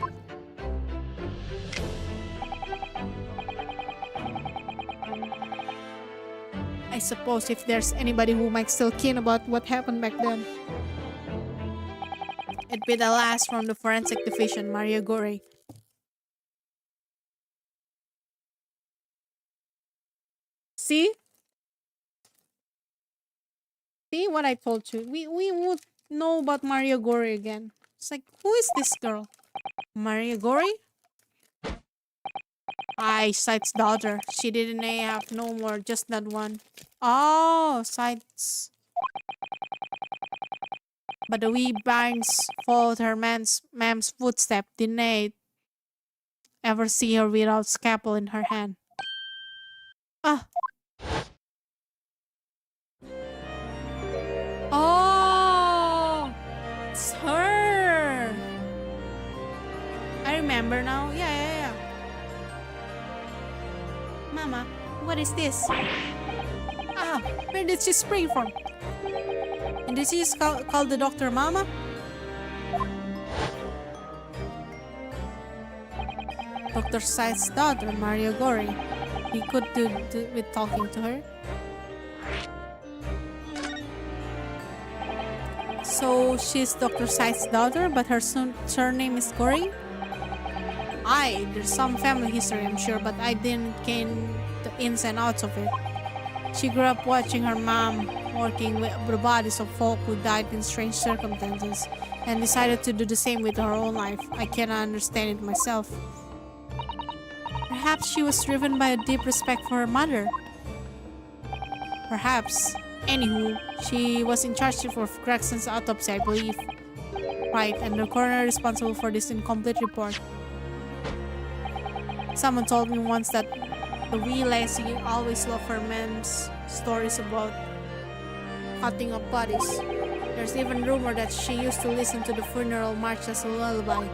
[SPEAKER 1] I suppose if there's anybody who might still keen about what happened back then, it'd be the last from the forensic division, Mario Gore. See? See what I told you? We would know about Mario Gore again. It's like, who is this girl? Mario Gore? Aye, Sight's daughter. She didn't have no more, just that one. Oh, Sight's. But the wee Barnes followed her mam's footstep. Didn't they ever see her without scalpel in her hand? Ah. Oh, it's her. I remember now. Yeah. Mama, what is this? Ah, where did she spring from? And did she just call the doctor Mama? Dr. Sai's daughter, Maria Gori. He could do with talking to her. So she's Dr. Sai's daughter, but her surname is Gori? Aye, there's some family history, I'm sure, but I didn't gain the ins and outs of it. She grew up watching her mom working with the bodies of folk who died in strange circumstances and decided to do the same with her own life. I cannot understand it myself. Perhaps she was driven by a deep respect for her mother. Perhaps. Anywho, she was in charge of Gregson's autopsy, I believe. Right, and the coroner responsible for this incomplete report. Someone told me once that the wee Lassie always loved her mom's stories about cutting up bodies. There's even rumor that she used to listen to the funeral march as a lullaby.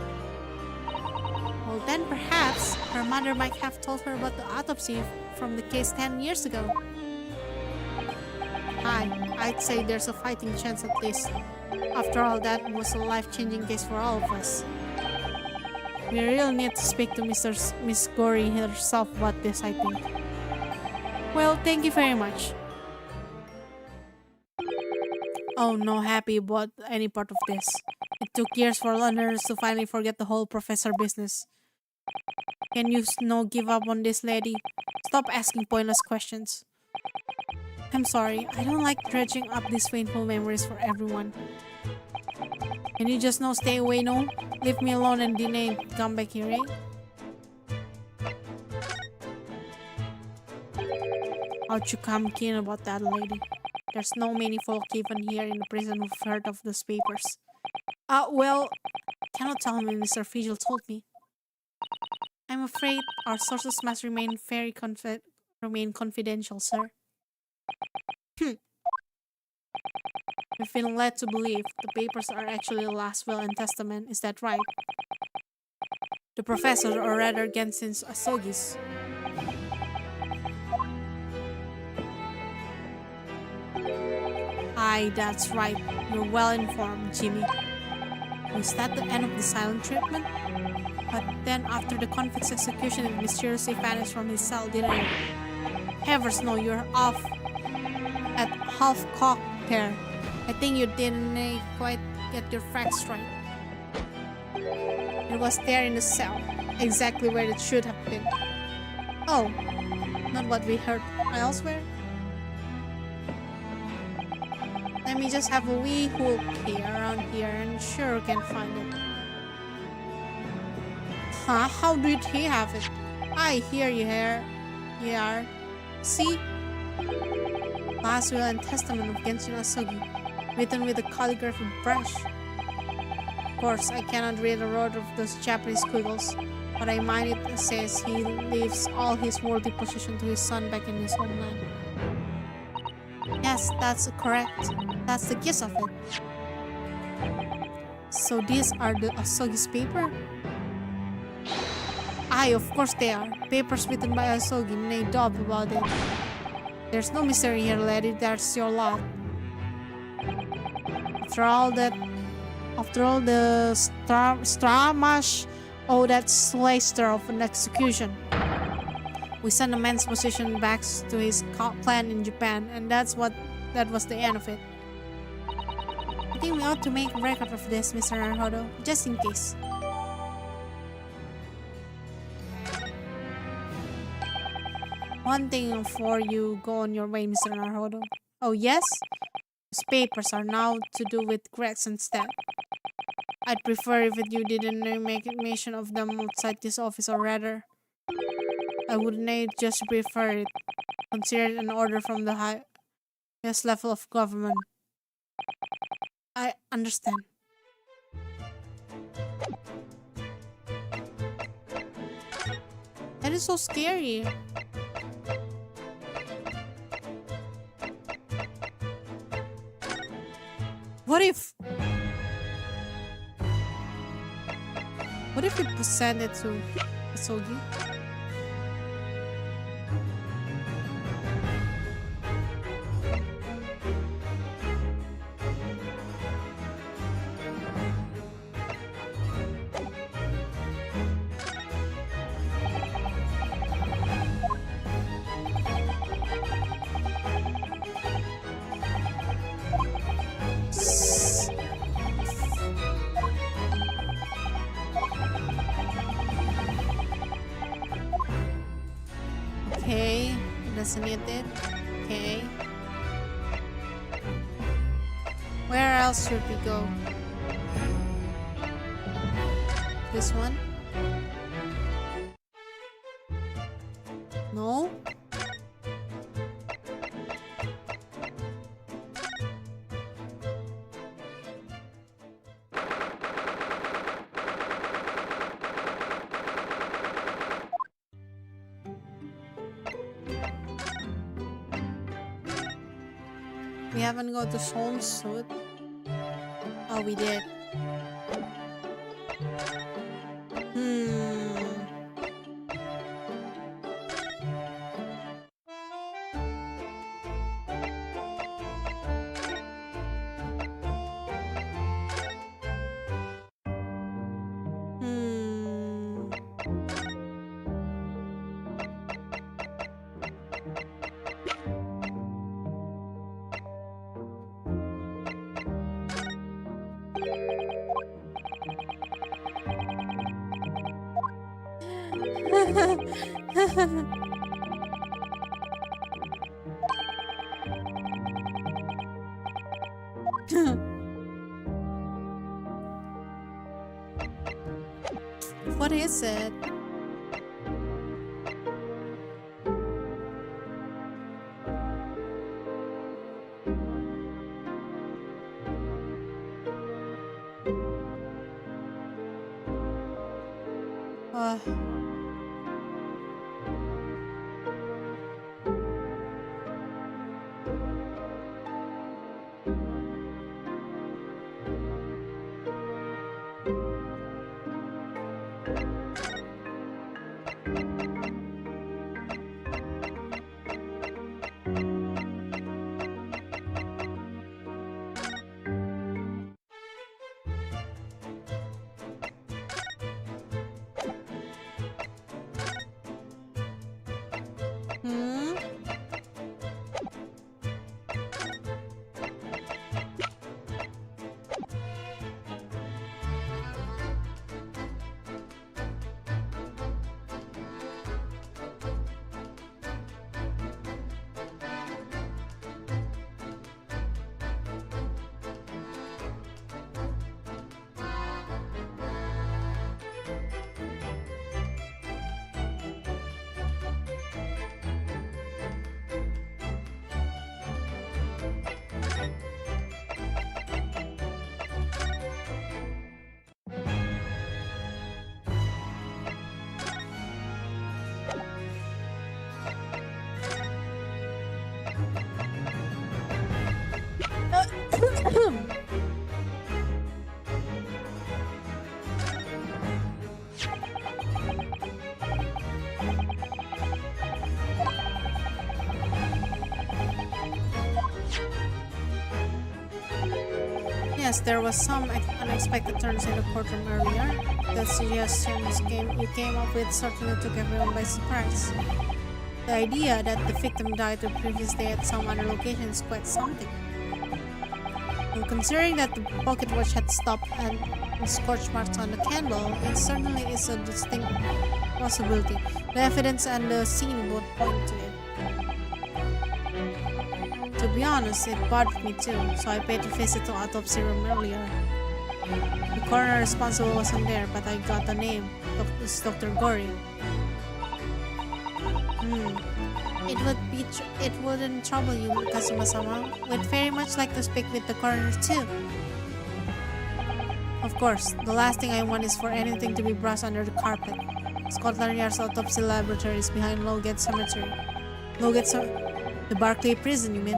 [SPEAKER 1] Well then perhaps her mother might have told her about the autopsy from the case 10 years ago. I'd say there's a fighting chance at least. After all, that was a life-changing case for all of us. We really need to speak to Miss Gori herself about this, I think. Well, thank you very much. Oh, no happy about any part of this. It took years for Londoners to finally forget the whole professor business. Can you give up on this, lady? Stop asking pointless questions. I'm sorry, I don't like dredging up these painful memories for everyone. Can you just stay away, no? Leave me alone and deny come back here, eh? How'd you come keen about that, lady? There's no many folk even here in the prison who've heard of those papers. Well, cannot tell me, Mr. Figel told me. I'm afraid our sources must remain very confidential, sir. We've been led to believe the papers are actually the last will and testament, is that right? The professor, or rather Genshin Asogi's. Aye, that's right. You're well informed, Jimmy. Was that the end of the silent treatment? But then after the convict's execution, it mysteriously vanished from his cell, didn't it? Heavens no, you're off at half-cock there. I think you didn't quite get your facts right. It was there in the cell, exactly where it should have been. Oh, not what we heard elsewhere? Let me just have a wee hook here around here and sure can find it. Huh? How did he have it? I hear you here. You are. See? Last will and testament of Genshin Asogi, written with a calligraphy brush. Of course, I cannot read a word of those Japanese squiggles, but I mind it says he leaves all his worldly possession to his son back in his homeland. Yes, that's correct. That's the gist of it. So these are the Asogi's paper? Aye, of course they are. Papers written by Asogi, no doubt about it. There's no mystery here, lady. That's your lot. After all the stramash, oh, that slayster of an execution. We sent a man's position back to his clan in Japan, and that was the end of it. I think we ought to make a record of this, Mr. Naruhodo, just in case. One thing before you go on your way, Mr. Naruhodo. Oh yes? These papers are now to do with Gregson's death. I'd prefer if you didn't make mention of them outside this office, or rather, I wouldn't just prefer it. Consider it an order from the highest level of government. I understand. That is so scary. What if we present it to Asogi? doesn't need it. Okay. Where else should we go? This one? No? We haven't got the soul suit. Oh, we did. Hmm. Hmm. What is it? Uh, hmm? Yes, there was some unexpected turns in the courtroom earlier. The suggestions you came up with certainly took everyone by surprise. The idea that the victim died the previous day at some other location is quite something. And considering that the pocket watch had stopped and the scorch marks on the candle, it certainly is a distinct possibility. The evidence and the scene both point to it. To be honest, it bothered me too, so I paid a visit to autopsy room earlier. The coroner responsible wasn't there, but I got the name. It's Dr. Gory. It wouldn't trouble you, Kazuma-sama. We'd very much like to speak with the coroner too. Of course, the last thing I want is for anything to be brushed under the carpet. Scotland Yard's autopsy laboratory is behind Lowgate Cemetery. The Barclay prison, you mean?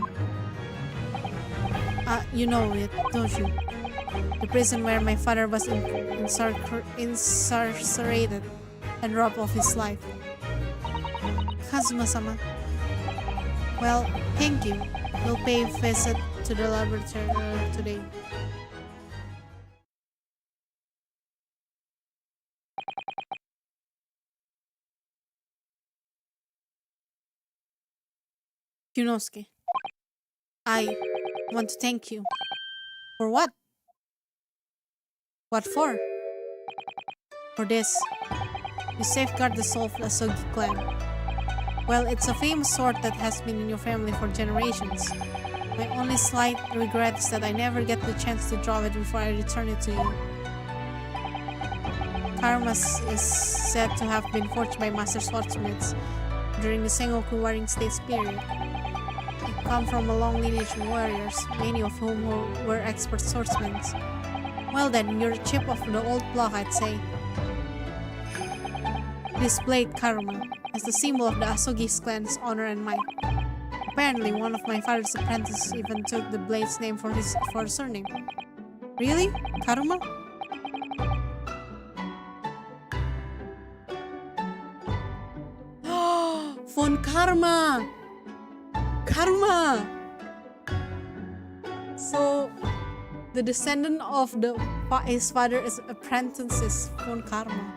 [SPEAKER 1] You know it, don't you? The prison where my father was incarcerated and robbed of his life. Kazuma-sama. Well, thank you. We'll pay a visit to the laboratory today. Yunosuke, I want to thank you. For what? What for? For this. You safeguard the soul of the Asogi clan. Well, it's a famous sword that has been in your family for generations. My only slight regret is that I never get the chance to draw it before I return it to you. Karmas is said to have been forged by master swordsmiths during the Sengoku Warring States period. They come from a long lineage of warriors, many of whom were expert swordsmen. Well then, you're a chip of the old block, I'd say. This blade, Karma, is the symbol of the Asogi's clan's honor and might. Apparently, one of my father's apprentices even took the blade's name for his surname. Really? Karuma? Von Karma! Karma! So, the descendant of his father's apprentice is Von Karma.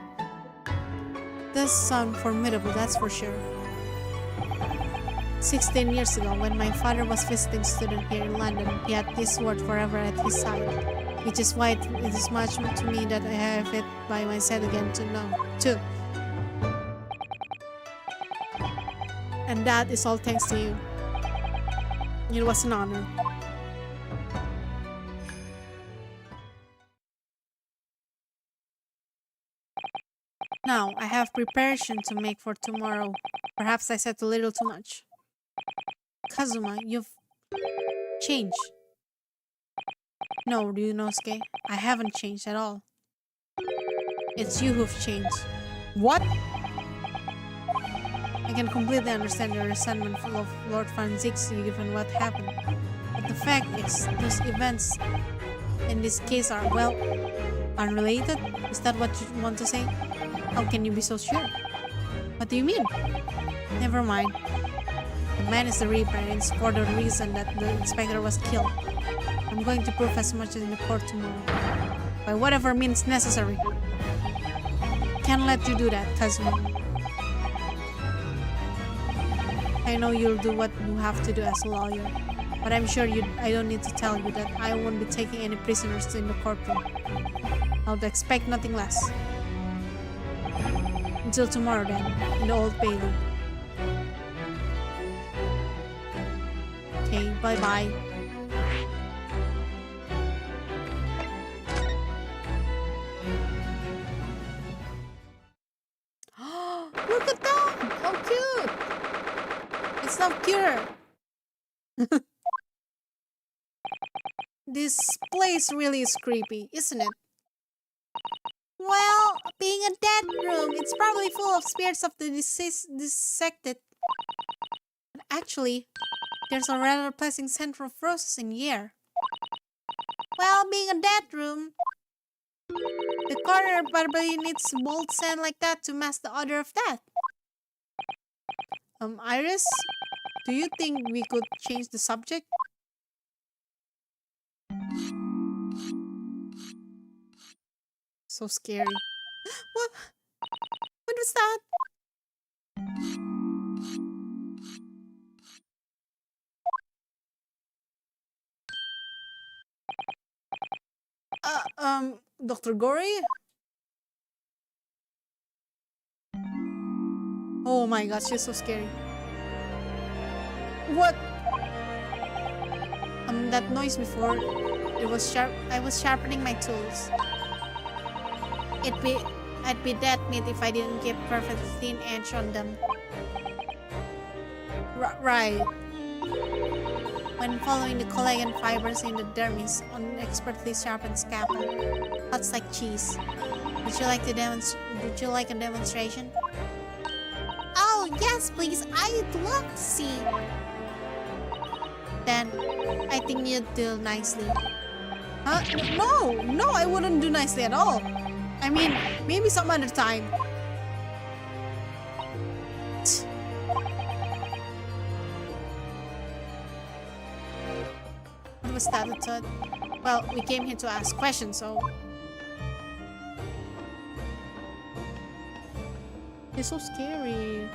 [SPEAKER 1] Does sound formidable, that's for sure. 16 years ago, when my father was visiting student here in London, he had this sword forever at his side, which is why it is much to me that I have it by my side again too. And that is all thanks to you. It was an honor. Now, I have preparation to make for tomorrow. Perhaps I said a little too much. Kazuma, you've changed. No, Ryunosuke, I haven't changed at all. It's you who've changed. What? I can completely understand your resentment of Lord Van Zixi given what happened. But the fact is, those events in this case are, well, unrelated? Is that what you want to say? How can you be so sure? What do you mean? Never mind. The man is the Reaper, and it's for the reason that the inspector was killed. I'm going to prove as much as in the court tomorrow. By whatever means necessary. Can't let you do that, Kazuma. I know you'll do what you have to do as a lawyer, but I'm sure I don't need to tell you that I won't be taking any prisoners in the courtroom. I would expect nothing less. Until tomorrow then, in the Old Bailey. Okay, bye-bye. Look at that! How cute! It's not cute! This place really is creepy, isn't it? Well, being a dead room, it's probably full of spirits of the dissected. But actually, there's a rather pleasant scent of roses in the air. Well, being a dead room, the corner probably needs bold scent like that to mask the odor of death. Iris, do you think we could change the subject? So scary. What? What was that? Dr. Gory? Oh my god, she's so scary. What? That noise before, it was sharp. I was sharpening my tools. I'd be dead meat if I didn't keep perfect thin edge on them. Right. When following the collagen fibers in the dermis on an expertly sharpened scalpel, cuts like cheese. Would you like a demonstration? Oh yes, please. I'd love to see. Then, I think you'd do nicely. Huh? No, I wouldn't do nicely at all. I mean, maybe some other time. What was that, I thought? Well, we came here to ask questions, so... It's so scary.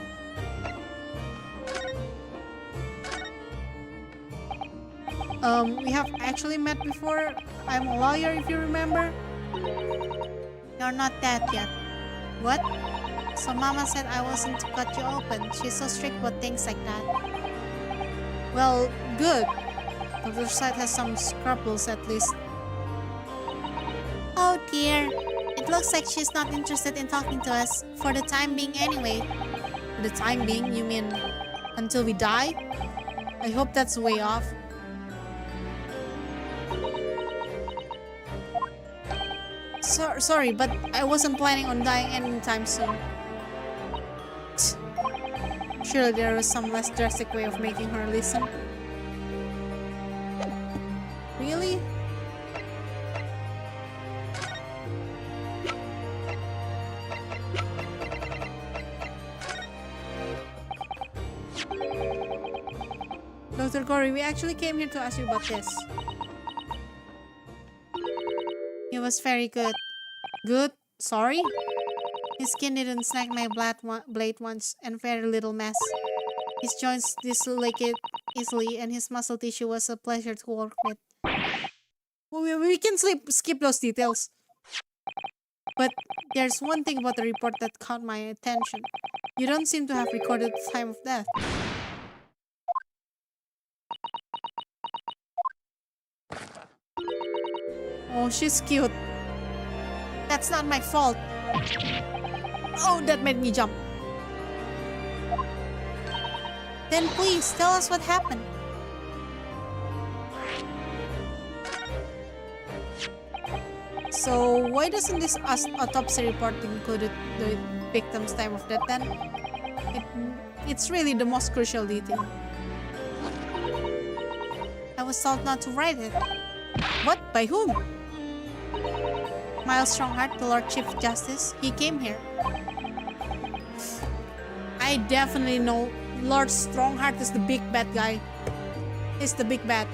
[SPEAKER 1] We have actually met before. I'm a lawyer, if you remember. You're not that yet. What? So Mama said I wasn't to cut you open. She's so strict about things like that. Well, good. The other side has some scruples at least. Oh dear. It looks like she's not interested in talking to us. For the time being anyway. For the time being? You mean until we die? I hope that's way off. Sorry, but I wasn't planning on dying anytime soon. Surely there was some less drastic way of making her listen. Really? Dr. Gory, we actually came here to ask you about this. It was very good. Good? Sorry? His skin didn't snag my blade once, and very little mess. His joints dislocated easily, and his muscle tissue was a pleasure to work with. We can skip those details. But there's one thing about the report that caught my attention. You don't seem to have recorded the time of death. Oh, she's cute. That's not my fault. Oh, that made me jump. Then please, tell us what happened. So, why doesn't this autopsy report include the victim's time of death then? It's really the most crucial detail. I was told not to write it. What? By whom? Miles Strongheart, the Lord Chief Justice. He came here. I definitely know Lord Strongheart is the big bad guy. He's the big bad.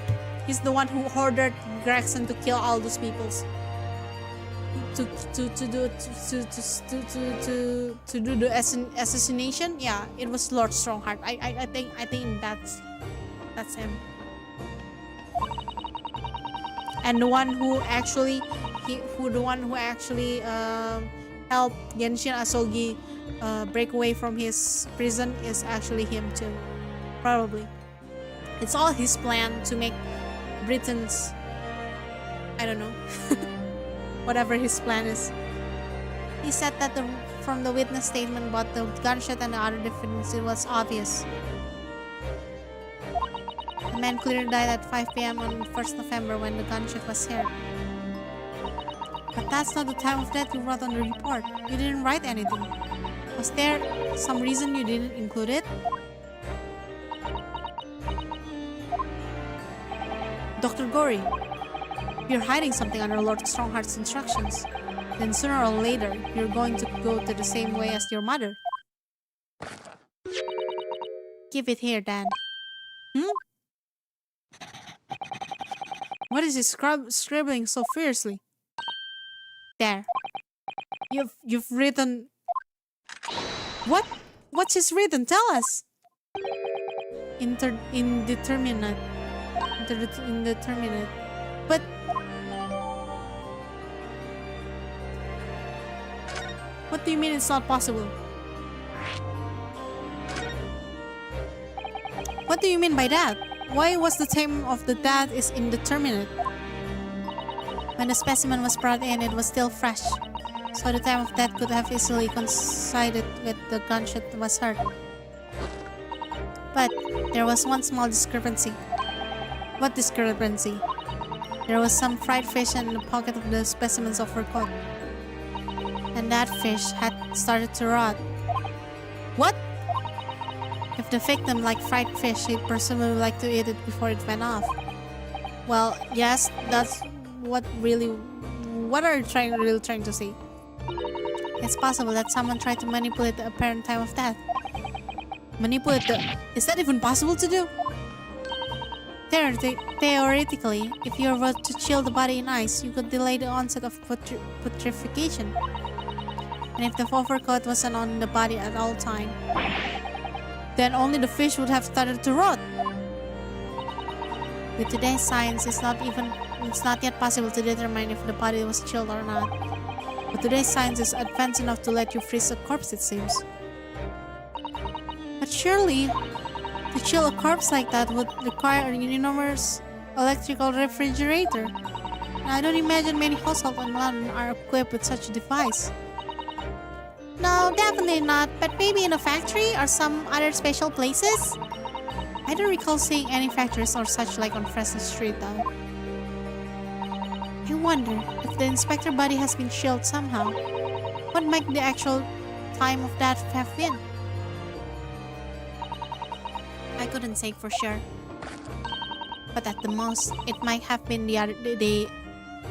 [SPEAKER 1] He's the one who ordered Gregson to kill all those peoples. To do the assassination. Yeah, it was Lord Strongheart. I think that's him. And the one who actually helped Genshin Asogi break away from his prison is actually him too. Probably. It's all his plan to make Britons, I don't know, whatever his plan is. He said that from the witness statement about the gunshot and the other difference, it was obvious. The man clearly died at 5 p.m. on 1st November when the gunshot was heard. But that's not the time of death you wrote on the report. You didn't write anything. Was there some reason you didn't include it? Dr. Gory, you're hiding something under Lord Strongheart's instructions. Then sooner or later, you're going to go to the same way as your mother. Give it here, Dan. What is he scribbling so fiercely? There. You've written... What? What's his written? Tell us! Indeterminate. Indeterminate. But... What do you mean it's not possible? What do you mean by that? Why was the time of the death is indeterminate? When the specimen was brought in, it was still fresh. So the time of death could have easily coincided with the gunshot was heard. But there was one small discrepancy. What discrepancy? There was some fried fish in the pocket of the specimen's overcoat. And that fish had started to rot. What? If the victim liked fried fish, he'd presumably like to eat it before it went off. Well, yes, that's what are you really trying to say? It's possible that someone tried to manipulate the apparent time of death. Is that even possible to do? Theoretically, if you were to chill the body in ice, you could delay the onset of putrefaction. And if the overcoat wasn't on the body at all time, then only the fish would have started to rot. With today's science, it's not yet possible to determine if the body was chilled or not. But today's science is advanced enough to let you freeze a corpse, it seems. But surely, to chill a corpse like that would require an enormous electrical refrigerator. And I don't imagine many households in London are equipped with such a device. No, definitely not, but maybe in a factory or some other special places? I don't recall seeing any factories or such like on Fresno Street though. I wonder if the inspector body has been shielded somehow. What might the actual time of that have been? I couldn't say for sure. But at the most, it might have been the day.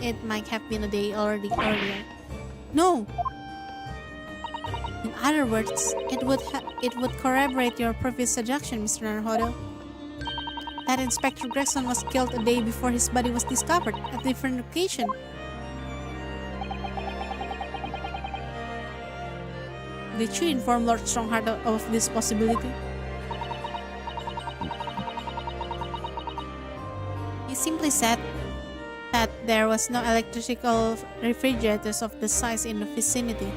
[SPEAKER 1] It might have been a day already earlier. No. In other words, it would corroborate your previous suggestion, Mr. Naruhodo. That Inspector Gregson was killed a day before his body was discovered at a different location. Did you inform Lord Strongheart of this possibility? He simply said that there was no electrical refrigerators of the size in the vicinity.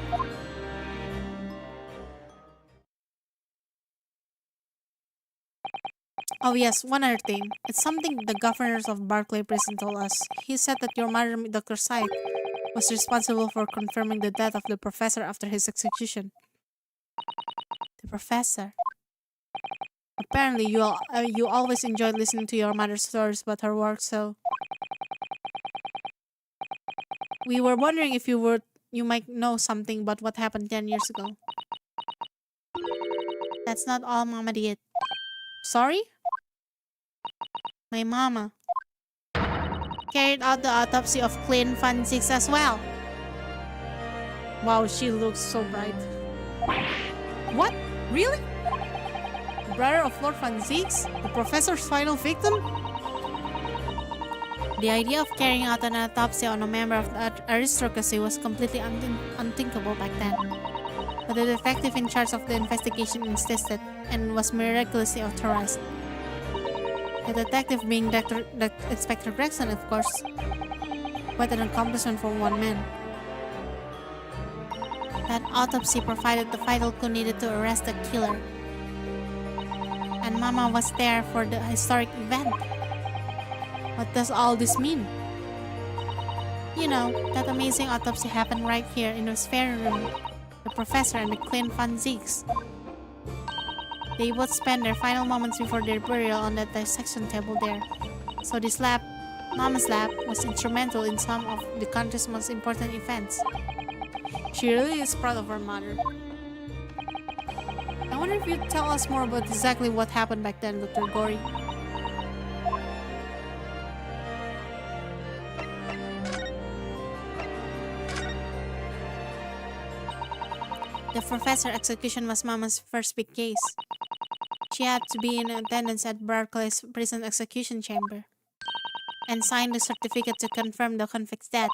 [SPEAKER 1] Oh yes, one other thing. It's something the governors of Barclay Prison told us. He said that your mother, Dr. Syed, was responsible for confirming the death of the professor after his execution. The professor? Apparently, you always enjoyed listening to your mother's stories about her work, so... We were wondering if you might know something about what happened 10 years ago. That's not all Mama did. Sorry? My mama carried out the autopsy of Clint Van Zix as well. Wow, she looks so bright. What? Really? The brother of Lord Van Zix? The professor's final victim? The idea of carrying out an autopsy on a member of the aristocracy was completely unthinkable back then. But the detective in charge of the investigation insisted and was miraculously authorized. The detective being Inspector Gregson, of course. What an accomplishment for one man. That autopsy provided the vital clue needed to arrest the killer. And Mama was there for the historic event. What does all this mean? You know, that amazing autopsy happened right here in the spare room. The professor and the Clint Van Zix. They both spent their final moments before their burial on that dissection table there. So this lab, Mama's lab, was instrumental in some of the country's most important events. She really is proud of her mother. I wonder if you'd tell us more about exactly what happened back then, Dr. Gory. The professor execution was Mama's first big case. She had to be in attendance at Barclay's prison execution chamber and sign the certificate to confirm the convict's death.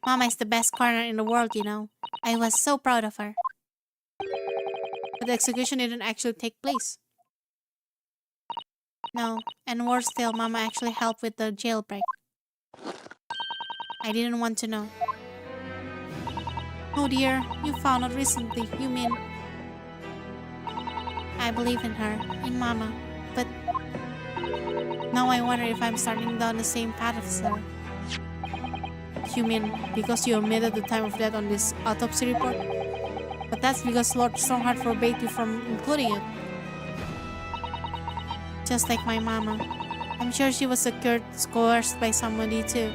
[SPEAKER 1] Mama is the best coroner in the world, you know. I was so proud of her. But the execution didn't actually take place. No, and worse still, Mama actually helped with the jailbreak. I didn't want to know. Oh dear, you found out recently, you mean... I believe in her, in Mama, but... Now I wonder if I'm starting down the same path as her. You mean, because you omitted the time of death on this autopsy report? But that's because Lord Strongheart forbade you from including it. Just like my Mama. I'm sure she was coerced by somebody too.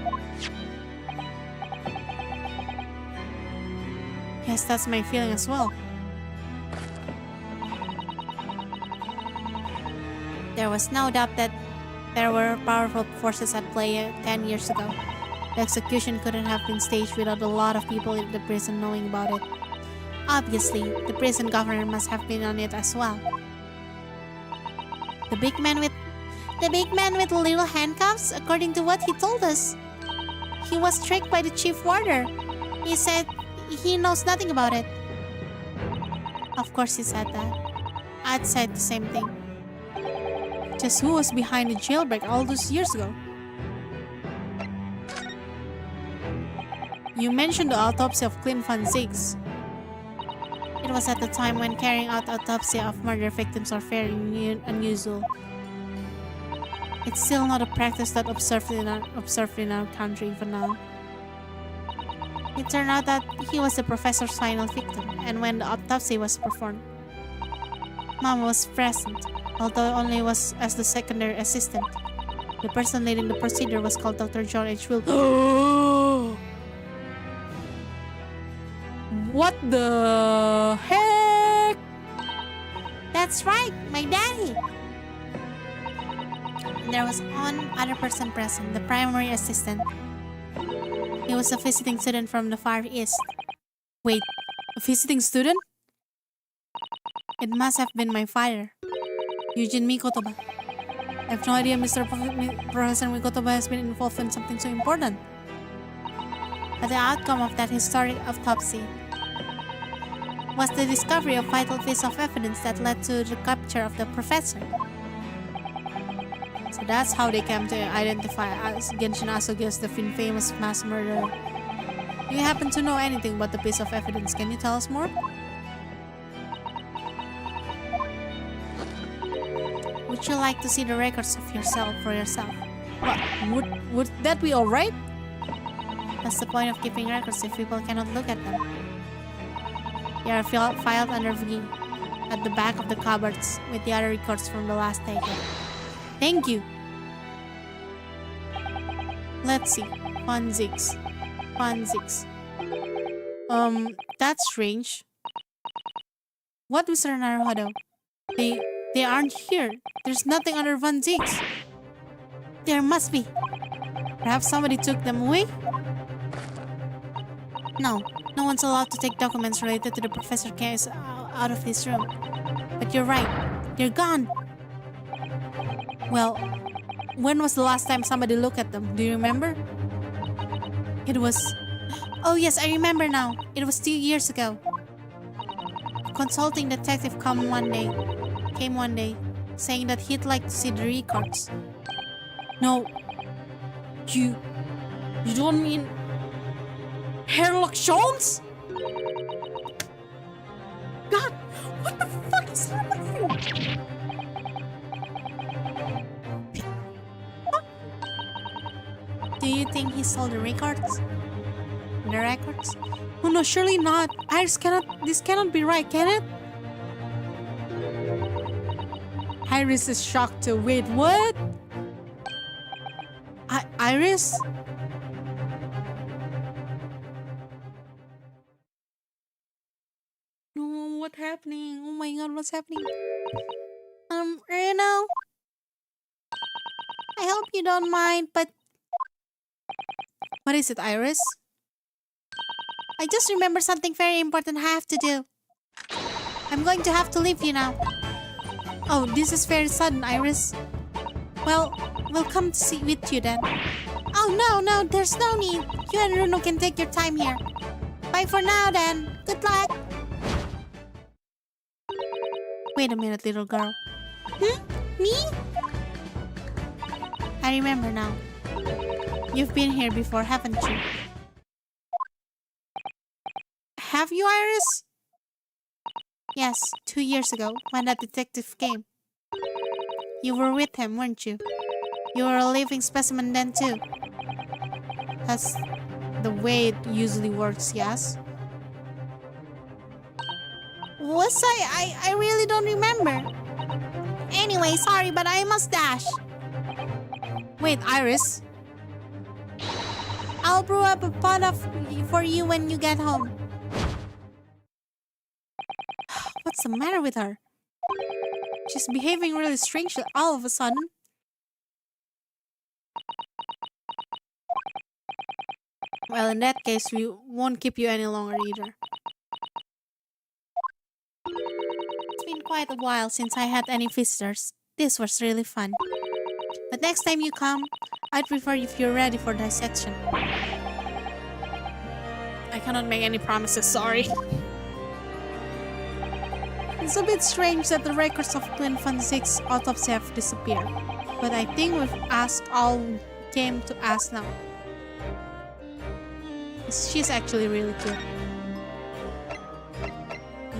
[SPEAKER 1] Yes, that's my feeling as well. There was no doubt that there were powerful forces at play 10 years ago. The execution couldn't have been staged without a lot of people in the prison knowing about it. Obviously, the prison governor must have been on it as well. The big man with the little handcuffs, according to what he told us. He was tricked by the chief warder. He said he knows nothing about it. Of course he said that. I'd said the same thing. Just who was behind the jailbreak all those years ago? You mentioned the autopsy of Clint Van Ziggs. It was at the time when carrying out autopsy of murder victims are very unusual. It's still not a practice that observed in our country even now. It turned out that he was the professor's final victim, and when the autopsy was performed, Mom was present, although only was as the secondary assistant. The person leading the procedure was called Dr. John H. Will. What the heck? That's right, my daddy. There was one other person present, the primary assistant. He was a visiting student from the Far East. Wait, a visiting student? It must have been my father, Eugene Mikotoba. I have no idea Professor Mikotoba has been involved in something so important. But the outcome of that historic autopsy was the discovery of vital piece of evidence that led to the capture of the professor. So that's how they came to identify Genshin Asogi as the famous mass murderer. Do you happen to know anything about the piece of evidence? Can you tell us more? Would you like to see the records of yourself for yourself? What? Would that be alright? That's the point of keeping records if people cannot look at them. They are filed under V at the back of the cupboards with the other records from the last taken. Thank you. Let's see. Van Ziggs. That's strange. What, Mr. Naruhodo? They aren't here. There's nothing under Van Ziggs. There must be. Perhaps somebody took them away? No one's allowed to take documents related to the professor case out of this room. But you're right. They're gone. Well, when was the last time somebody looked at them? Do you remember? It was... Oh yes, I remember now. It was 2 years ago. A consulting detective came one day, saying that he'd like to see the records. No. You don't mean... Sherlock Holmes? God, what the fuck is happening? Do you think he stole the records? The records? Oh no, surely not. This cannot be right, can it? Iris is shocked too. Wait, what? Iris? No, what's happening? Oh my god, what's happening? Reno? I hope you don't mind, but... What is it, Iris? I just remember something very important I have to do. I'm going to have to leave you now. Oh, this is very sudden, Iris. Well, we'll come to see with you then. Oh, no, there's no need. You and Runo can take your time here. Bye for now then. Good luck. Wait a minute, little girl. Me? I remember now. You've been here before, haven't you? Have you, Iris? Yes, 2 years ago, when that detective came. You were with him, weren't you? You were a living specimen then too. That's the way it usually works, yes? Was I really don't remember. Anyway, sorry, but I must dash. Wait, Iris. I'll brew up a pot for you when you get home. What's the matter with her? She's behaving really strangely all of a sudden. Well, in that case, we won't keep you any longer either. It's been quite a while since I had any visitors. This was really fun. But next time you come, I'd prefer if you're ready for dissection. I cannot make any promises, sorry. It's a bit strange that the records of Clint Van Ziggs' autopsy have disappeared. But I think we've asked all we came to ask now. She's actually really cute.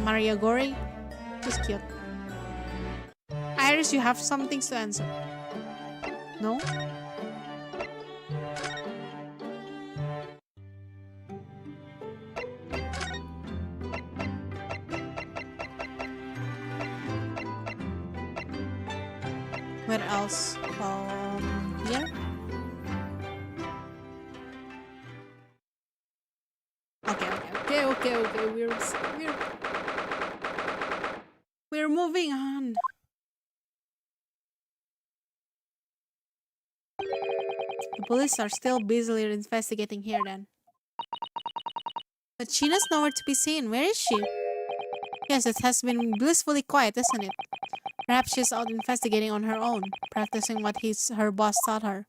[SPEAKER 1] Maria Gori, she's cute. Iris, you have some things to answer. No? Where else? Here? Okay. We're moving on. The police are still busily investigating here then. But Sheena's nowhere to be seen. Where is she? Yes, it has been blissfully quiet, isn't it? Perhaps she's out investigating on her own, practicing what her boss taught her.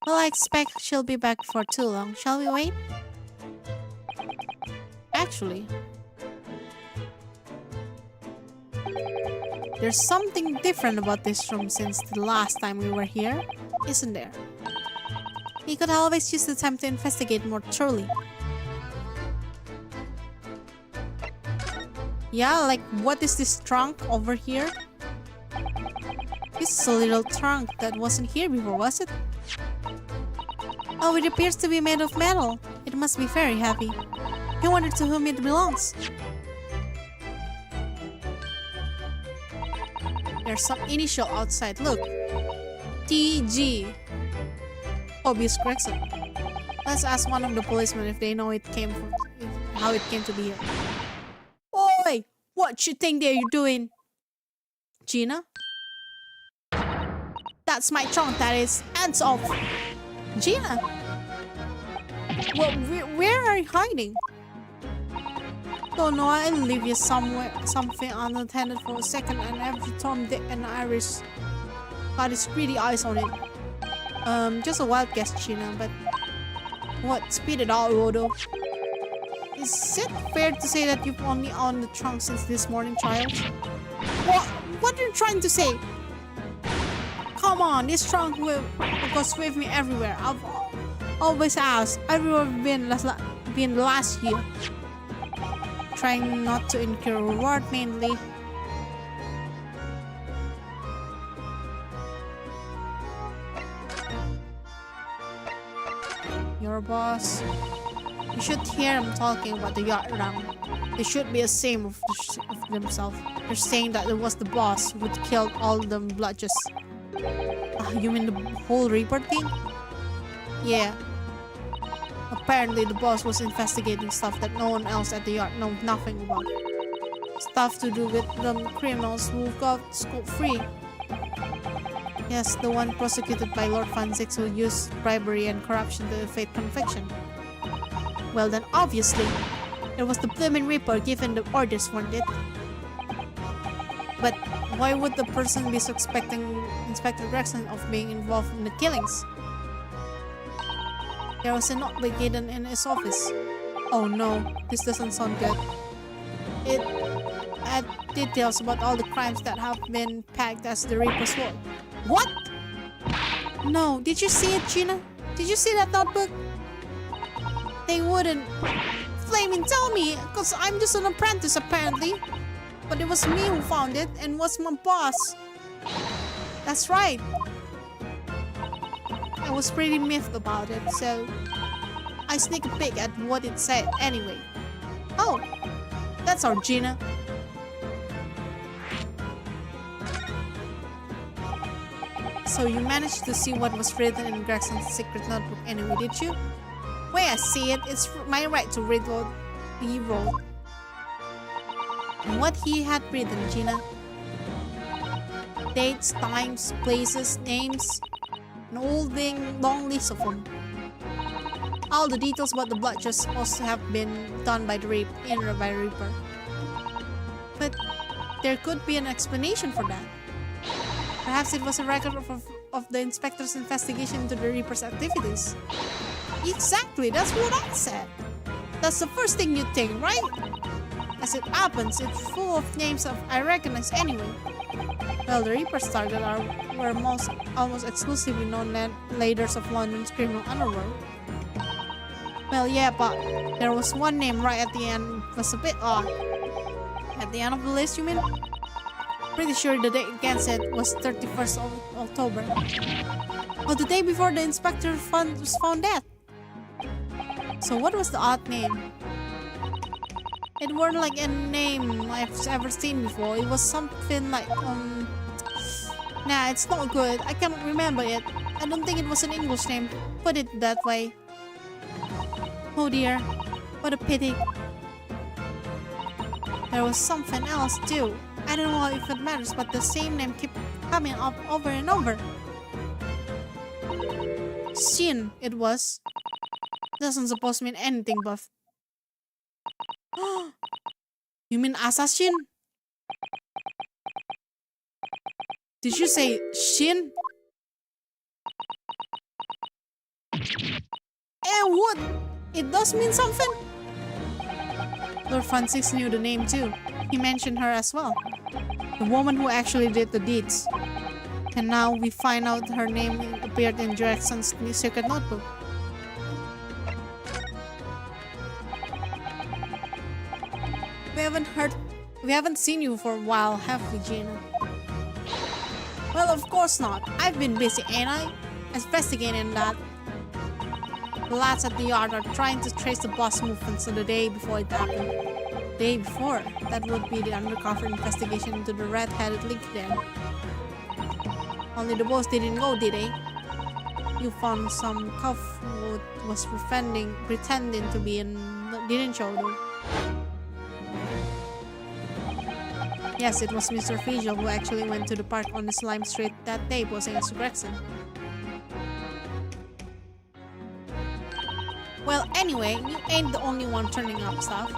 [SPEAKER 1] Well, I expect she'll be back for too long. Shall we wait? Actually, there's something different about this room since the last time we were here, isn't there? We could always use the time to investigate more thoroughly. Yeah, like what is this trunk over here? This is a little trunk that wasn't here before, was it? Oh, it appears to be made of metal. It must be very heavy. I wonder to whom it belongs. There's some initial outside. Look. TG. Obvious Gregson. Let's ask one of the policemen if they know how it came to be here. Oi! What you think they're doing? Gina? That's my trunk, that is. Hands off. Gina? Well, where are you hiding? Don't know, I'll leave you something unattended for a second, and every Tom, Dick, and Iris got his greedy eyes on it. Just a wild guess, Gina, but what? Speed it out, Rodo. Is it fair to say that you've only owned the trunk since this morning, child? What are you trying to say? Come on, this trunk goes with me everywhere. I've always asked. Everywhere I've been last year. Trying not to incur reward mainly. Your boss. You should hear them talking about the yacht round. They should be ashamed of themselves. They're saying that it was the boss who killed all them bludgers. You mean the whole Reaper thing? Yeah. Apparently the boss was investigating stuff that no one else at the yacht knows nothing about. Stuff to do with the criminals who got scot-free. Yes, the one prosecuted by Lord Van Zix who used bribery and corruption to evade conviction. Well then, obviously, it was the blooming Reaper given the orders, weren't it? But why would the person be suspecting Inspector Gregson of being involved in the killings? There was a notebook hidden in his office. Oh no, this doesn't sound good. It had details about all the crimes that have been pegged as the Reaper's work. What? No, did you see it, Gina? Did you see that notebook? They wouldn't flaming tell me, because I'm just an apprentice apparently. But it was me who found it and was my boss. That's right. I was pretty miffed about it, so I sneaked a peek at what it said anyway. Oh, that's our Gina. So you managed to see what was written in Gregson's secret notebook anyway, did you? Way I see it, it's my right to read what he wrote. And what he had written, Gina. Dates, times, places, names, an old long list of them. All the details about the blood just supposed to have been done by the Reaper. But there could be an explanation for that. Perhaps it was a record of the inspector's investigation into the Reaper's activities. Exactly, that's what I said. That's the first thing you'd think, right? As it happens, it's full of names I recognize anyway. Well, the Reaper's target were almost exclusively known leaders of London's criminal underworld. Well, yeah, but there was one name right at the end. It was a bit odd. At the end of the list, you mean? Pretty sure the date against it was 31st of October. Oh, the day before the inspector was found dead. So what was the odd name? It weren't like a name I've ever seen before. It was something like, Nah, it's not good. I can't remember it. I don't think it was an English name. Put it that way. Oh dear. What a pity. There was something else too. I don't know if it matters, but the same name kept coming up over and over. Shin, it was. Doesn't supposed to mean anything, but... You mean assassin? Did you say Shin? Eh, what? It does mean something? Lord Francis knew the name too. He mentioned her as well. The woman who actually did the deeds. And now we find out her name appeared in Jackson's secret notebook. We haven't seen you for a while, have we, Gina? Well, of course not. I've been busy, ain't I? Investigating that. The lads at the yard are trying to trace the boss movements of the day before it happened. Day before? That would be the undercover investigation into the red-headed link there. Only the boss didn't go, did they? You found some cuff who was pretending to be and didn't show though. Yes, it was Mr. Facial who actually went to the park on the Slime Street that day posing as Gregson. Well, anyway, you ain't the only one turning up stuff.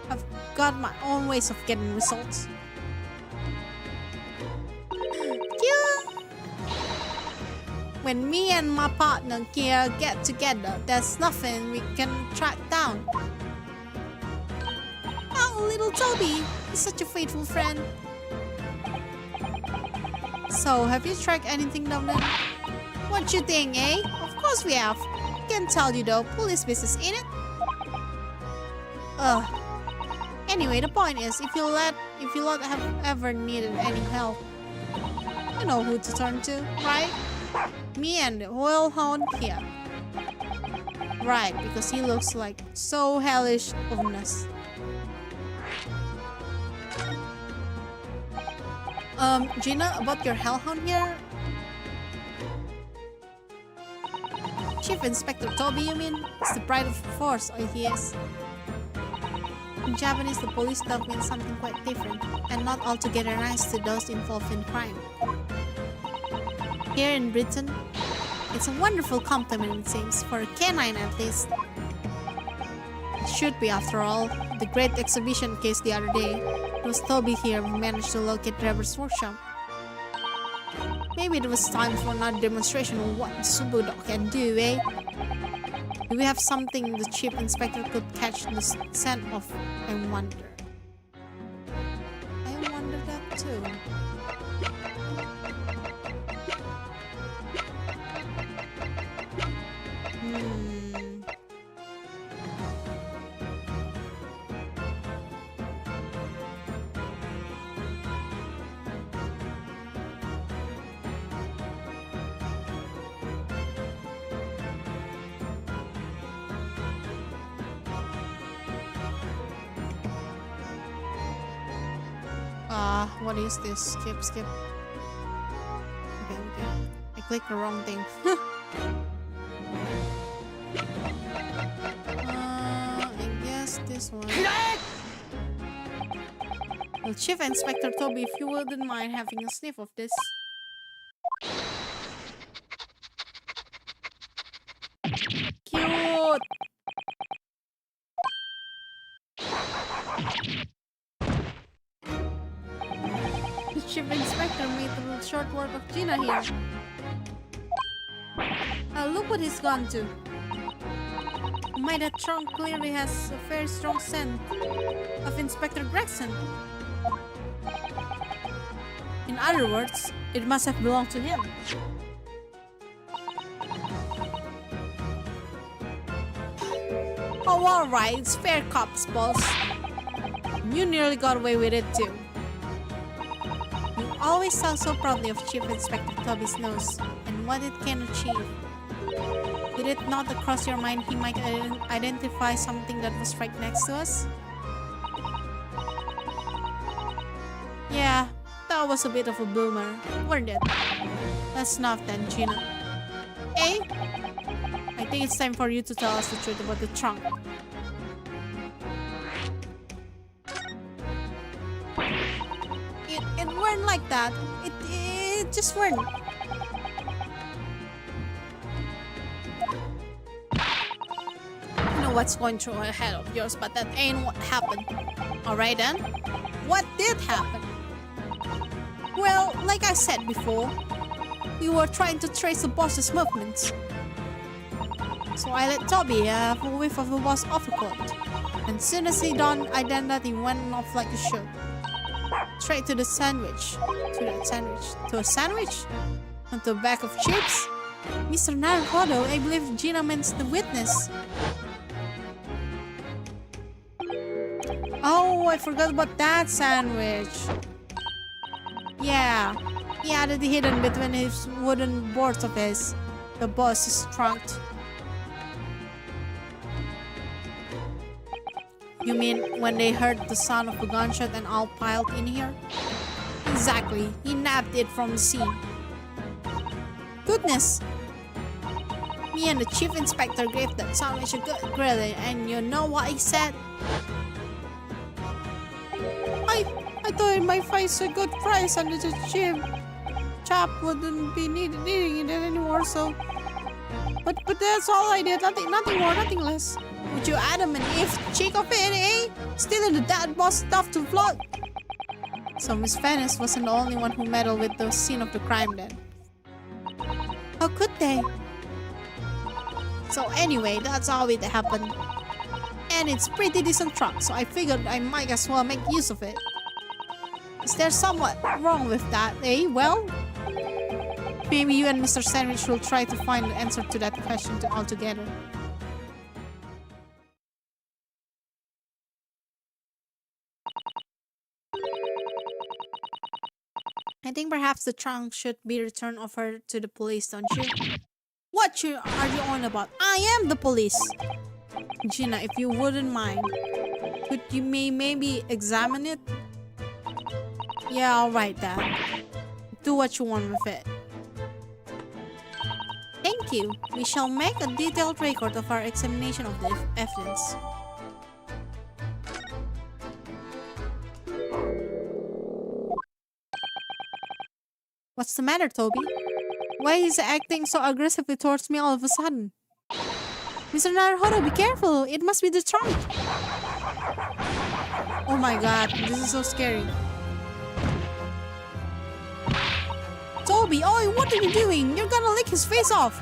[SPEAKER 1] I've got my own ways of getting results. Cute! When me and my partner Kia get together, there's nothing we can track down. Oh, little Toby! He's such a faithful friend. So, have you tracked anything down there? What you think, eh? Of course we have. Can't tell you though, police business, ain't it? Ugh. Anyway, the point is, if you lot have ever needed any help, you know who to turn to, right? Me and the royal hound here. Right, because he looks like so hellish ominous. Gina, about your hellhound here? Chief Inspector Toby, you mean? It's the pride of the force, oh he is. In Japanese, the police dog means something quite different, and not altogether nice to those involved in crime. Here in Britain, it's a wonderful compliment, it seems, for a canine at least. It should be, after all. The great exhibition case the other day, it was Toby here who managed to locate Trevor's workshop. Maybe it was time for another demonstration of what the Subo dog can do, eh? Do we have something the Chief Inspector could catch the scent of? I wonder. I wonder that too. What is this? Skip. Okay. I clicked the wrong thing. I guess this one. Well, Chief Inspector Toby, if you wouldn't mind having a sniff of this. Cute! Chief Inspector made a short work of Gina here. Look what he's gone to. My, that trunk clearly has a very strong scent of Inspector Gregson. In other words, it must have belonged to him. Oh, alright, it's fair cops, boss. You nearly got away with it too. You always talk so proudly of Chief Inspector Toby's nose and what it can achieve. Did it not cross your mind he might identify something that was right next to us? Yeah, that was a bit of a boomer, weren't it? Let's snuff then, Gina. Eh? I think it's time for you to tell us the truth about the trunk. It weren't like that. It just weren't. I know what's going through a head of yours, but that ain't what happened. Alright then? What did happen? Well, like I said before, we were trying to trace the boss's movements. So I let Toby have a whiff of the boss overcoat. And soon as he donned identity went off like a shot. Straight to the sandwich. To a sandwich? Onto a bag of chips? Mr. Naruhodo, I believe Gina means the witness. Oh, I forgot about that sandwich. Yeah. He had it hidden between his wooden boards of his. The boss's trunk. You mean when they heard the sound of a gunshot and all piled in here? Exactly. He nabbed it from the scene. Goodness! Me and the chief inspector gave that sandwich a good grilling, and you know what he said? I thought it might face a good price under the chap wouldn't be needing it anymore, so... But that's all I did. Nothing more, nothing less. Would you Adam and Eve cheek of it, eh? Stealing the dad boss stuff to float. So Miss Venice wasn't the only one who meddled with the scene of the crime then. How could they? So anyway, that's how it happened. And it's pretty decent truck, so I figured I might as well make use of it. Is there somewhat wrong with that, eh? Well, maybe you and Mr. Sandwich will try to find the answer to that question altogether. I think perhaps the trunk should be returned over to the police, don't you? What are you on about? I am the police! Gina, if you wouldn't mind, could you maybe examine it? Yeah, alright then. Do what you want with it. Thank you. We shall make a detailed record of our examination of the evidence. What's the matter, Toby? Why is he acting so aggressively towards me all of a sudden? Mr. Naruhodo, be careful! It must be the trunk! Oh my god, this is so scary. Toby, oi, what are you doing? You're gonna lick his face off!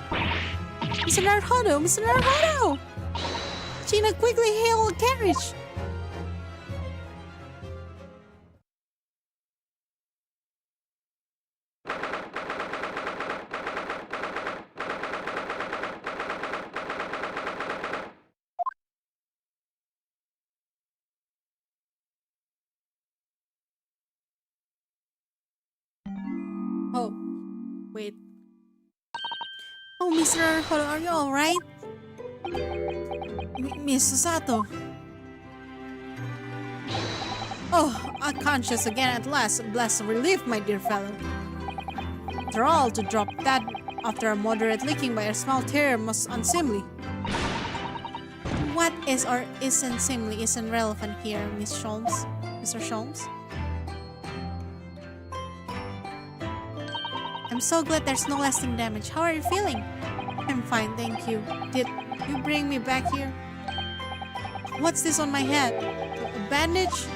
[SPEAKER 1] Mr. Naruhodo! Mr. Naruhodo! Gina, quickly hail a carriage! Oh, wait. Oh, Mr. Naruhodo, are you alright? Miss Sato. Oh, unconscious again at last. Blessed relief, my dear fellow. After all, to drop that after a moderate licking by a small tear must unseemly. What is or isn't seemly isn't relevant here, Miss Sholmes. Mr. Sholmes. I'm so glad there's no lasting damage. How are you feeling? I'm fine, thank you. Did you bring me back here? What's this on my head? A bandage?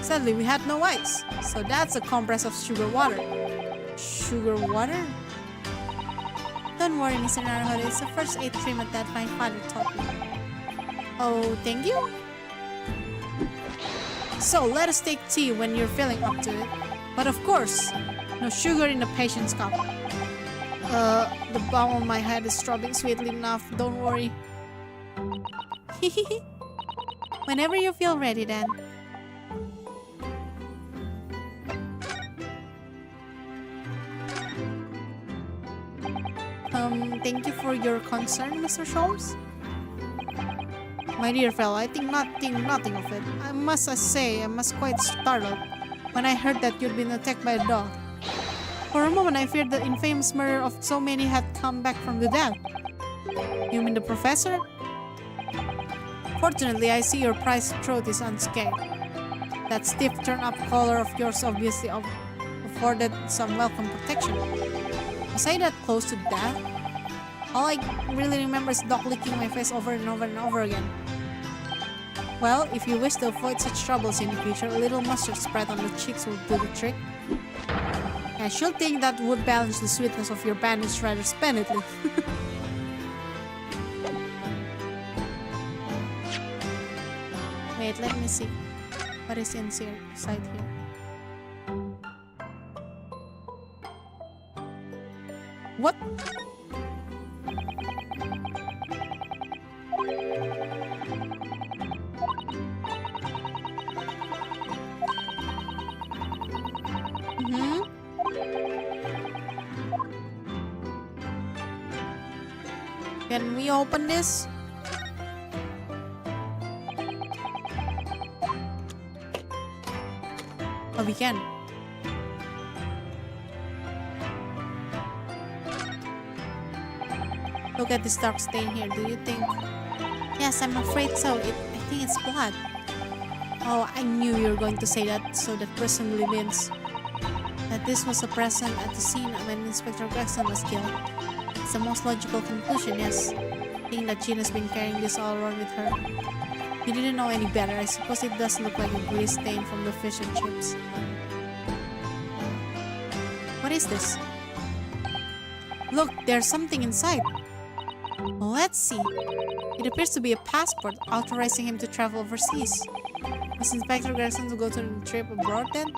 [SPEAKER 1] Sadly, we had no ice. So that's a compress of sugar water. Sugar water? Don't worry, Mr. Naruhodo. It's the first aid treatment that my father taught me. Oh, thank you? So, let us take tea when you're feeling up to it. But of course, no sugar in the patient's cup. The balm on my head is throbbing sweetly enough. Don't worry. Whenever you feel ready, then. Thank you for your concern, Mr. Sholmes. My dear fellow, I think nothing of it. I must say, I was quite startled when I heard that you'd been attacked by a dog. For a moment, I feared the infamous murder of so many had come back from the dead. You mean the professor? Fortunately, I see your prized throat is unscathed. That stiff turn-up collar of yours obviously afforded some welcome protection. Was I that close to death? All I really remember is Doc licking my face over and over and over again. Well, if you wish to avoid such troubles in the future, a little mustard spread on the cheeks will do the trick. I should think that would balance the sweetness of your bandage rather splendidly. Wait, let me see. What is inside here? What? Can we open this? Oh, we can. Look at this dark stain here. Do you think? Yes, I'm afraid so. I think it's blood. Oh, I knew you were going to say that, so that presumably means that this was a present at the scene when Inspector Gregson was killed. It's the most logical conclusion, yes. I think that Jean has been carrying this all around with her. You didn't know any better. I suppose it does look like a grease stain from the fish and chips. What is this? Look, there's something inside. Let's see. It appears to be a passport authorizing him to travel overseas. Was Inspector Gregson to go to a trip abroad then?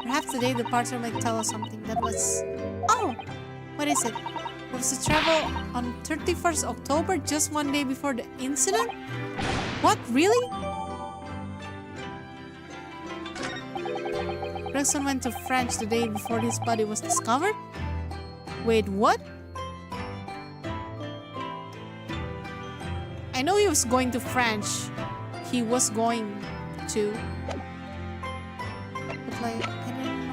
[SPEAKER 1] Perhaps the day departure might tell us something. That was... Oh! What is it? It was to travel on 31st October, just one day before the incident? What? Really? Gregson went to France the day before his body was discovered? Wait, what? I know he was going to France. He was going to... But like, I don't know.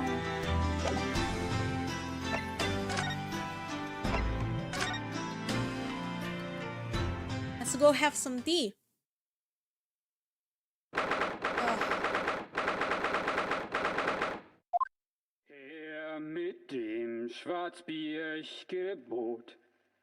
[SPEAKER 1] Let's go have some tea.
[SPEAKER 3] Her mit dem Schwarzbiergebot,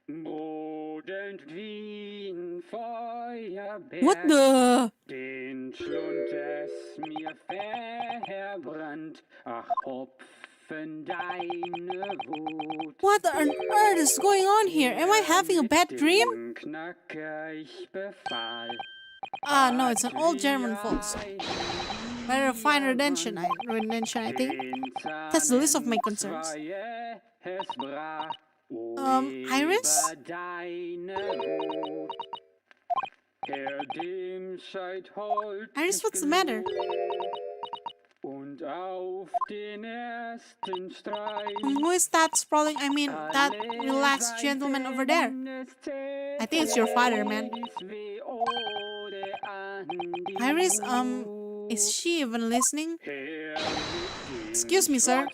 [SPEAKER 3] brodend wie ein Feuerberg.
[SPEAKER 1] What the?
[SPEAKER 3] Den Schlund es mir verbrannt, ach Hopfen deine Wut.
[SPEAKER 1] What on earth is going on here? Am I having a bad dream?
[SPEAKER 3] Dem Knacker ich befahl.
[SPEAKER 1] Ah, no, it's an old German folk song. Rather a fine redemption, I think. That's the least of my concerns. Iris? Iris, what's the matter? Who is that sprawling, that relaxed gentleman over there? I think it's your father, man. Iris, is she even listening? Excuse me, sir.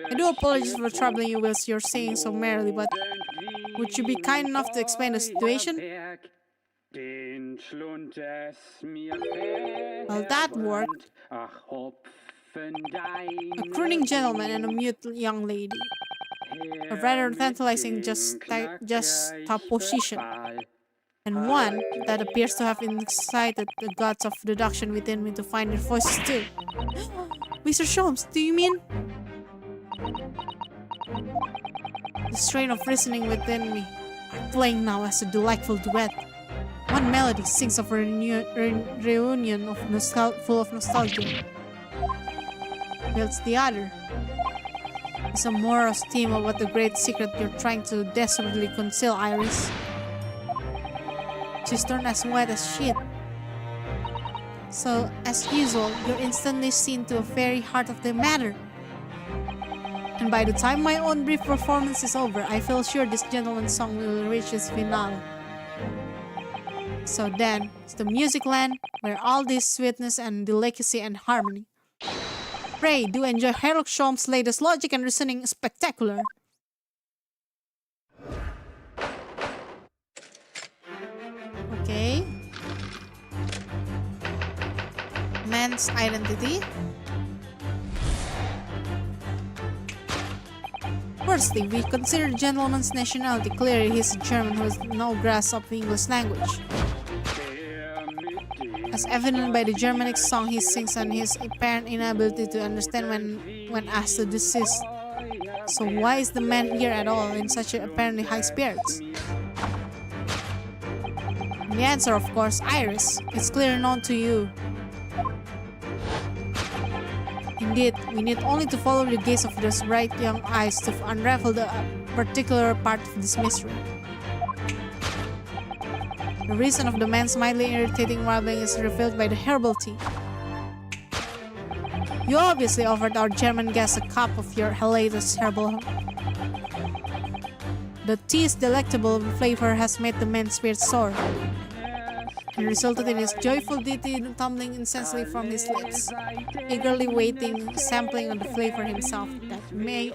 [SPEAKER 1] I do apologize for troubling you whilst you're saying so merrily, but would you be kind enough to explain the situation? Well, that worked. A crooning gentleman and a mute young lady. A rather tantalizing juxtaposition. And one that appears to have incited the gods of deduction within me to find their voices too. Mr. Sholmes, do you mean? The strain of reasoning within me are playing now as a delightful duet. One melody sings of a reunion of full of nostalgia, whilst the other is a morose theme about the great secret you're trying to desperately conceal, Iris. She's turned as white as shit. So, as usual, you're instantly seen to the very heart of the matter. And by the time my own brief performance is over, I feel sure this gentleman's song will reach its finale. So then, it's the music land, where all this sweetness and delicacy and harmony. Pray, do enjoy Herlock Sholmes' latest logic and reasoning spectacular. Okay. Man's identity. Firstly, we consider the gentleman's nationality. Clearly, he's a German who has no grasp of the English language. As evident by the Germanic song he sings and his apparent inability to understand when asked to desist. So why is the man here at all in such apparently high spirits? The answer, of course, Iris. It's clearly known to you. Indeed, we need only to follow the gaze of those bright young eyes to unravel the particular part of this mystery. The reason of the man's mildly irritating warbling is revealed by the herbal tea. You obviously offered our German guest a cup of your latest herbal. The tea's delectable flavor has made the man's spirit soar, and resulted in his joyful ditty tumbling incessantly from his lips, eagerly waiting, sampling on the flavor himself, that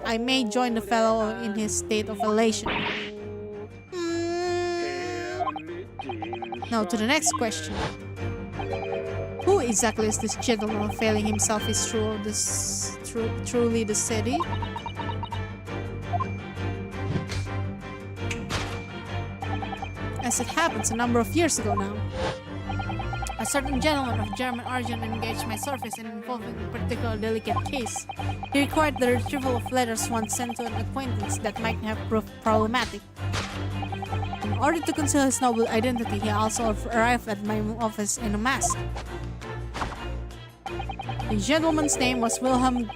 [SPEAKER 1] I may join the fellow in his state of elation. Now to the next question. Who exactly is this gentleman failing himself is truly the city? As it happens a number of years ago now, a certain gentleman of German origin engaged my service in involving a particular delicate case. He required the retrieval of letters once sent to an acquaintance that might have proved problematic. In order to conceal his noble identity, he also arrived at my office in a mask. The gentleman's name was Wilhelm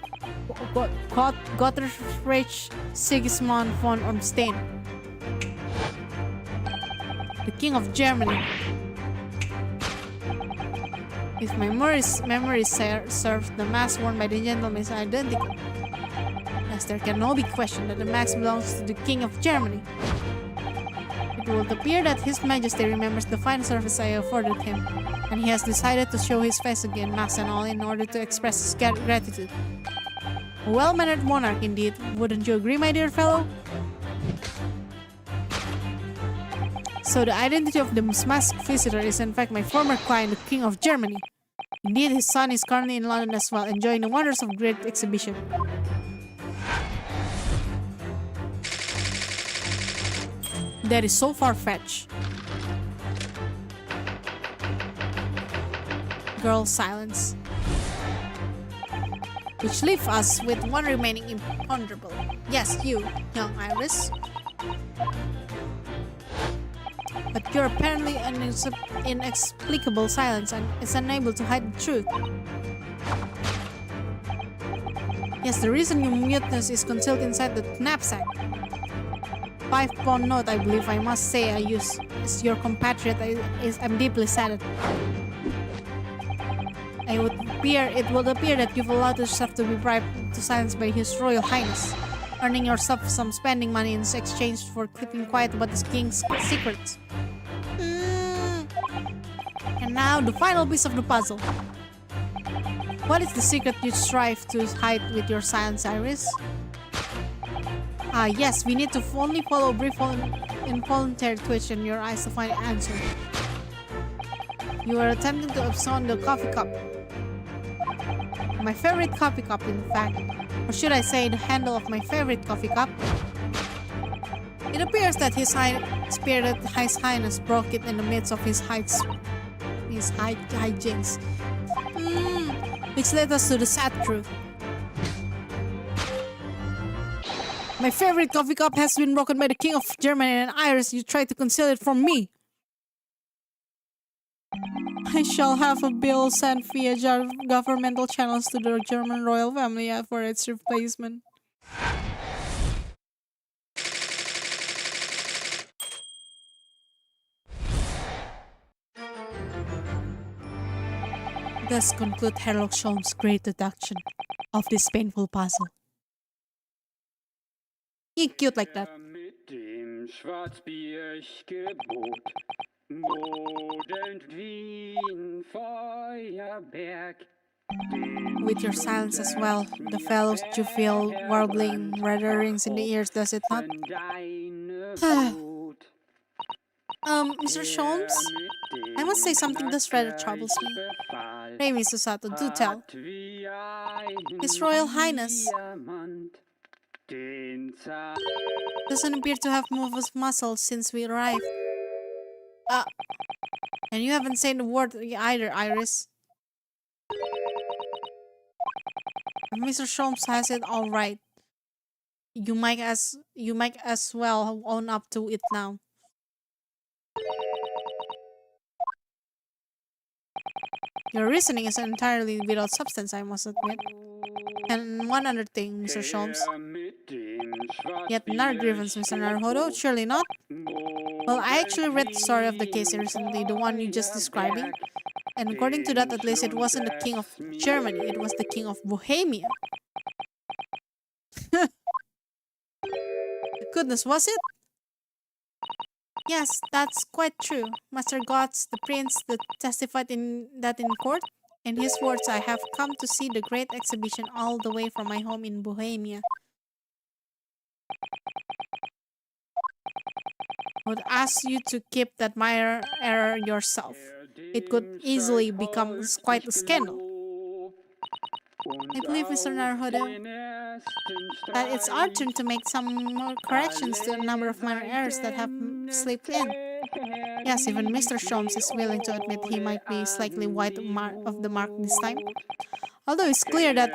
[SPEAKER 1] Gottfried Sigismund von Ormstein, the King of Germany. If my memory serves, the mask worn by the gentleman is identical, as there can no be question that the mask belongs to the King of Germany. It will appear that His Majesty remembers the fine service I afforded him, and he has decided to show his face again, mask and all, in order to express his gratitude. A well-mannered monarch indeed, wouldn't you agree, my dear fellow? So the identity of the masked visitor is in fact my former client, the King of Germany. Indeed, his son is currently in London as well, enjoying the wonders of great exhibition. That is so far-fetched. Girl silence. Which leaves us with one remaining imponderable. Yes, you, young Iris. But your apparently inexplicable silence is unable to hide the truth. Yes, the reason your muteness is concealed inside the knapsack. 5-pound note, I believe I must say I use as your compatriot. I'm deeply saddened. It would appear that you've allowed yourself to be bribed to silence by His Royal Highness, earning yourself some spending money in exchange for keeping quiet about the king's secrets. And now the final piece of the puzzle. What is the secret you strive to hide with your silence, Iris? Yes, we need to only follow a brief involuntary twitch in your eyes to find the answer. You are attempting to abscond the coffee cup. My favorite coffee cup, in fact. Or should I say the handle of my favorite coffee cup? It appears that His Spirited High Highness broke it in the midst of his hijinks. Which led us to the sad truth. My favorite coffee cup has been broken by the King of Germany, and Iris, you tried to conceal it from me. I shall have a bill sent via governmental channels to the German royal family for its replacement. Thus conclude Sherlock Holmes' great deduction of this painful puzzle. He cute like that.
[SPEAKER 3] Mit dem Schwarzbiergebot modend wie ein Feuerberg.
[SPEAKER 1] With your silence as well, the fellows you feel warbling rather rings in the ears, does it not? Mr. Sholmes, I must say something this rather troubles me. Remy Susato, do tell. His Royal Highness doesn't appear to have moved his muscles since we arrived. And you haven't said a word either, Iris. If Mr. Sholmes has it all right, you might as well own up to it now. Your reasoning is entirely without substance, I must admit. And one other thing, Mr. Sholmes. Yet another grievance, Mr. Naruhodo? Surely not? Well, I actually read the story of the case recently, the one you just describing. And according to that, at least it wasn't the king of Germany, it was the king of Bohemia. Goodness, was it? Yes, that's quite true. Master Gotts, the prince that testified in court. In his words, I have come to see the great exhibition all the way from my home in Bohemia. I would ask you to keep that minor error yourself. It could easily become quite a scandal. I believe, Mr. Naruhodo, that it's our turn to make some more corrections to a number of minor errors that have slipped in. Yes, even Mr. Sholmes is willing to admit he might be slightly wide of the mark this time. Although it's clear that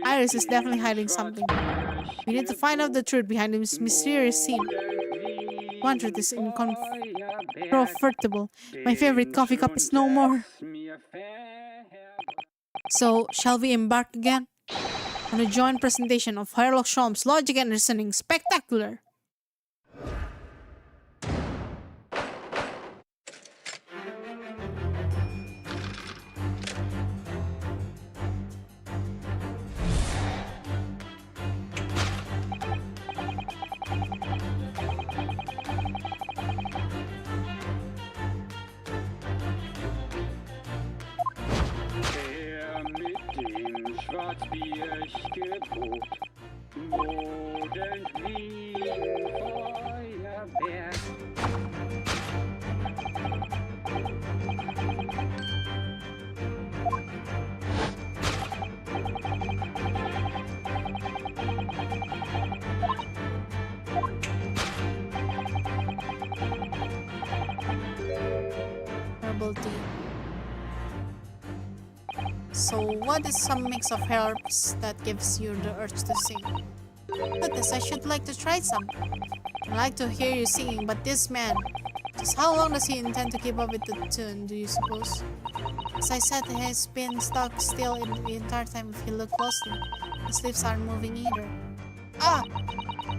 [SPEAKER 1] Iris is definitely hiding something. We need to find out the truth behind this mysterious scene. One truth is incontrovertible. My favorite coffee cup is no more. So, shall we embark again on a joint presentation of Sherlock Holmes' Logic and Reasoning Spectacular?
[SPEAKER 3] Schwarzbiergebot modend wie ein Feuerberg.
[SPEAKER 1] Herbal tea. So, what is some mix of herbs that gives you the urge to sing? Goodness, I should like to try some. I like to hear you singing, but this man, just how long does he intend to keep up with the tune, do you suppose? As I said, he has been stuck still in the entire time if you look closely. His lips aren't moving either.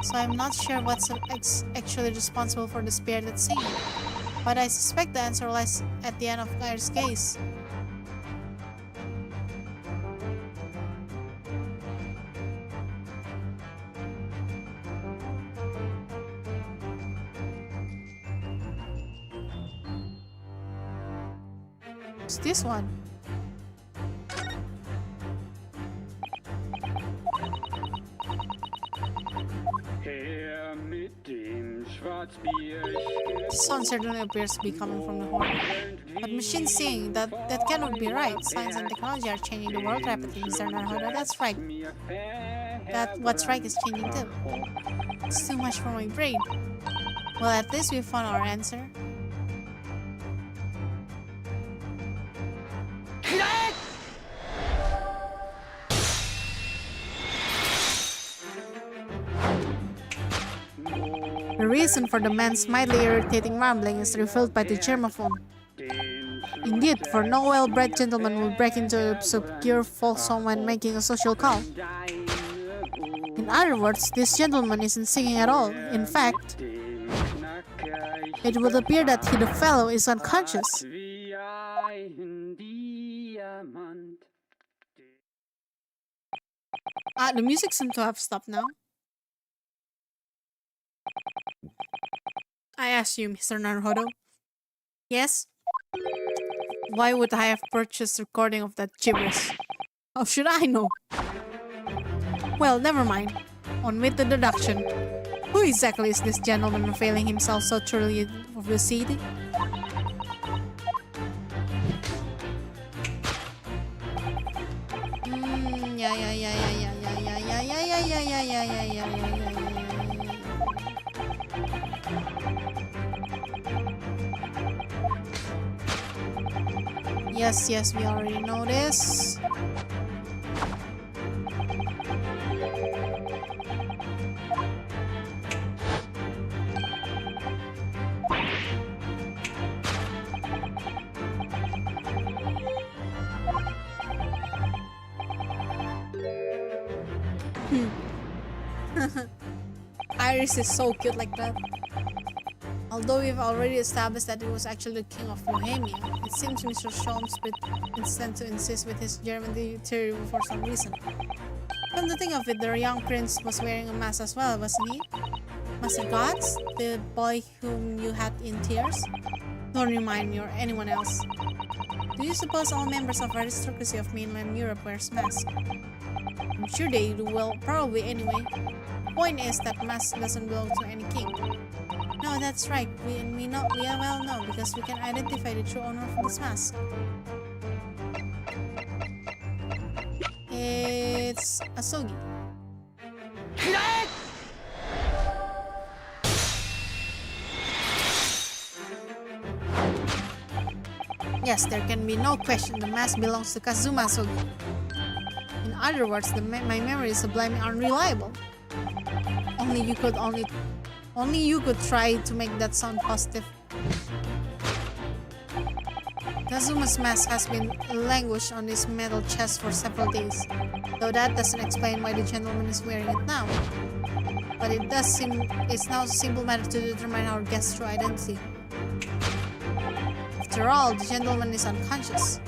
[SPEAKER 1] So I'm not sure what's actually responsible for the spirit that's singing. But I suspect the answer lies at the end of Claire's case. What's this one? This sound certainly appears to be coming from the horn. But machine singing, that cannot be right. Science and technology are changing the world rapidly, Mr. Naruhodo. That's right. What's right is changing too. It's too much for my brain. Well, at least we found our answer. The reason for the man's mildly irritating mumbling is revealed by the germophone. Indeed, for no well-bred gentleman will break into a obscure folk song when making a social call. In other words, this gentleman isn't singing at all. In fact, it would appear that the fellow is unconscious.
[SPEAKER 3] Diamant.
[SPEAKER 1] Ah, the music seems to have stopped now. I ask you, Mr. Naruhodo. Yes? Why would I have purchased recording of that gibberish? How should I know? Well, never mind. On with the deduction. Who exactly is this gentleman availing himself so thoroughly of the city? Yes, we already know this. Iris is so cute like that. Although we've already established that he was actually the king of Bohemia, it seems Mr. Sholmes intends to insist with his German theory for some reason. Come to think of it, the young prince was wearing a mask as well, wasn't he? Master Gods, the boy whom you had in tears? Don't remind me or anyone else. Do you suppose all members of aristocracy of mainland Europe wears masks? I'm sure they do, well, probably anyway. Point is that mask doesn't belong to any king. No, that's right. We well know because we can identify the true owner of this mask. It's Asogi. Yes, there can be no question the mask belongs to Kazuma Asogi. In other words, my memory is sublimely unreliable. Only you could try to make that sound positive. Kazuma's mask has been languished on his metal chest for several days, though that doesn't explain why the gentleman is wearing it now. But it does seem it's now a simple matter to determine our guest's true identity. After all, the gentleman is unconscious.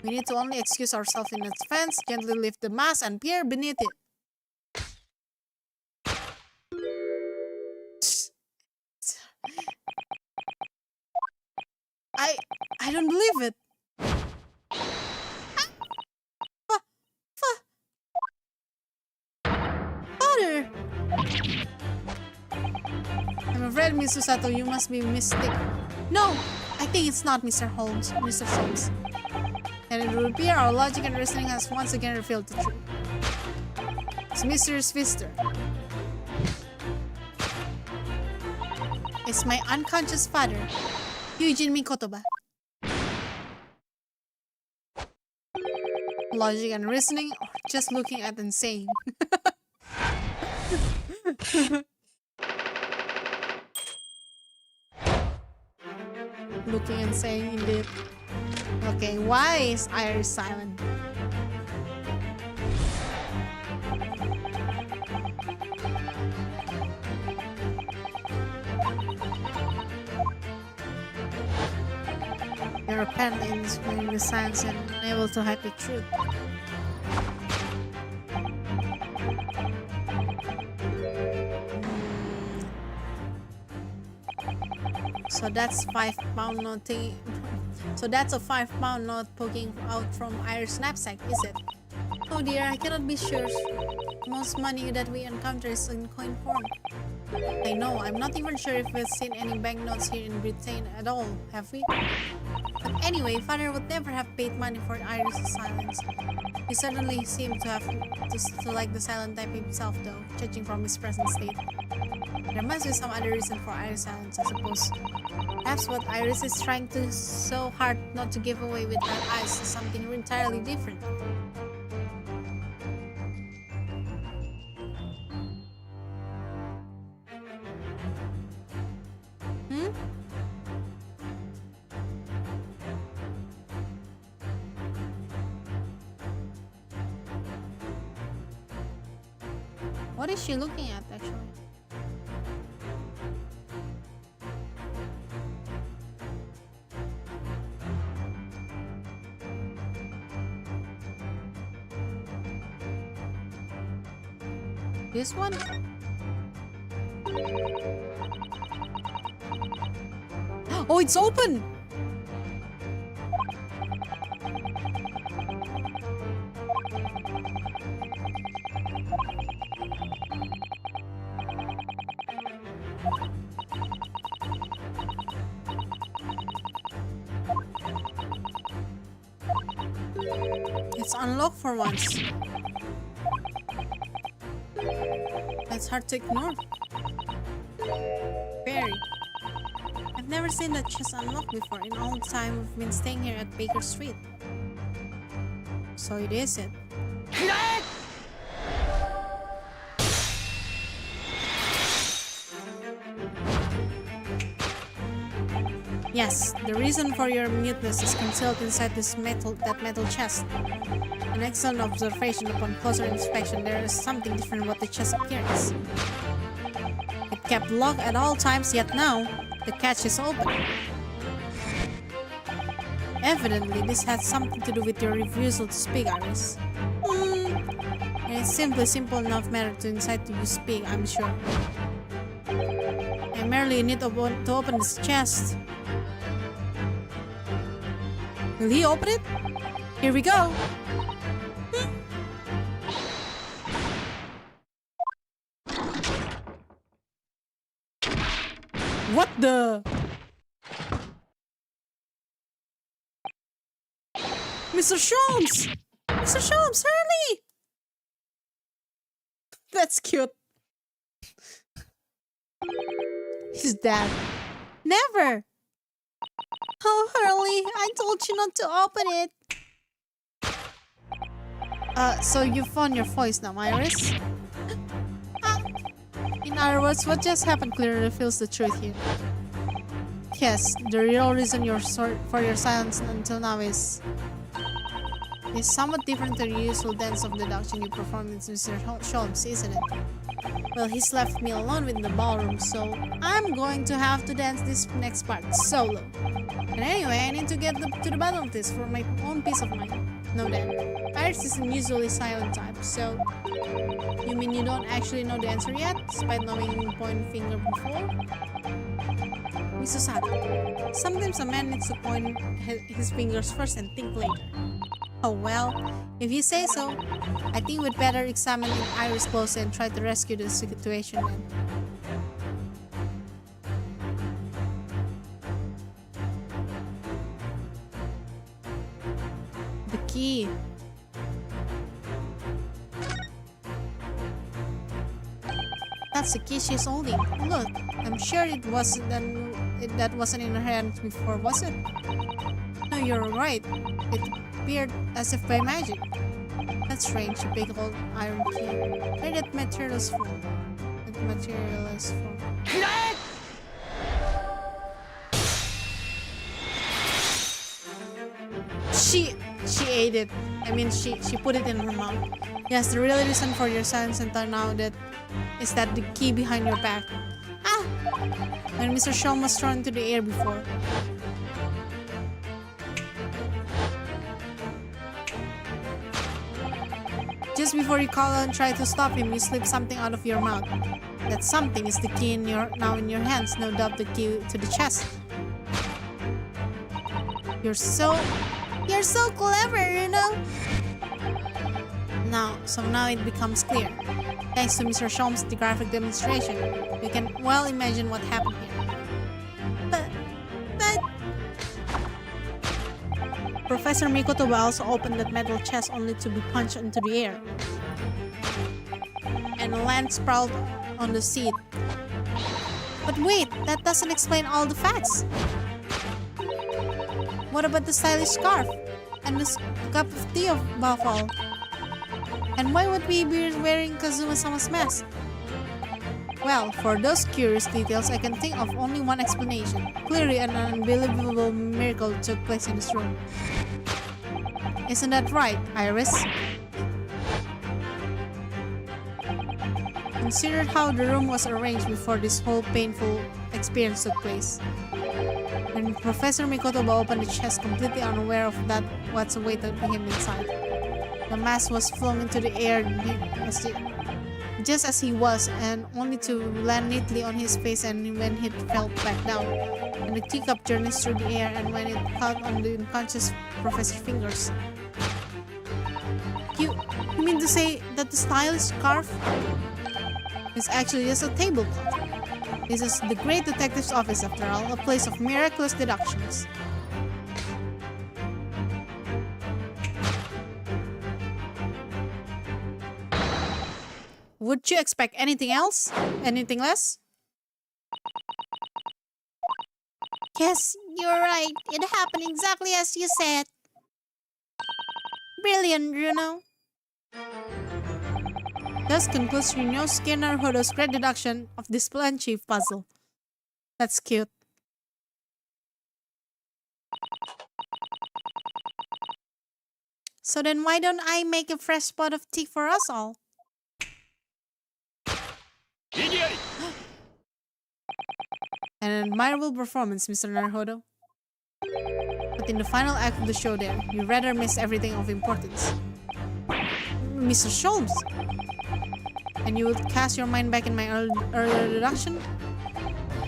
[SPEAKER 1] We need to only excuse ourselves in advance, gently lift the mask, and peer beneath it. I don't believe it. Father! I'm afraid, Miss Susato, you must be mistaken. No, I think it's not Mr. Holmes, Mr. Sholmes. And it would appear our logic and reasoning has once again revealed the truth. It's Mr. Pfister. It's my unconscious father, Eugene Mikotoba. Logic and reasoning, or just looking at and saying. Looking and saying, indeed. Okay, why is Iris silent? You're apparently in the science and unable to hide the truth. So that's £5 note. So that's a £5 note poking out from Iris' knapsack, is it? Oh dear, I cannot be sure. Most money that we encounter is in coin form. I know, I'm not even sure if we've seen any banknotes here in Britain at all, have we? But anyway, father would never have paid money for Iris' silence. He certainly seemed to like the silent type himself though, judging from his present state. There must be some other reason for Iris' silence, I suppose. Perhaps what Iris is trying to so hard not to give away with her eyes is something entirely different. What is she looking at, actually? This one? Oh, it's open! It's unlocked for once. That's hard to ignore. Very. I've never seen that chest unlocked before in all the time we've been staying here at Baker Street. So it isn't. Yes, the reason for your muteness is concealed inside that metal chest. An excellent observation. Upon closer inspection, there is something different about the chest appearance. It kept locked at all times, yet now, the catch is open. Evidently, this had something to do with your refusal to speak, Iris. And it's simply simple enough matter to incite you to speak, I'm sure. I merely need to open this chest. Will he open it? Here we go. What the? Mr. Sholmes! Mr. Sholmes, hurry! That's cute. He's dead. Never! Oh, Hurley, I told you not to open it. So you found your voice now, Iris? In other words, what just happened clearly reveals the truth here. Yes, the real reason for your silence until now is somewhat different to the usual dance of deduction you performed with Mr. Sholmes, isn't it? Well, he's left me alone in the ballroom, so I'm going to have to dance this next part solo. And anyway, I need to get to the bottom of this for my own peace of mind. No then. Iris is an usually silent type, so... You mean you don't actually know the answer yet, despite knowing point finger before? Miss Osaka, sometimes a man needs to point his fingers first and think later. Oh well, if you say so, I think we'd better examine Iris closer and try to rescue the situation then. The key. That's the key she's holding. Look, I'm sure that wasn't in her hand before, was it? No, you're right. It appeared as if by magic. That's strange, a big old iron key. Where that material is from? She ate it. I mean, she put it in her mouth. Yes, the real reason for your silence until now is that the key behind your back. Ah! When Mr. Sholmes was thrown into the air before. Just before you call and try to stop him, you slip something out of your mouth. That something is the key now in your hands, no doubt the key to the chest. You're so clever, you know? Now it becomes clear. Thanks to Mr. Sholmes' graphic demonstration, you can well imagine what happened here. But... Professor Mikotoba also opened that metal chest only to be punched into the air. And land sprawled on the seat. But wait, that doesn't explain all the facts. What about the stylish scarf? And the cup of tea above all? And why would we be wearing Kazuma-sama's mask? Well, for those curious details, I can think of only one explanation. Clearly, an unbelievable miracle took place in this room. Isn't that right, Iris? Consider how the room was arranged before this whole painful experience took place. When Professor Mikotoba opened the chest completely unaware of what's awaited him inside. The mask was flung into the air just as he was, and only to land neatly on his face and when he fell back down. And the teacup journeys through the air and when it caught on the unconscious professor's fingers. You mean to say that the stylish scarf is actually just a tablecloth? This is the great detective's office after all, a place of miraculous deductions. Would you expect anything else? Anything less? Yes, you're right. It happened exactly as you said. Brilliant, Bruno. Thus concludes Ryunosuke Naruhodo's great deduction of this Chief puzzle. That's cute. So then why don't I make a fresh pot of tea for us all? An admirable performance, Mr. Naruhodo. But in the final act of the show there, you rather miss everything of importance. Mr. Sholmes! And you would cast your mind back in my earlier deduction?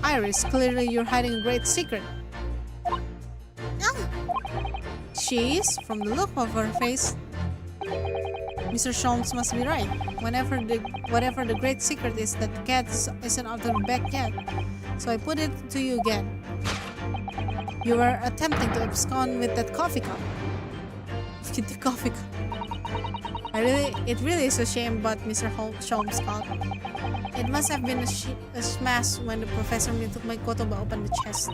[SPEAKER 1] Iris, clearly you're hiding a great secret. She is, from the look of her face. Mr. Sholmes must be right. Whatever the great secret is, that the cat isn't out of the bag yet. So I put it to you again. You were attempting to abscond with that coffee cup. With the coffee cup. It really is a shame about Mr. Sholmes' caught. It must have been a smash when the professor took my kotoba open the chest.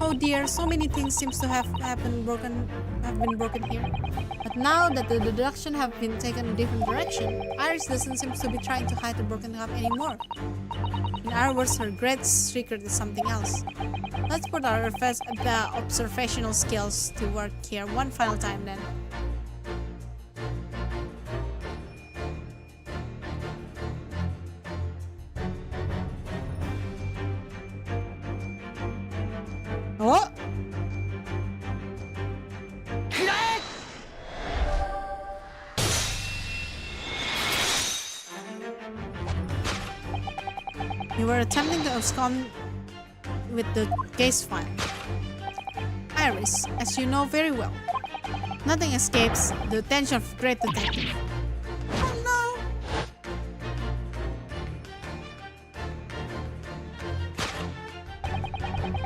[SPEAKER 1] Oh dear, so many things seems to have been broken here. But now that the deduction have been taken a different direction, Iris doesn't seem to be trying to hide the broken cup anymore. In other words, her great secret is something else. Let's put our observational skills to work here one final time then. Oh! You were attempting to abscond with the case file. Iris, as you know very well, nothing escapes the attention of great detective. Oh no!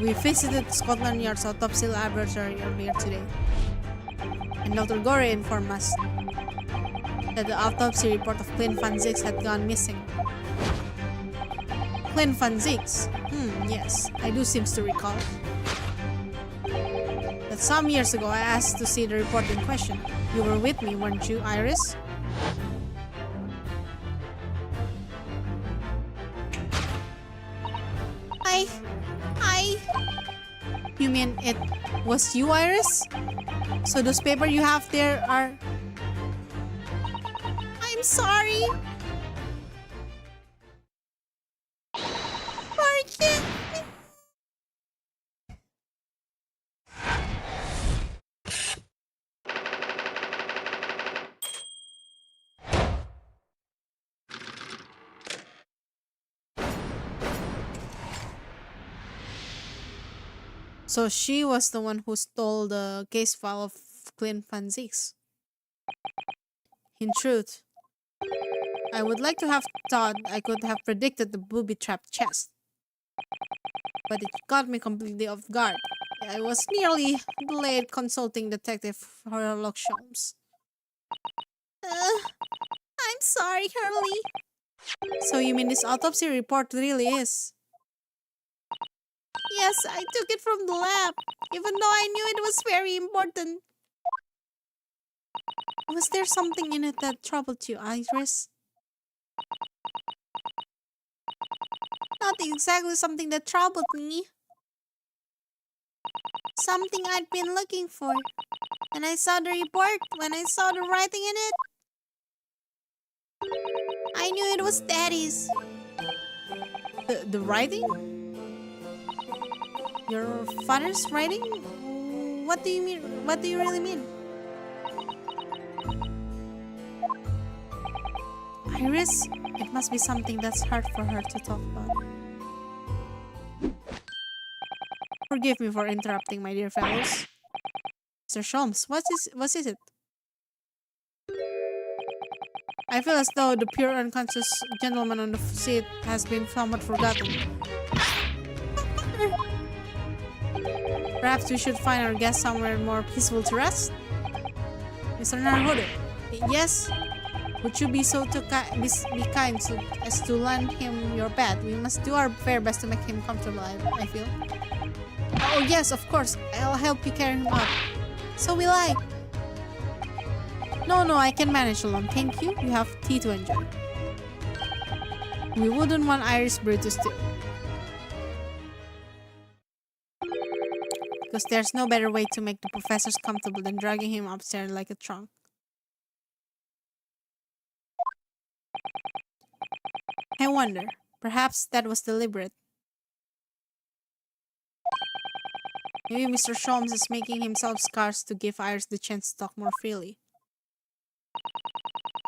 [SPEAKER 1] We visited Scotland Yard's autopsy laboratory earlier today, and Dr. Gore informed us that the autopsy report of Clint Van Zix had gone missing. Clint Van Zix? Yes, I do seems to recall. That some years ago I asked to see the report in question. You were with me, weren't you, Iris? You mean it was you, Iris? So those papers you have there are... I'm sorry. So she was the one who stole the case file of Clint Van Zix. In truth, I would like to have thought I could have predicted the booby-trapped chest. But it caught me completely off guard. I was nearly delayed consulting Detective Sherlock Holmes. I'm sorry, Hurley. So you mean this autopsy report really is? Yes, I took it from the lab, even though I knew it was very important. Was there something in it that troubled you, Iris? Not exactly something that troubled me. Something I'd been looking for. When I saw the report, when I saw the writing in it, I knew it was Daddy's. The writing? Your father's writing? What do you mean? What do you really mean? Iris? It must be something that's hard for her to talk about. Forgive me for interrupting, my dear fellows. Mr. Sholmes, what is it? I feel as though the pure unconscious gentleman on the seat has been somewhat forgotten. Perhaps we should find our guest somewhere more peaceful to rest? Mr. Naruhodo, yes? Would you be so be kind as to lend him your bed? We must do our very best to make him comfortable, I feel. Oh yes, of course. I'll help you carry him up. So will I. No, I can manage alone. Thank you. You have tea to enjoy. We wouldn't want Iris Bird to steal. Because there's no better way to make the professors comfortable than dragging him upstairs like a trunk. I wonder, perhaps that was deliberate. Maybe Mr. Sholmes is making himself scarce to give Iris the chance to talk more freely.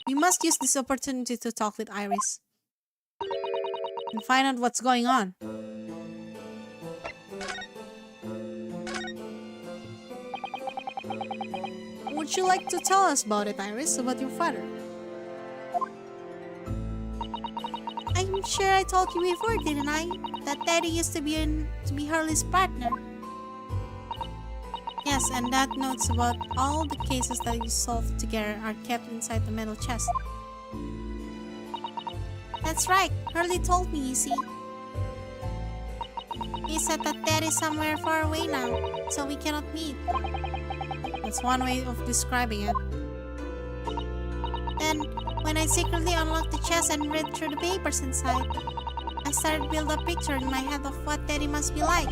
[SPEAKER 1] We must use this opportunity to talk with Iris and find out what's going on. Would you like to tell us about it, Iris, about your father? I'm sure I told you before, didn't I? That Daddy used to be Hurley's partner. Yes, and that notes about all the cases that you solved together are kept inside the metal chest. That's right, Hurley told me, you see. He said that Daddy's somewhere far away now, so we cannot meet. That's one way of describing it. Then, when I secretly unlocked the chest and read through the papers inside, I started to build a picture in my head of what Daddy must be like.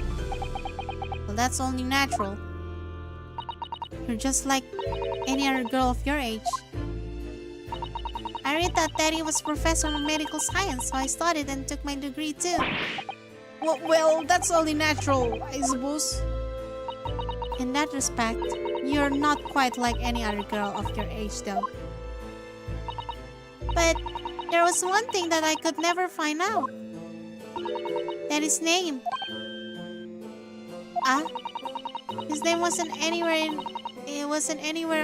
[SPEAKER 1] Well, that's only natural. You're just like any other girl of your age. I read that Daddy was professor of medical science, so I studied and took my degree too. Well, that's only natural, I suppose. In that respect, you're not quite like any other girl of your age though. But there was one thing that I could never find out. Daddy's name. His name wasn't anywhere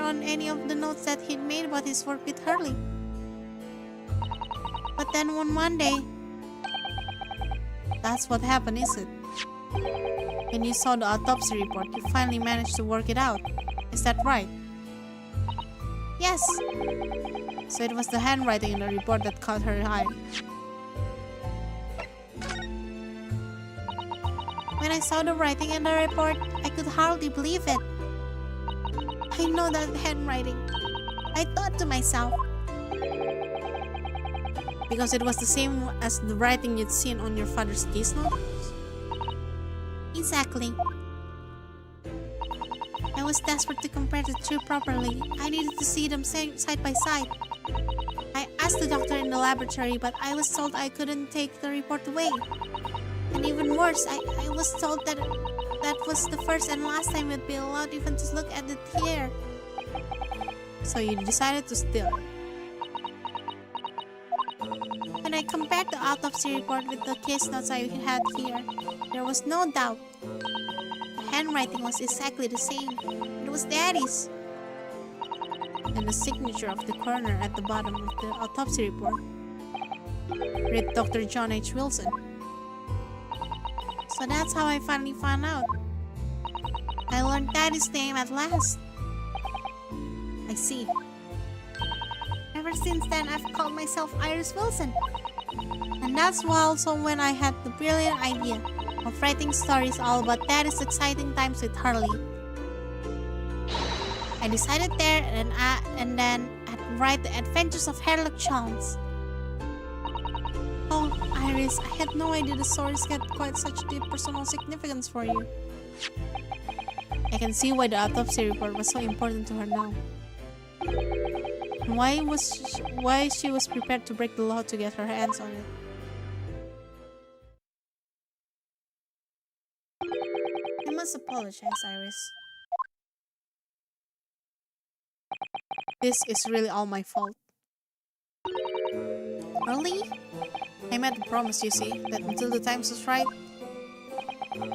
[SPEAKER 1] on any of the notes that he'd made about his work with Hurley. But then one Monday, that's what happened, is it? When you saw the autopsy report, you finally managed to work it out. Is that right? Yes. So it was the handwriting in the report that caught her eye. When I saw the writing in the report, I could hardly believe it. I know that handwriting. I thought to myself. Because it was the same as the writing you'd seen on your father's case notes? Exactly. I was desperate to compare the two properly. I needed to see them side by side. I asked the doctor in the laboratory, but I was told I couldn't take the report away. And even worse, I was told that was the first and last time we'd be allowed even to look at it here. So you decided to steal it. When I compared the autopsy report with the case notes I had here, there was no doubt. The handwriting was exactly the same. It was Daddy's. And the signature of the coroner at the bottom of the autopsy report read Dr. John H. Wilson. So that's how I finally found out. I learned Daddy's name at last. I see. Ever since then, I've called myself Iris Wilson. And that's also when I had the brilliant idea of writing stories all about Daddy's exciting times with Hurley. I decided there and then I'd write the adventures of Sherlock Holmes. Oh, Iris, I had no idea the stories had quite such deep personal significance for you. I can see why the autopsy report was so important to her now. And why she was prepared to break the law to get her hands on it. I must apologize, Iris. This is really all my fault. Really? I made a promise, you see, that until the time was right,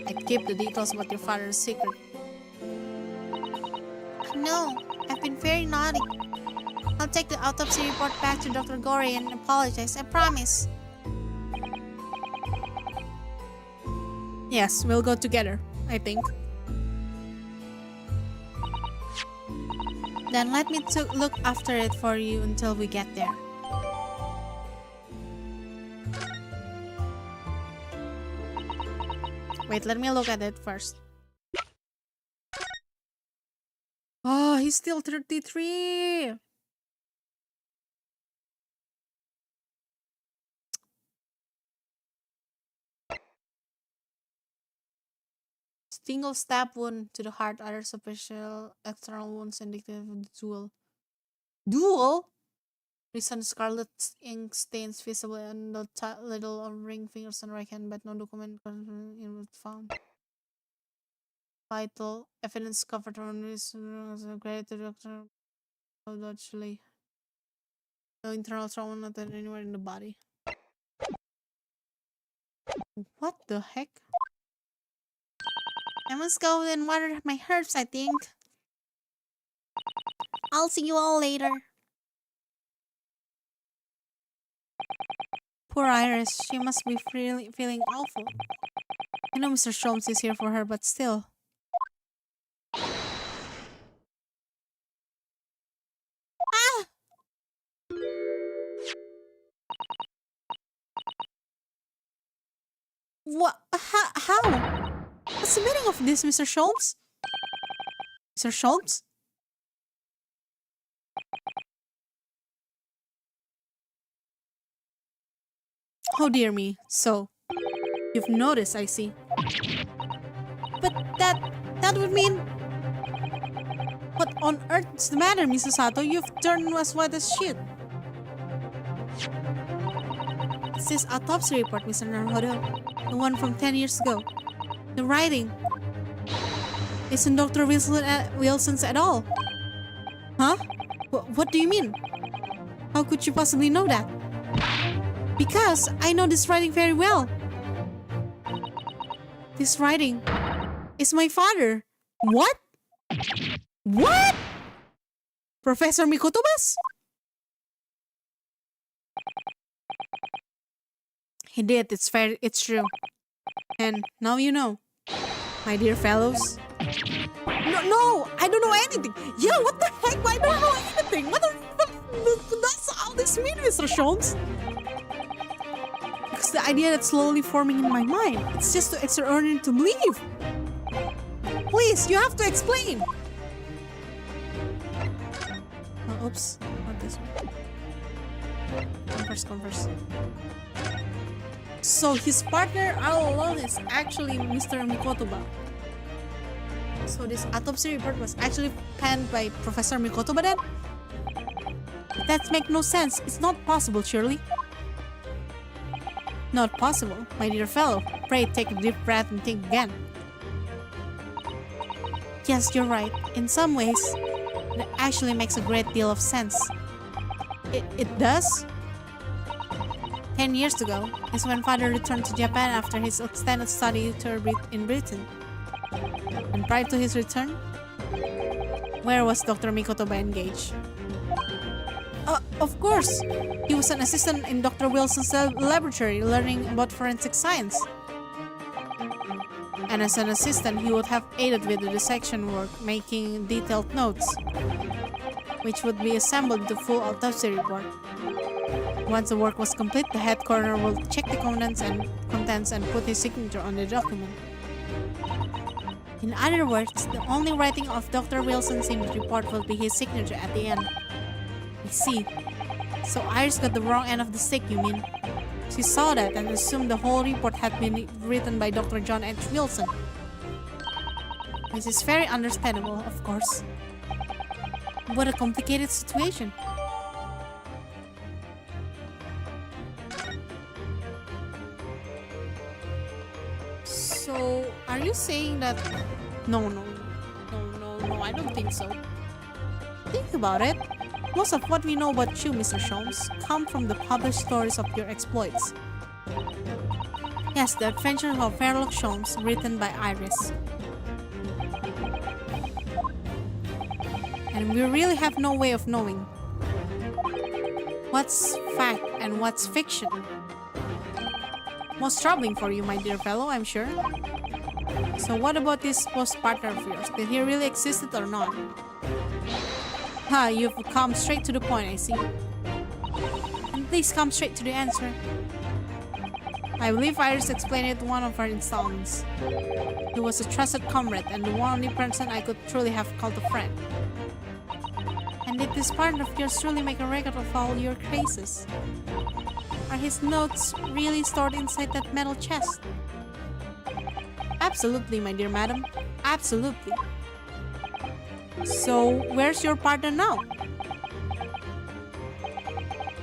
[SPEAKER 1] I'd keep the details about your father's secret. No, I've been very naughty. I'll take the autopsy report back to Dr. Gorey and apologize, I promise. Yes, we'll go together, I think. Then let me look after it for you until we get there. Wait, let me look at it first. Oh, he's still 33. Single stab wound to the heart, other superficial external wounds indicative of the duel. Duel? Recent scarlet ink stains visible on the little ring fingers on right hand, but no document was found. Vital evidence covered on this credit to Dr. Actually. No internal trauma noted anywhere in the body. What the heck? I must go and water my herbs, I think. I'll see you all later. Poor Iris, she must be feeling awful. I know Mr. Sholmes is here for her, but still. Ah! What? How? What's the meaning of this, Mr. Sholmes? Mr. Sholmes? Oh dear me. So, you've noticed, I see. But that would mean... What on earth is the matter, Mrs. Sato? You've turned as white as shit. It's this autopsy report, Mr. Naruhodo. The one from 10 years ago. The writing isn't Dr. Wilson's at all. Huh? What do you mean? How could you possibly know that? Because I know this writing very well. This writing is my father. What? What? Professor Mikotoba's? He did, it's true. And now you know. My dear fellows. No, I don't know anything. Yeah, what the heck? I don't know anything. What does all this mean, Mr. Sholmes? Because the idea that's slowly forming in my mind, it's just too extraordinary to believe. Please, you have to explain. Oh, oops, not this one. Converse. So his partner all along is actually Mr. Mikotoba. So this autopsy report was actually penned by Professor Mikotoba then? That makes no sense. It's not possible, surely. Not possible, my dear fellow. Pray take a deep breath and think again. Yes, you're right. In some ways, it actually makes a great deal of sense. It does? 10 years ago is when father returned to Japan after his extended study tour in Britain. And prior to his return, where was Dr. Mikotoba engaged? Of course! He was an assistant in Dr. Wilson's laboratory learning about forensic science. And as an assistant, he would have aided with the dissection work, making detailed notes, which would be assembled into full autopsy report. Once the work was complete, the head coroner will check the contents and put his signature on the document. In other words, the only writing of Dr. Wilson's in the report will be his signature at the end. I see. So Iris got the wrong end of the stick, you mean? She saw that and assumed the whole report had been written by Dr. John H. Wilson. Which is very understandable, of course. What a complicated situation. So, are you saying that... No, I don't think so. Think about it. Most of what we know about you, Mr. Sholmes, come from the published stories of your exploits. Yes, The Adventures of Sherlock Sholmes, written by Iris. And we really have no way of knowing what's fact and what's fiction. Most troubling for you, my dear fellow, I'm sure. So what about this supposed partner of yours? Did he really exist or not? Ha, you've come straight to the point, I see. And please come straight to the answer. I believe Iris explained it in one of our installments. He was a trusted comrade and the only person I could truly have called a friend. And did this partner of yours truly make a record of all your crazes? Are his notes really stored inside that metal chest? Absolutely, my dear madam. Absolutely. So, where's your partner now?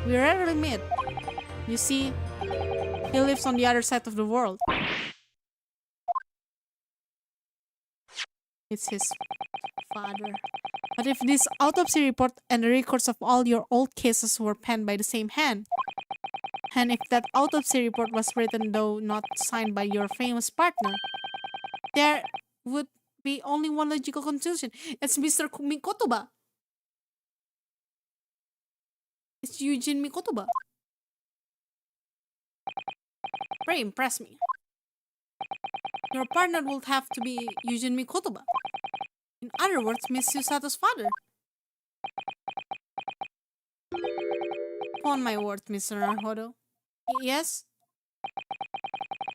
[SPEAKER 1] We rarely meet. You see, he lives on the other side of the world. It's his father. But if this autopsy report and the records of all your old cases were penned by the same hand, and if that autopsy report was written though not signed by your famous partner, there would be only one logical conclusion. It's Mr. Mikotoba. It's Eugene Mikotoba. Very impress me. Your partner would have to be Eugene Mikotoba. In other words, Miss Susato's father. Upon my word, Mr. Naruhodo. Yes?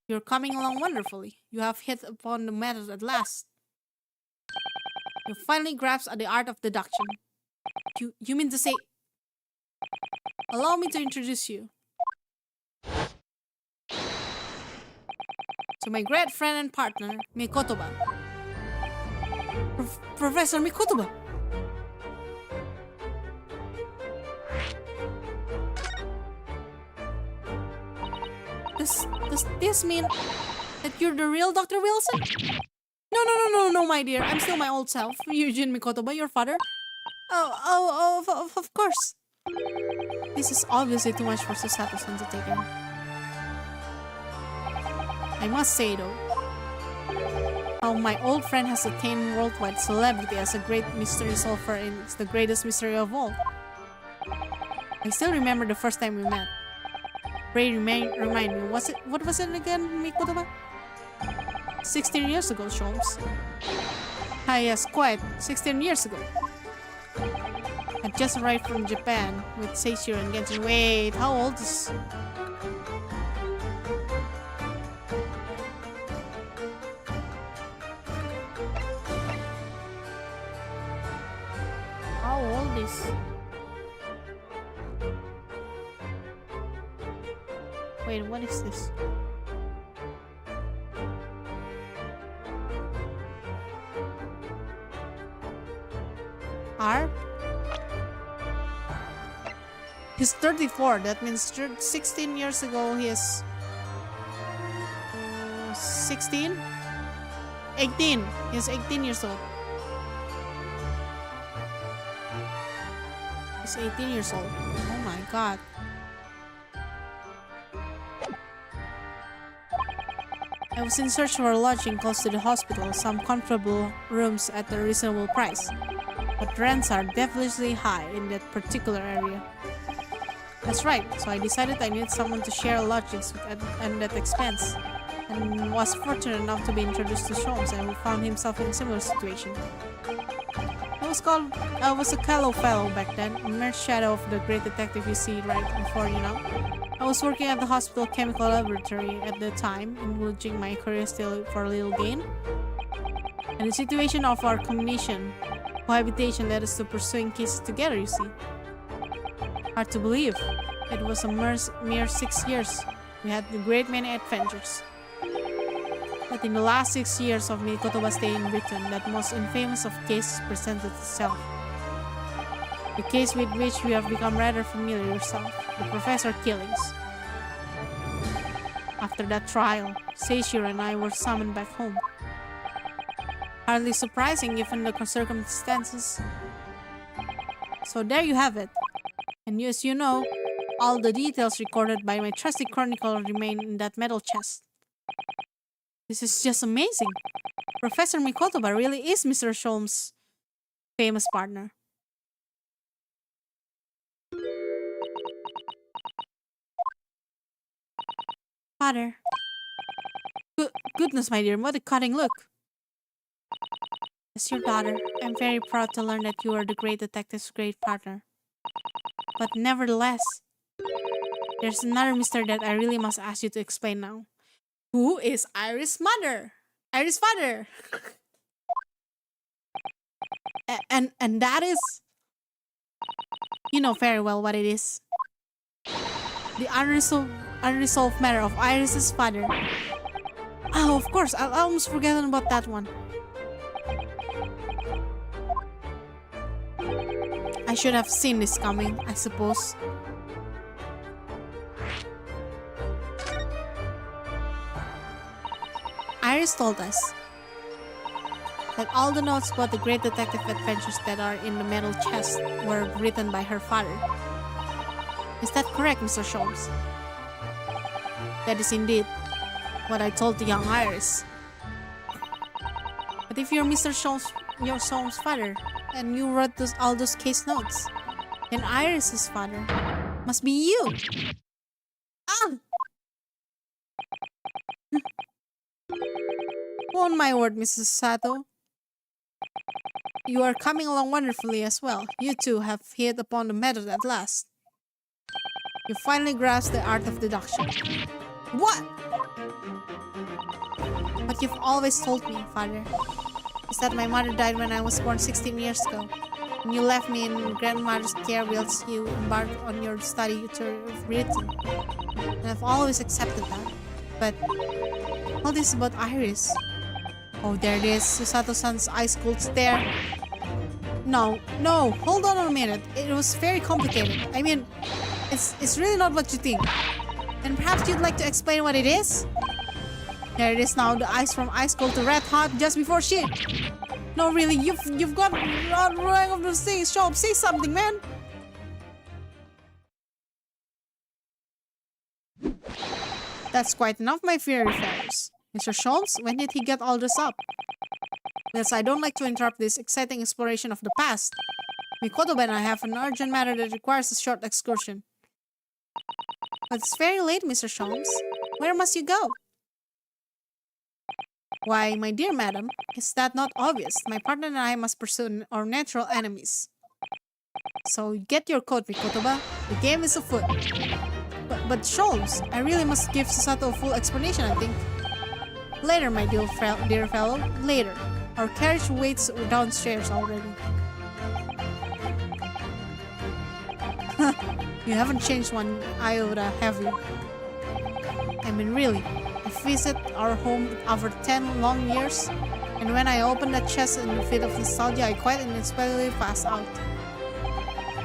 [SPEAKER 1] You're coming along wonderfully. You have hit upon the method at last. You finally grasp at the art of deduction. You mean to say... Allow me to introduce you to my great friend and partner, Mikotoba. Professor Mikotoba! Does this mean that you're the real Dr. Wilson? No, my dear. I'm still my old self, Eugene Mikotoba, your father. Of course. This is obviously too much for Susato's undertaking. I must say, though, how my old friend has attained worldwide celebrity as a great mystery solver and it's the greatest mystery of all. I still remember the first time we met. Ray, remind me, what was it again, Mikotoba? 16 years ago, Sholmes. Ah yes, quite. 16 years ago. I just arrived from Japan with Seishiro and Genshin. Wait, how old is... How old is... Wait, what is this? R? He's 34. That means 16 years ago he is 16? 18. He's 18 years old. He's 18 years old. Oh my god. I was in search for a lodging close to the hospital, some comfortable rooms at a reasonable price. But rents are definitely high in that particular area. That's right, so I decided I needed someone to share lodgings with at that expense, and was fortunate enough to be introduced to Sholmes, and who found himself in a similar situation. I was a callow fellow back then, a mere shadow of the great detective you see right before you now. I was working at the hospital chemical laboratory at the time, indulging my curiosity for a little gain. And the situation of our cohabitation led us to pursuing cases together, you see. Hard to believe. It was a mere 6 years. We had a great many adventures. But in the last 6 years of Mikotoba's stay in Britain, that most infamous of cases presented itself. The case with which we have become rather familiar yourself, the Professor killings. After that trial, Seishiro and I were summoned back home. Hardly surprising given the circumstances. So there you have it. And as you know, all the details recorded by my trusty chronicle remain in that metal chest. This is just amazing. Professor Mikotoba really is Mr. Sholmes' famous partner. Father. Goodness, my dear, what a cutting look. As your daughter, I'm very proud to learn that you are the great detective's great partner. But nevertheless, there's another mystery that I really must ask you to explain now. Who is Iris' mother? Iris' father? and that is... You know very well what it is. The unresolved matter of Iris' father. Oh, of course, I almost forgotten about that one. I should have seen this coming, I suppose. Iris told us that all the notes about the great detective adventures that are in the metal chest were written by her father. Is that correct, Mr. Sholmes? That is indeed what I told the young Iris. But if you're Mr. Sholmes, your Sholmes' father, and you wrote all those case notes, then Iris's father must be you. Ah! On my word, Mrs. Sato. You are coming along wonderfully as well. You two have hit upon the method at last. You finally grasped the art of deduction. What? What you've always told me, father, is that my mother died when I was born 16 years ago. And you left me in grandmother's care whilst you embarked on your study tour of Britain. And I've always accepted that. But all this about Iris. Oh, there it is. Susato-san's ice-cold stare. No, hold on a minute. It was very complicated. I mean, it's really not what you think. And perhaps you'd like to explain what it is? There it is now, the ice from ice cold to red hot just before shit. No, really, you've got wrong of those things. Show up, say something, man. That's quite enough, my fiery fellows. Mr. Sholmes, when did he get all this up? Yes, I don't like to interrupt this exciting exploration of the past. Mikotoba and I have an urgent matter that requires a short excursion. But it's very late, Mr. Sholmes. Where must you go? Why, my dear madam, is that not obvious? My partner and I must pursue our natural enemies. So get your coat, Mikotoba. The game is afoot. But Sholmes, I really must give Susato a full explanation, I think. Later, my dear fellow, later. Our carriage waits downstairs already. You haven't changed one iota, have you? I mean, really, I've visited our home over 10 long years, and when I opened that chest in a fit of nostalgia, I quite unexpectedly passed out.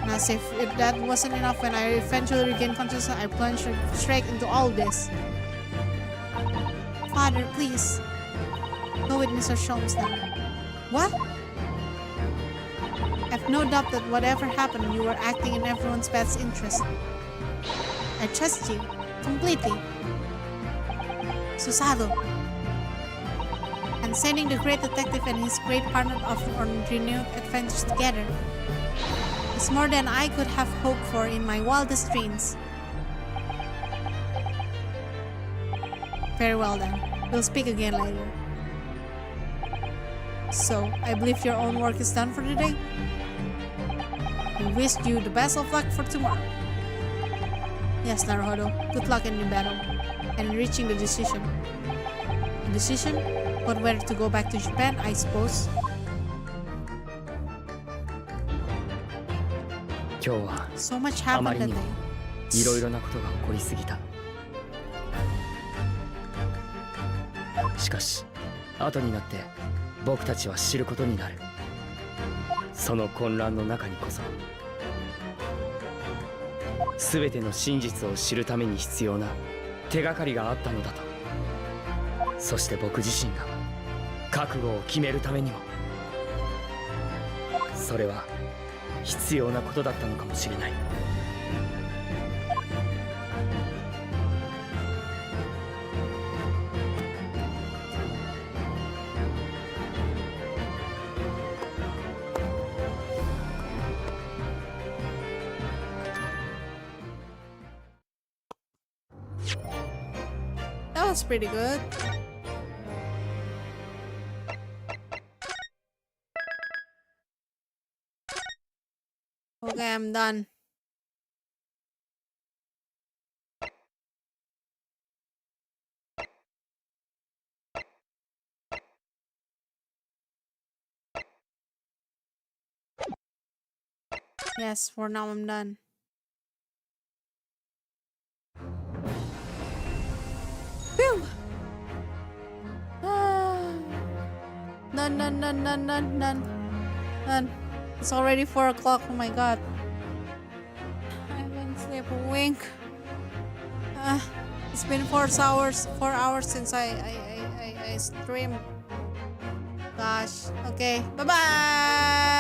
[SPEAKER 1] And as if that wasn't enough, when I eventually regained consciousness, I plunged straight into all this. Father, please. Go with Mr. Sholmes now. What? I've no doubt that whatever happened, you were acting in everyone's best interest. I trust you. Completely. Susato. And sending the great detective and his great partner off on renewed adventures together. It's more than I could have hoped for in my wildest dreams. Very well then. We'll speak again later. So, I believe your own work is done for today? We wish you the best of luck for tomorrow. Yes, Naruhodo. Good luck in your battle. And in reaching the decision. The decision? But whether to go back to Japan, I suppose.
[SPEAKER 2] 今日は
[SPEAKER 1] So much
[SPEAKER 2] あま
[SPEAKER 1] happened
[SPEAKER 2] りに
[SPEAKER 1] that
[SPEAKER 2] も
[SPEAKER 1] day.
[SPEAKER 2] いろいろなことが起こりすぎた。しかし後になって僕たちは知ることになる。その混乱の中にこそ全ての真実を知るために必要な手がかりがあったのだと。そして僕自身が覚悟を決めるためにも、それは必要なことだったのかもしれない。
[SPEAKER 1] That was pretty good. Okay, I'm done. Yes, for now I'm done. Phew! Ah. Done. It's already 4 o'clock. Oh my god. I haven't slept a wink. It's been 4 hours since I streamed. Gosh. Okay. Bye bye.